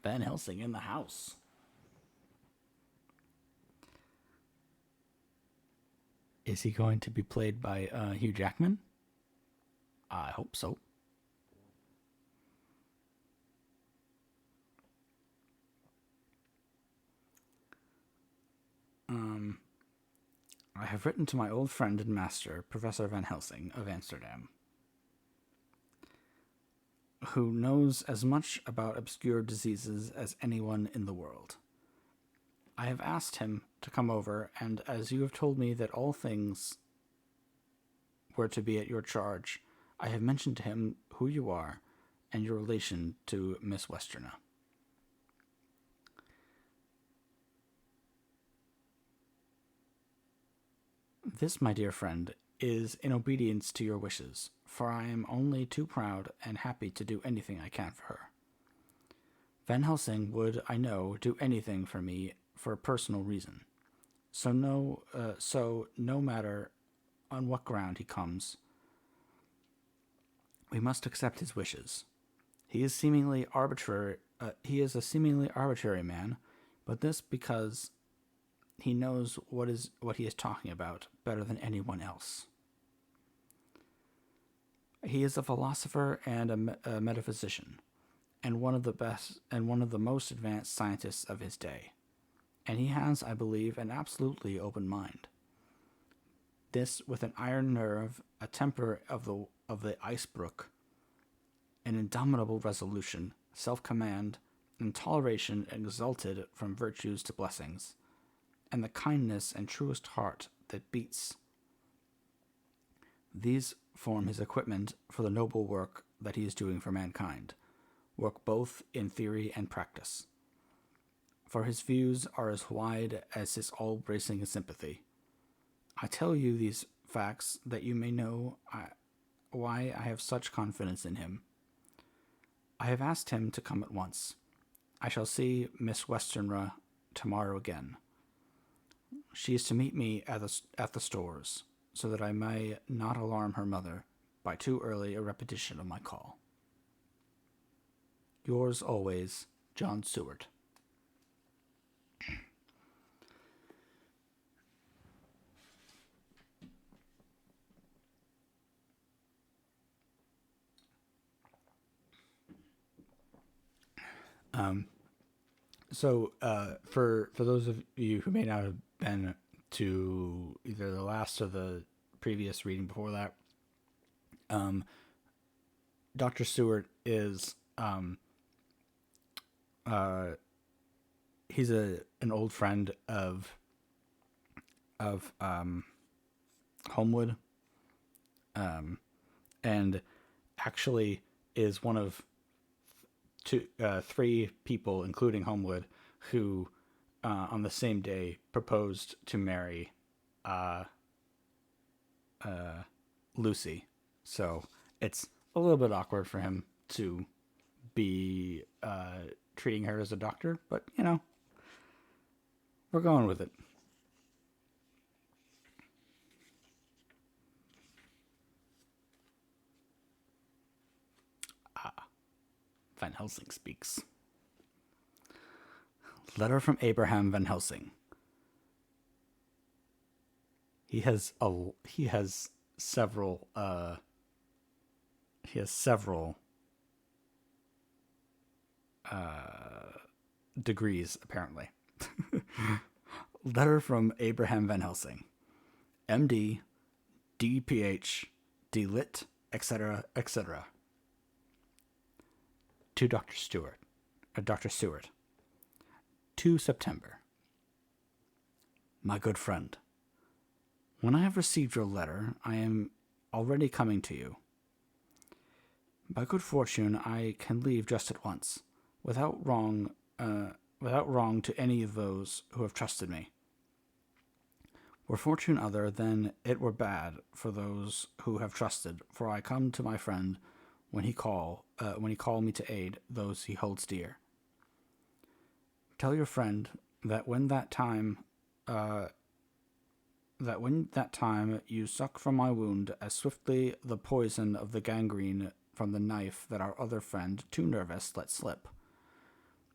Van Helsing in the house. Is he going to be played by Hugh Jackman? I hope so. I have written to my old friend and master, Professor Van Helsing of Amsterdam, who knows as much about obscure diseases as anyone in the world. I have asked him to come over, and as you have told me that all things were to be at your charge, I have mentioned to him who you are and your relation to Miss Westerner. This, my dear friend, is in obedience to your wishes, for I am only too proud and happy to do anything I can for her. Van Helsing would, I know, do anything for me for a personal reason. So no matter on what ground he comes, we must accept his wishes. He is a seemingly arbitrary man, but this because he knows what he is talking about better than anyone else. He is a philosopher and a metaphysician, and one of the most advanced scientists of his day. And he has, I believe, an absolutely open mind. This, with an iron nerve, a temper of the ice brook, an indomitable resolution, self-command, and toleration exalted from virtues to blessings, and the kindness and truest heart that beats. These form his equipment for the noble work that he is doing for mankind, work both in theory and practice. For his views are as wide as his all-bracing sympathy. I tell you these facts that you may know why I have such confidence in him. I have asked him to come at once. I shall see Miss Westenra tomorrow again. She is to meet me at the stores, so that I may not alarm her mother by too early a repetition of my call. Yours always, John Seward. For those of you who may not have been to either the last or the previous reading before that, Dr. Seward is he's an old friend of Homewood, and actually is one of three people, including Homewood, who on the same day proposed to marry Lucy. So it's a little bit awkward for him to be treating her as a doctor, but we're going with it. Van Helsing speaks. Letter from Abraham Van Helsing. He has several degrees, apparently. Letter from Abraham Van Helsing, MD, DPH, DLit, etc., etc. To Dr. Seward. 2 September. My good friend, when I have received your letter, I am already coming to you. By good fortune, I can leave just at once, without wrong to any of those who have trusted me. Were fortune other, then it were bad for those who have trusted, for I come to my friend when he call me to aid those he holds dear. Tell your friend that when that time you suck from my wound as swiftly the poison of the gangrene from the knife that our other friend, too nervous, let slip.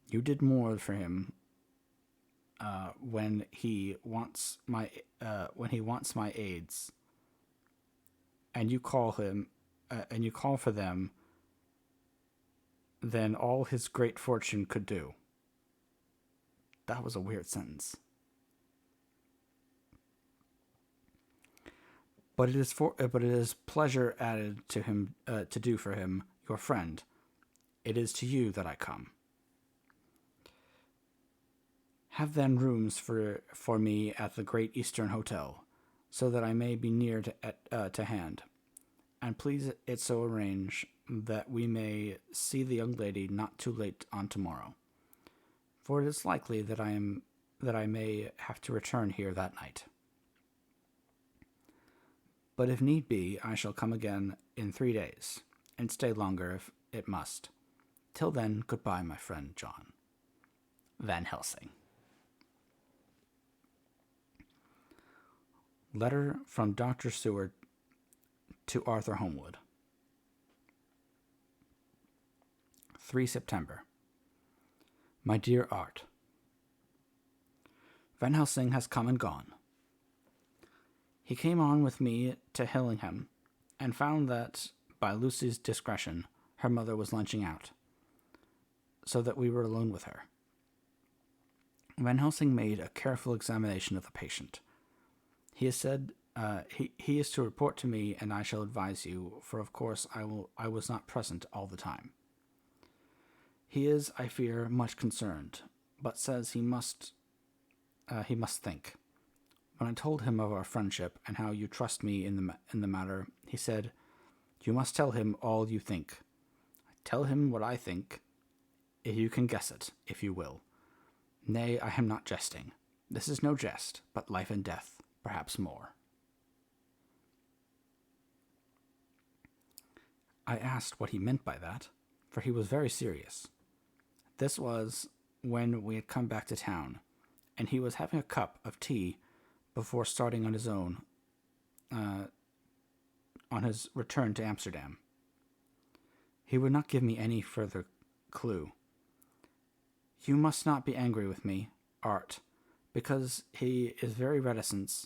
You did more for him when he wants my aids, and you call for them than all his great fortune could do. That was a weird sentence. But it is pleasure added to him to do for him, your friend. It is to you that I come. Have then rooms for me at the Great Eastern Hotel, so that I may be near to hand. And please it so arrange that we may see the young lady not too late on tomorrow, for it is likely that I may have to return here that night. But if need be, I shall come again in 3 days, and stay longer if it must. Till then, goodbye, my friend John. Van Helsing. Letter from Dr. Seward to Arthur Homewood. 3 September. My dear Art, Van Helsing has come and gone. He came on with me to Hillingham, and found that, by Lucy's discretion, her mother was lunching out, so that we were alone with her. Van Helsing made a careful examination of the patient. He has said he is to report to me, and I shall advise you, for of course I was not present all the time. He is, I fear, much concerned, but says he must think. When I told him of our friendship and how you trust me in the matter, he said, "You must tell him all you think. Tell him what I think, if you can guess it, if you will. Nay, I am not jesting. This is no jest, but life and death, perhaps more." I asked what he meant by that, for he was very serious. This was when we had come back to town, and he was having a cup of tea before starting on his own on his return to Amsterdam. He would not give me any further clue. You must not be angry with me, Art, because he is very reticent.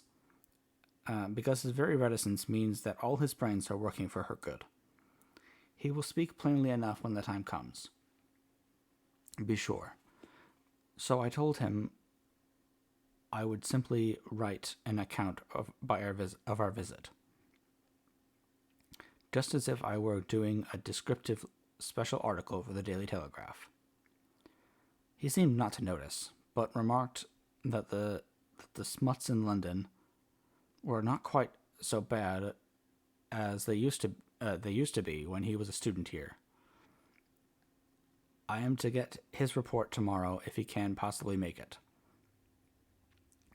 Because his very reticence means that all his brains are working for her good. He will speak plainly enough when the time comes. Be sure. So I told him I would simply write an account of our visit, just as if I were doing a descriptive special article for the Daily Telegraph. He seemed not to notice, but remarked that the smuts in London were not quite so bad as they used to be when he was a student here. I am to get his report tomorrow if he can possibly make it.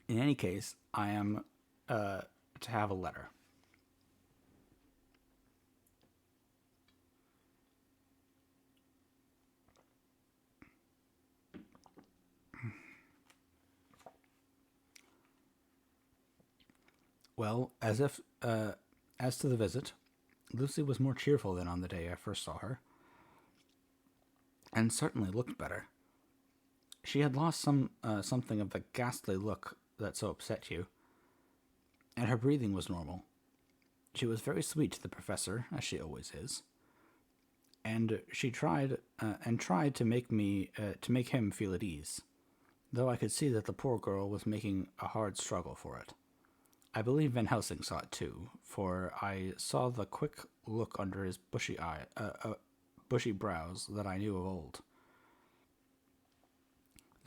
In any case, I am to have a letter. Well, as to the visit, Lucy was more cheerful than on the day I first saw her, and certainly looked better. She had lost something of the ghastly look that so upset you, and her breathing was normal. She was very sweet to the professor, as she always is, and she tried to make him feel at ease, though I could see that the poor girl was making a hard struggle for it. I believe Van Helsing saw it too, for I saw the quick look under his bushy brows that I knew of old.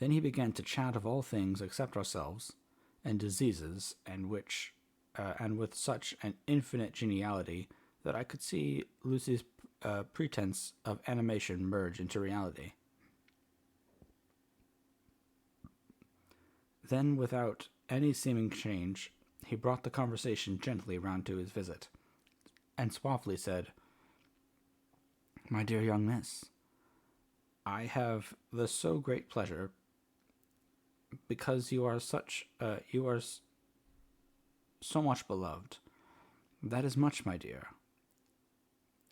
Then he began to chat of all things except ourselves, and diseases, and with such an infinite geniality that I could see Lucy's pretense of animation merge into reality. Then, without any seeming change, he brought the conversation gently round to his visit, and suavely said, "My dear young miss, I have the so great pleasure, because you are so much beloved. That is much, my dear.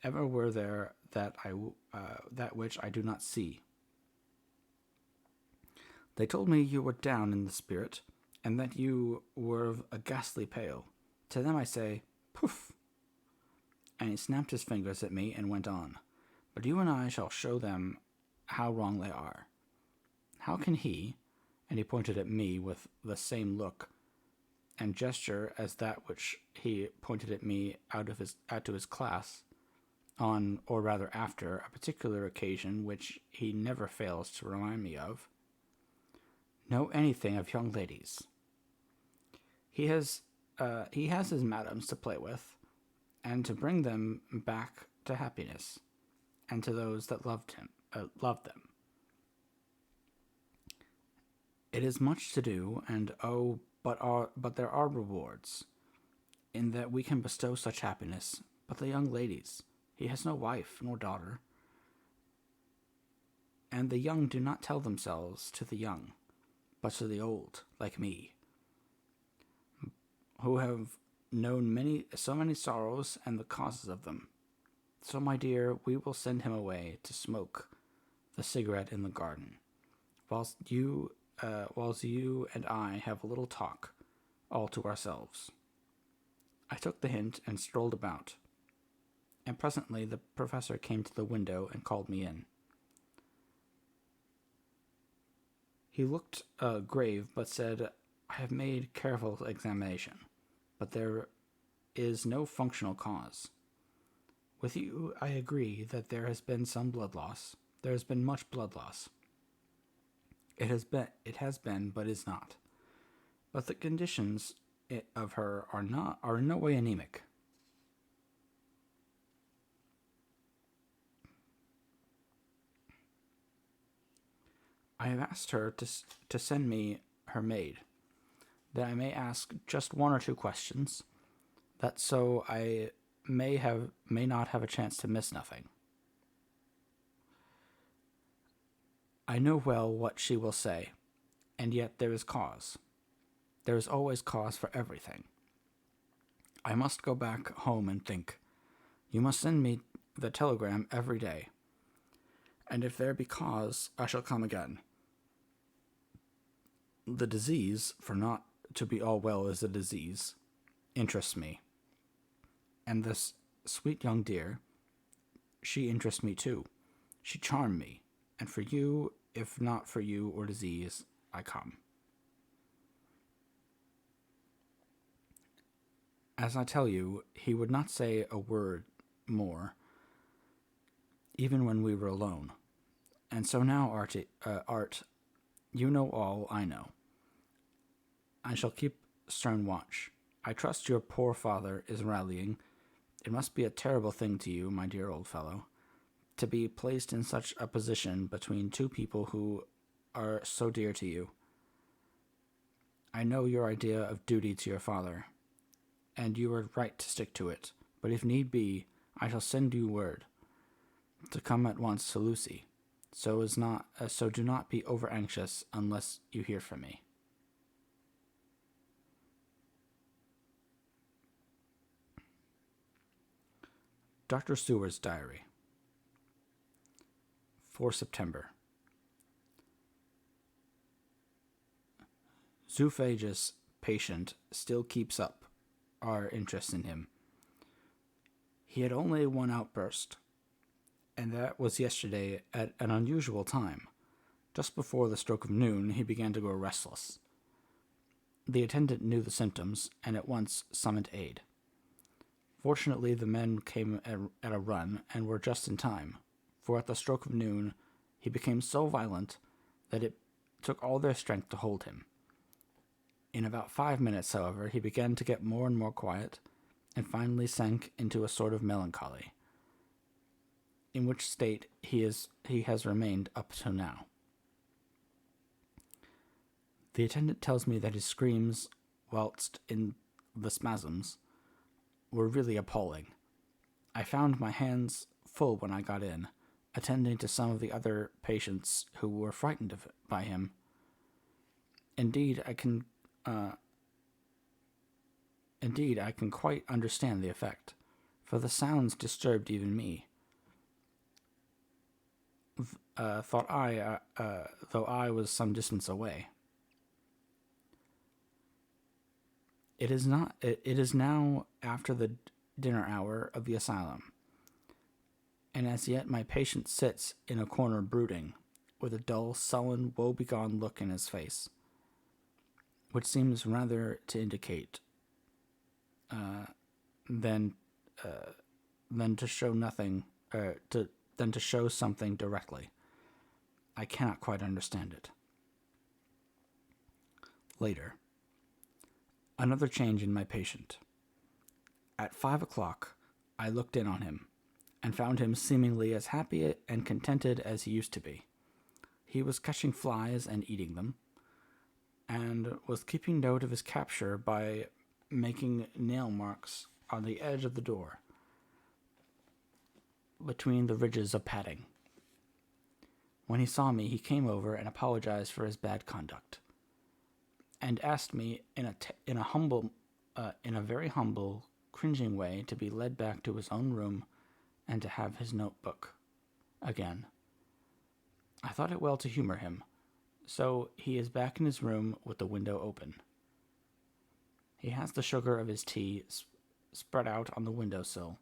Ever were there that which I do not see. They told me you were down in the spirit, and that you were of a ghastly pale. To them I say, poof!" And he snapped his fingers at me and went on. "But you and I shall show them how wrong they are. How can he," and he pointed at me with the same look and gesture as that which he pointed at me out to his class, on, or rather after, a particular occasion which he never fails to remind me of, "know anything of young ladies? He has his madams to play with, and to bring them back to happiness, and to those that loved them. It is much to do, and but there are rewards, in that we can bestow such happiness. But the young ladies, he has no wife nor daughter, and the young do not tell themselves to the young, but to the old, like me, who have known so many sorrows and the causes of them. So, my dear, we will send him away to smoke the cigarette in the garden, whilst you and I have a little talk, all to ourselves." I took the hint and strolled about, and presently the professor came to the window and called me in. He looked grave, but said, "I have made careful examination, but there is no functional cause. With you, I agree that there has been some blood loss. There has been much blood loss. It has been, but is not. But the conditions of her are in no way anemic. I have asked her to send me her maid, that I may ask just one or two questions, that so I may not have a chance to miss nothing. I know well what she will say, and yet there is cause. There is always cause for everything. I must go back home and think. You must send me the telegram every day, and if there be cause, I shall come again. The disease, for not to be all well is a disease, interests me. And this sweet young dear, she interests me too. She charmed me, and for you, if not for you or disease, I come. As I tell you, he would not say a word more, even when we were alone. And so now, Art, you know all I know. I shall keep stern watch. I trust your poor father is rallying. It must be a terrible thing to you, my dear old fellow, to be placed in such a position between two people who are so dear to you. I know your idea of duty to your father, and you are right to stick to it, but if need be, I shall send you word to come at once to Lucy, so do not be over anxious unless you hear from me. Dr. Seward's Diary. 4 September. Zoophagous patient still keeps up our interest in him. He had only one outburst, and that was yesterday at an unusual time. Just before the stroke of noon, he began to grow restless. The attendant knew the symptoms, and at once summoned aid. Fortunately, the men came at a run, and were just in time, for at the stroke of noon, he became so violent that it took all their strength to hold him. In about 5 minutes, however, he began to get more and more quiet, and finally sank into a sort of melancholy, in which state he has remained up to now. The attendant tells me that his screams, whilst in the spasms, were really appalling. I found my hands full when I got in, attending to some of the other patients who were frightened by him. Indeed, I can quite understand the effect, for the sounds disturbed even me. Thought I, though I was some distance away. It is now after the dinner hour of the asylum, and as yet my patient sits in a corner brooding, with a dull, sullen, woe-begone look in his face, which seems rather to indicate than to show something directly. I cannot quite understand it. Later. Another change in my patient. At 5 o'clock, I looked in on him, and found him seemingly as happy and contented as he used to be. He was catching flies and eating them, and was keeping note of his capture by making nail marks on the edge of the door, between the ridges of padding. When he saw me, he came over and apologized for his bad conduct, and asked me in a very humble, cringing way to be led back to his own room and to have his notebook again. I thought it well to humor him, so he is back in his room with the window open. He has the sugar of his tea spread out on the windowsill,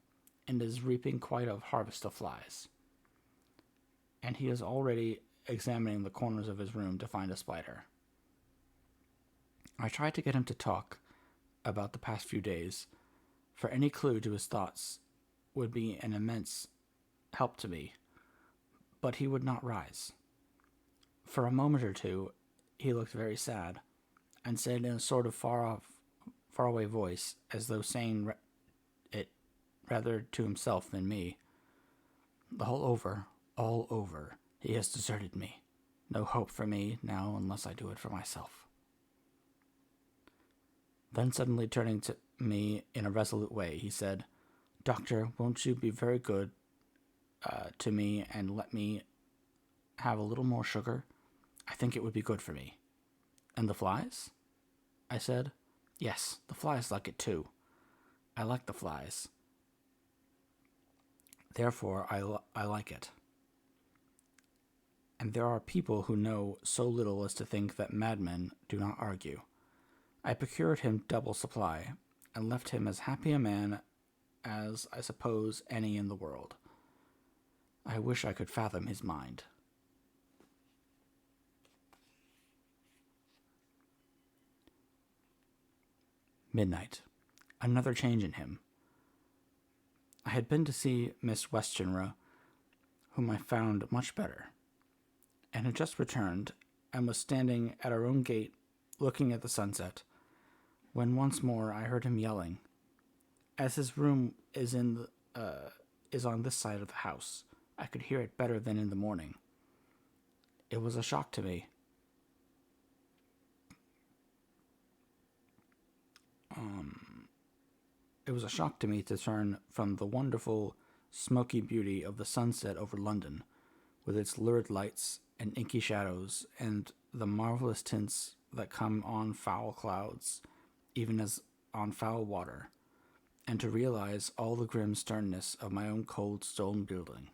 and is reaping quite a harvest of flies. And he is already examining the corners of his room to find a spider. I tried to get him to talk about the past few days, for any clue to his thoughts would be an immense help to me, but he would not rise. For a moment or two, he looked very sad, and said in a sort of far-away voice, as though saying it rather to himself than me, all over, he has deserted me. No hope for me now unless I do it for myself. Then suddenly turning to me in a resolute way, he said, Doctor, won't you be very good to me and let me have a little more sugar? I think it would be good for me. And the flies? I said. Yes, the flies like it too. I like the flies. Therefore, I like it. And there are people who know so little as to think that madmen do not argue. I procured him double supply, and left him as happy a man as, I suppose, any in the world. I wish I could fathom his mind. Midnight. Another change in him. I had been to see Miss Westenra, whom I found much better, and had just returned, and was standing at our own gate, looking at the sunset, when once more I heard him yelling. As his room is on this side of the house, I could hear it better than in the morning. It was a shock to me. It was a shock to me to turn from the wonderful, smoky beauty of the sunset over London, with its lurid lights and inky shadows, and the marvelous tints that come on foul clouds, even as on foul water, and to realize all the grim sternness of my own cold stone building,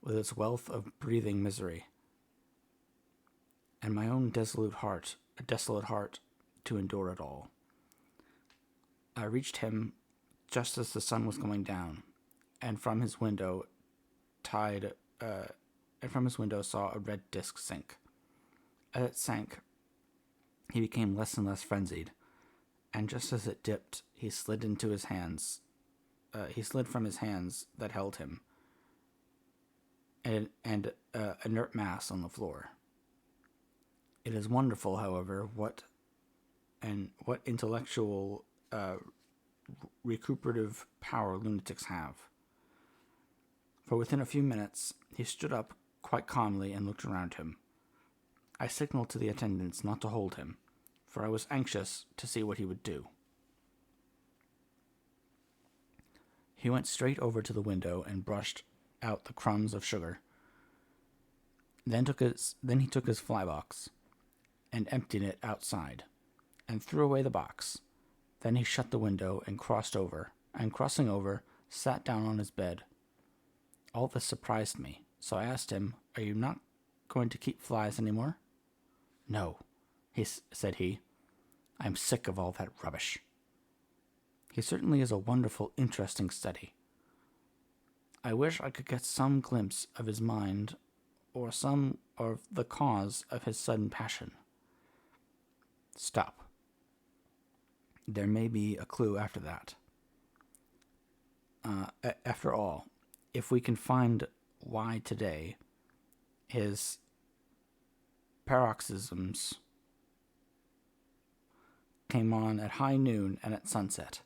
with its wealth of breathing misery, and my own desolate heart to endure it all. I reached him just as the sun was going down, and from his window saw a red disk sink. As it sank, he became less and less frenzied, and just as it dipped, he slid from his hands that held him, and inert mass on the floor. It is wonderful, however, what intellectual recuperative power lunatics have. For within a few minutes, he stood up quite calmly and looked around him. I signaled to the attendants not to hold him, for I was anxious to see what he would do. He went straight over to the window and brushed out the crumbs of sugar. Then he took his fly box and emptied it outside, and threw away the box. Then he shut the window and crossing over, sat down on his bed. All this surprised me, so I asked him, "Are you not going to keep flies any more?" "No," said he. "I am sick of all that rubbish." He certainly is a wonderful, interesting study. I wish I could get some glimpse of his mind, or the cause of his sudden passion. Stop. There may be a clue after that. After all, if we can find why today his paroxysms came on at high noon and at sunset,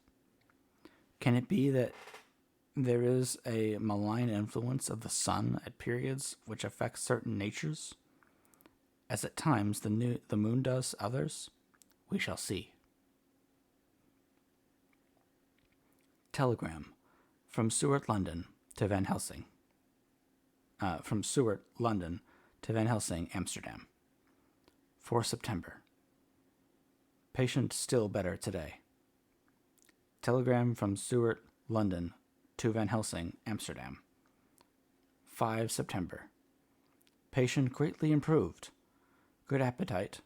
can it be that there is a malign influence of the sun at periods which affects certain natures, as at times the moon does others? We shall see. Telegram from Seward, London to Van Helsing. From Seward, London to Van Helsing, Amsterdam. 4 September. Patient still better today. Telegram from Seward, London to Van Helsing, Amsterdam. 5 September. Patient greatly improved. Good appetite.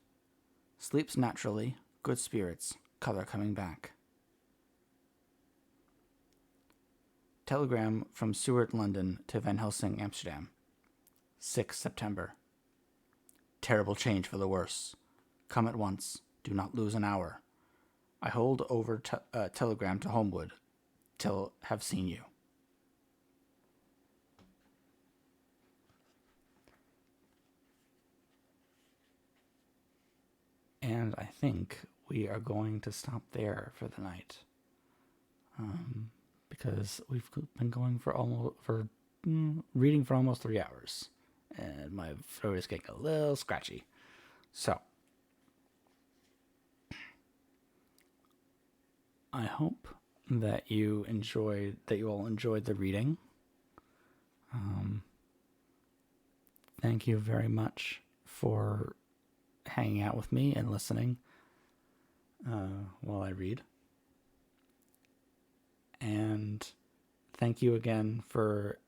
Sleeps naturally. Good spirits. Color coming back. Telegram from Seward, London to Van Helsing, Amsterdam. 6 September. Terrible change for the worse. Come at once. Do not lose an hour. I hold over telegram to Homewood till have seen you. And I think we are going to stop there for the night. Because we've been going reading for almost 3 hours, and my throat is getting a little scratchy. So, I hope that you all enjoyed the reading. Thank you very much for hanging out with me and listening while I read. And thank you again for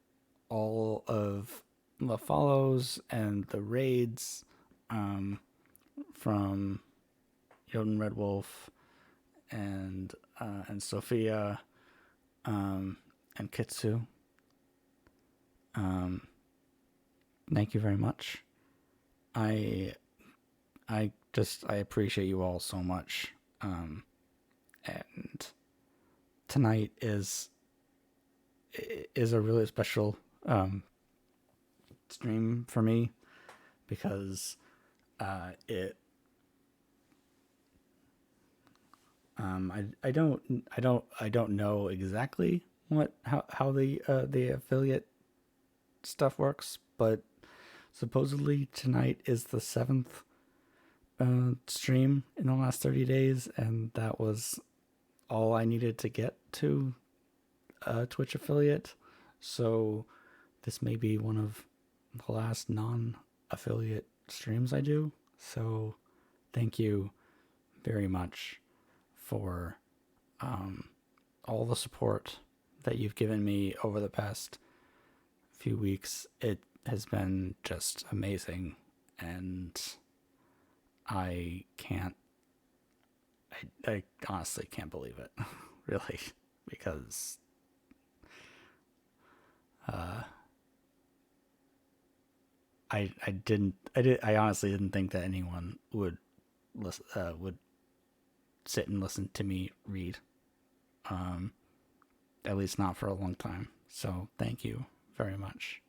all of the follows and the raids from Jotun Red Wolf and Sophia and Kitsu. Thank you very much. I appreciate you all so much. And tonight is a really special stream for me because it I don't know exactly how the affiliate stuff works, but supposedly tonight is the 7th stream in the last 30 days, and that was all I needed to get to a Twitch affiliate. So this may be one of the last non-affiliate streams I do. So thank you very much for all the support that you've given me over the past few weeks. It has been just amazing, and I honestly can't believe it, really, because I honestly didn't think that anyone would sit and listen to me read, at least not for a long time. So thank you very much.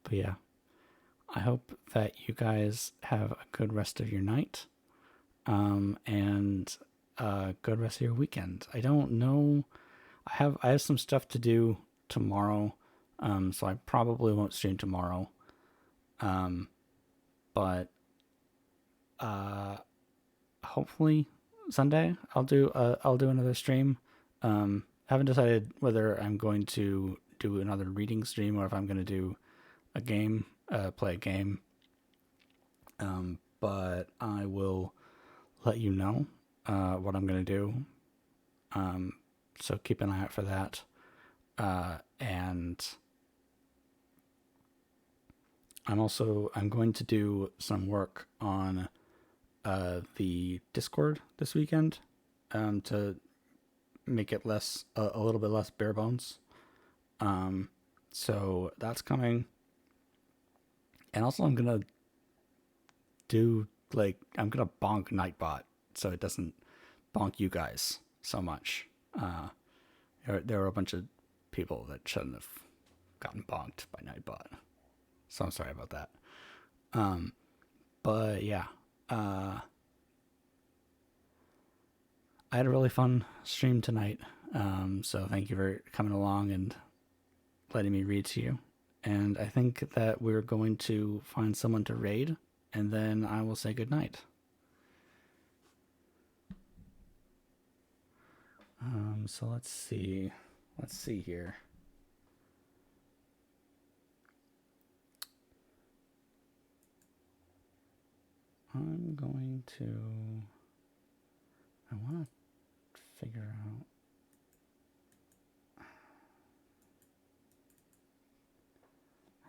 But yeah, I hope that you guys have a good rest of your night, and a good rest of your weekend. I don't know. I have some stuff to do tomorrow, so I probably won't stream tomorrow. But hopefully Sunday I'll do another stream. Haven't decided whether I'm going to do another reading stream or if I'm going to do a game, play a game. But I will let you know what I'm going to do. So keep an eye out for that. And I'm going to do some work on the Discord this weekend to make it a little bit less bare bones. So that's coming. And also I'm gonna bonk Nightbot so it doesn't bonk you guys so much. There were a bunch of people that shouldn't have gotten bonked by Nightbot, so I'm sorry about that. But yeah, I had a really fun stream tonight. So thank you for coming along and letting me read to you. And I think that we're going to find someone to raid, and then I will say goodnight. So let's see. Let's see here. I'm going to... I want to figure out...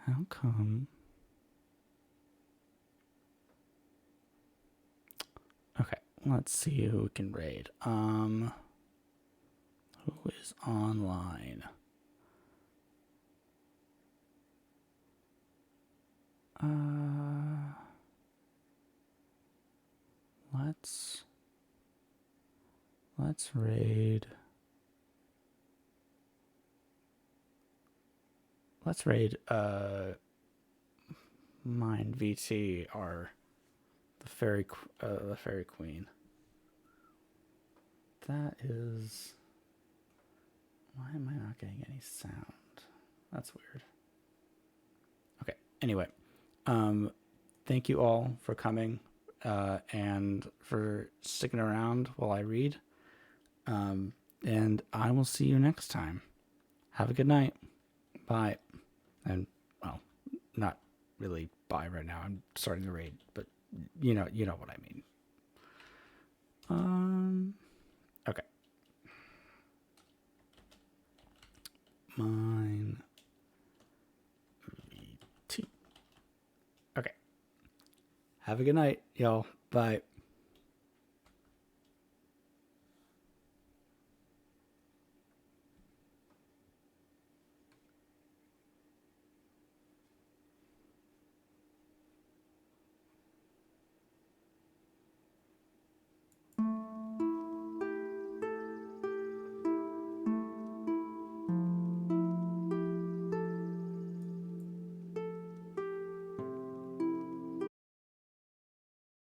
How come... Okay, let's see who we can raid. Who is online? Let's raid. Let's raid Mind VT, the fairy queen. That is... Why am I not getting any sound? That's weird. Okay, anyway. Thank you all for coming. and for sticking around while I read. And I will see you next time. Have a good night. Bye. And, well, not really bye right now. I'm starting to read, but you know what I mean. Okay. Mine. VT. Okay. Have a good night, y'all. Bye.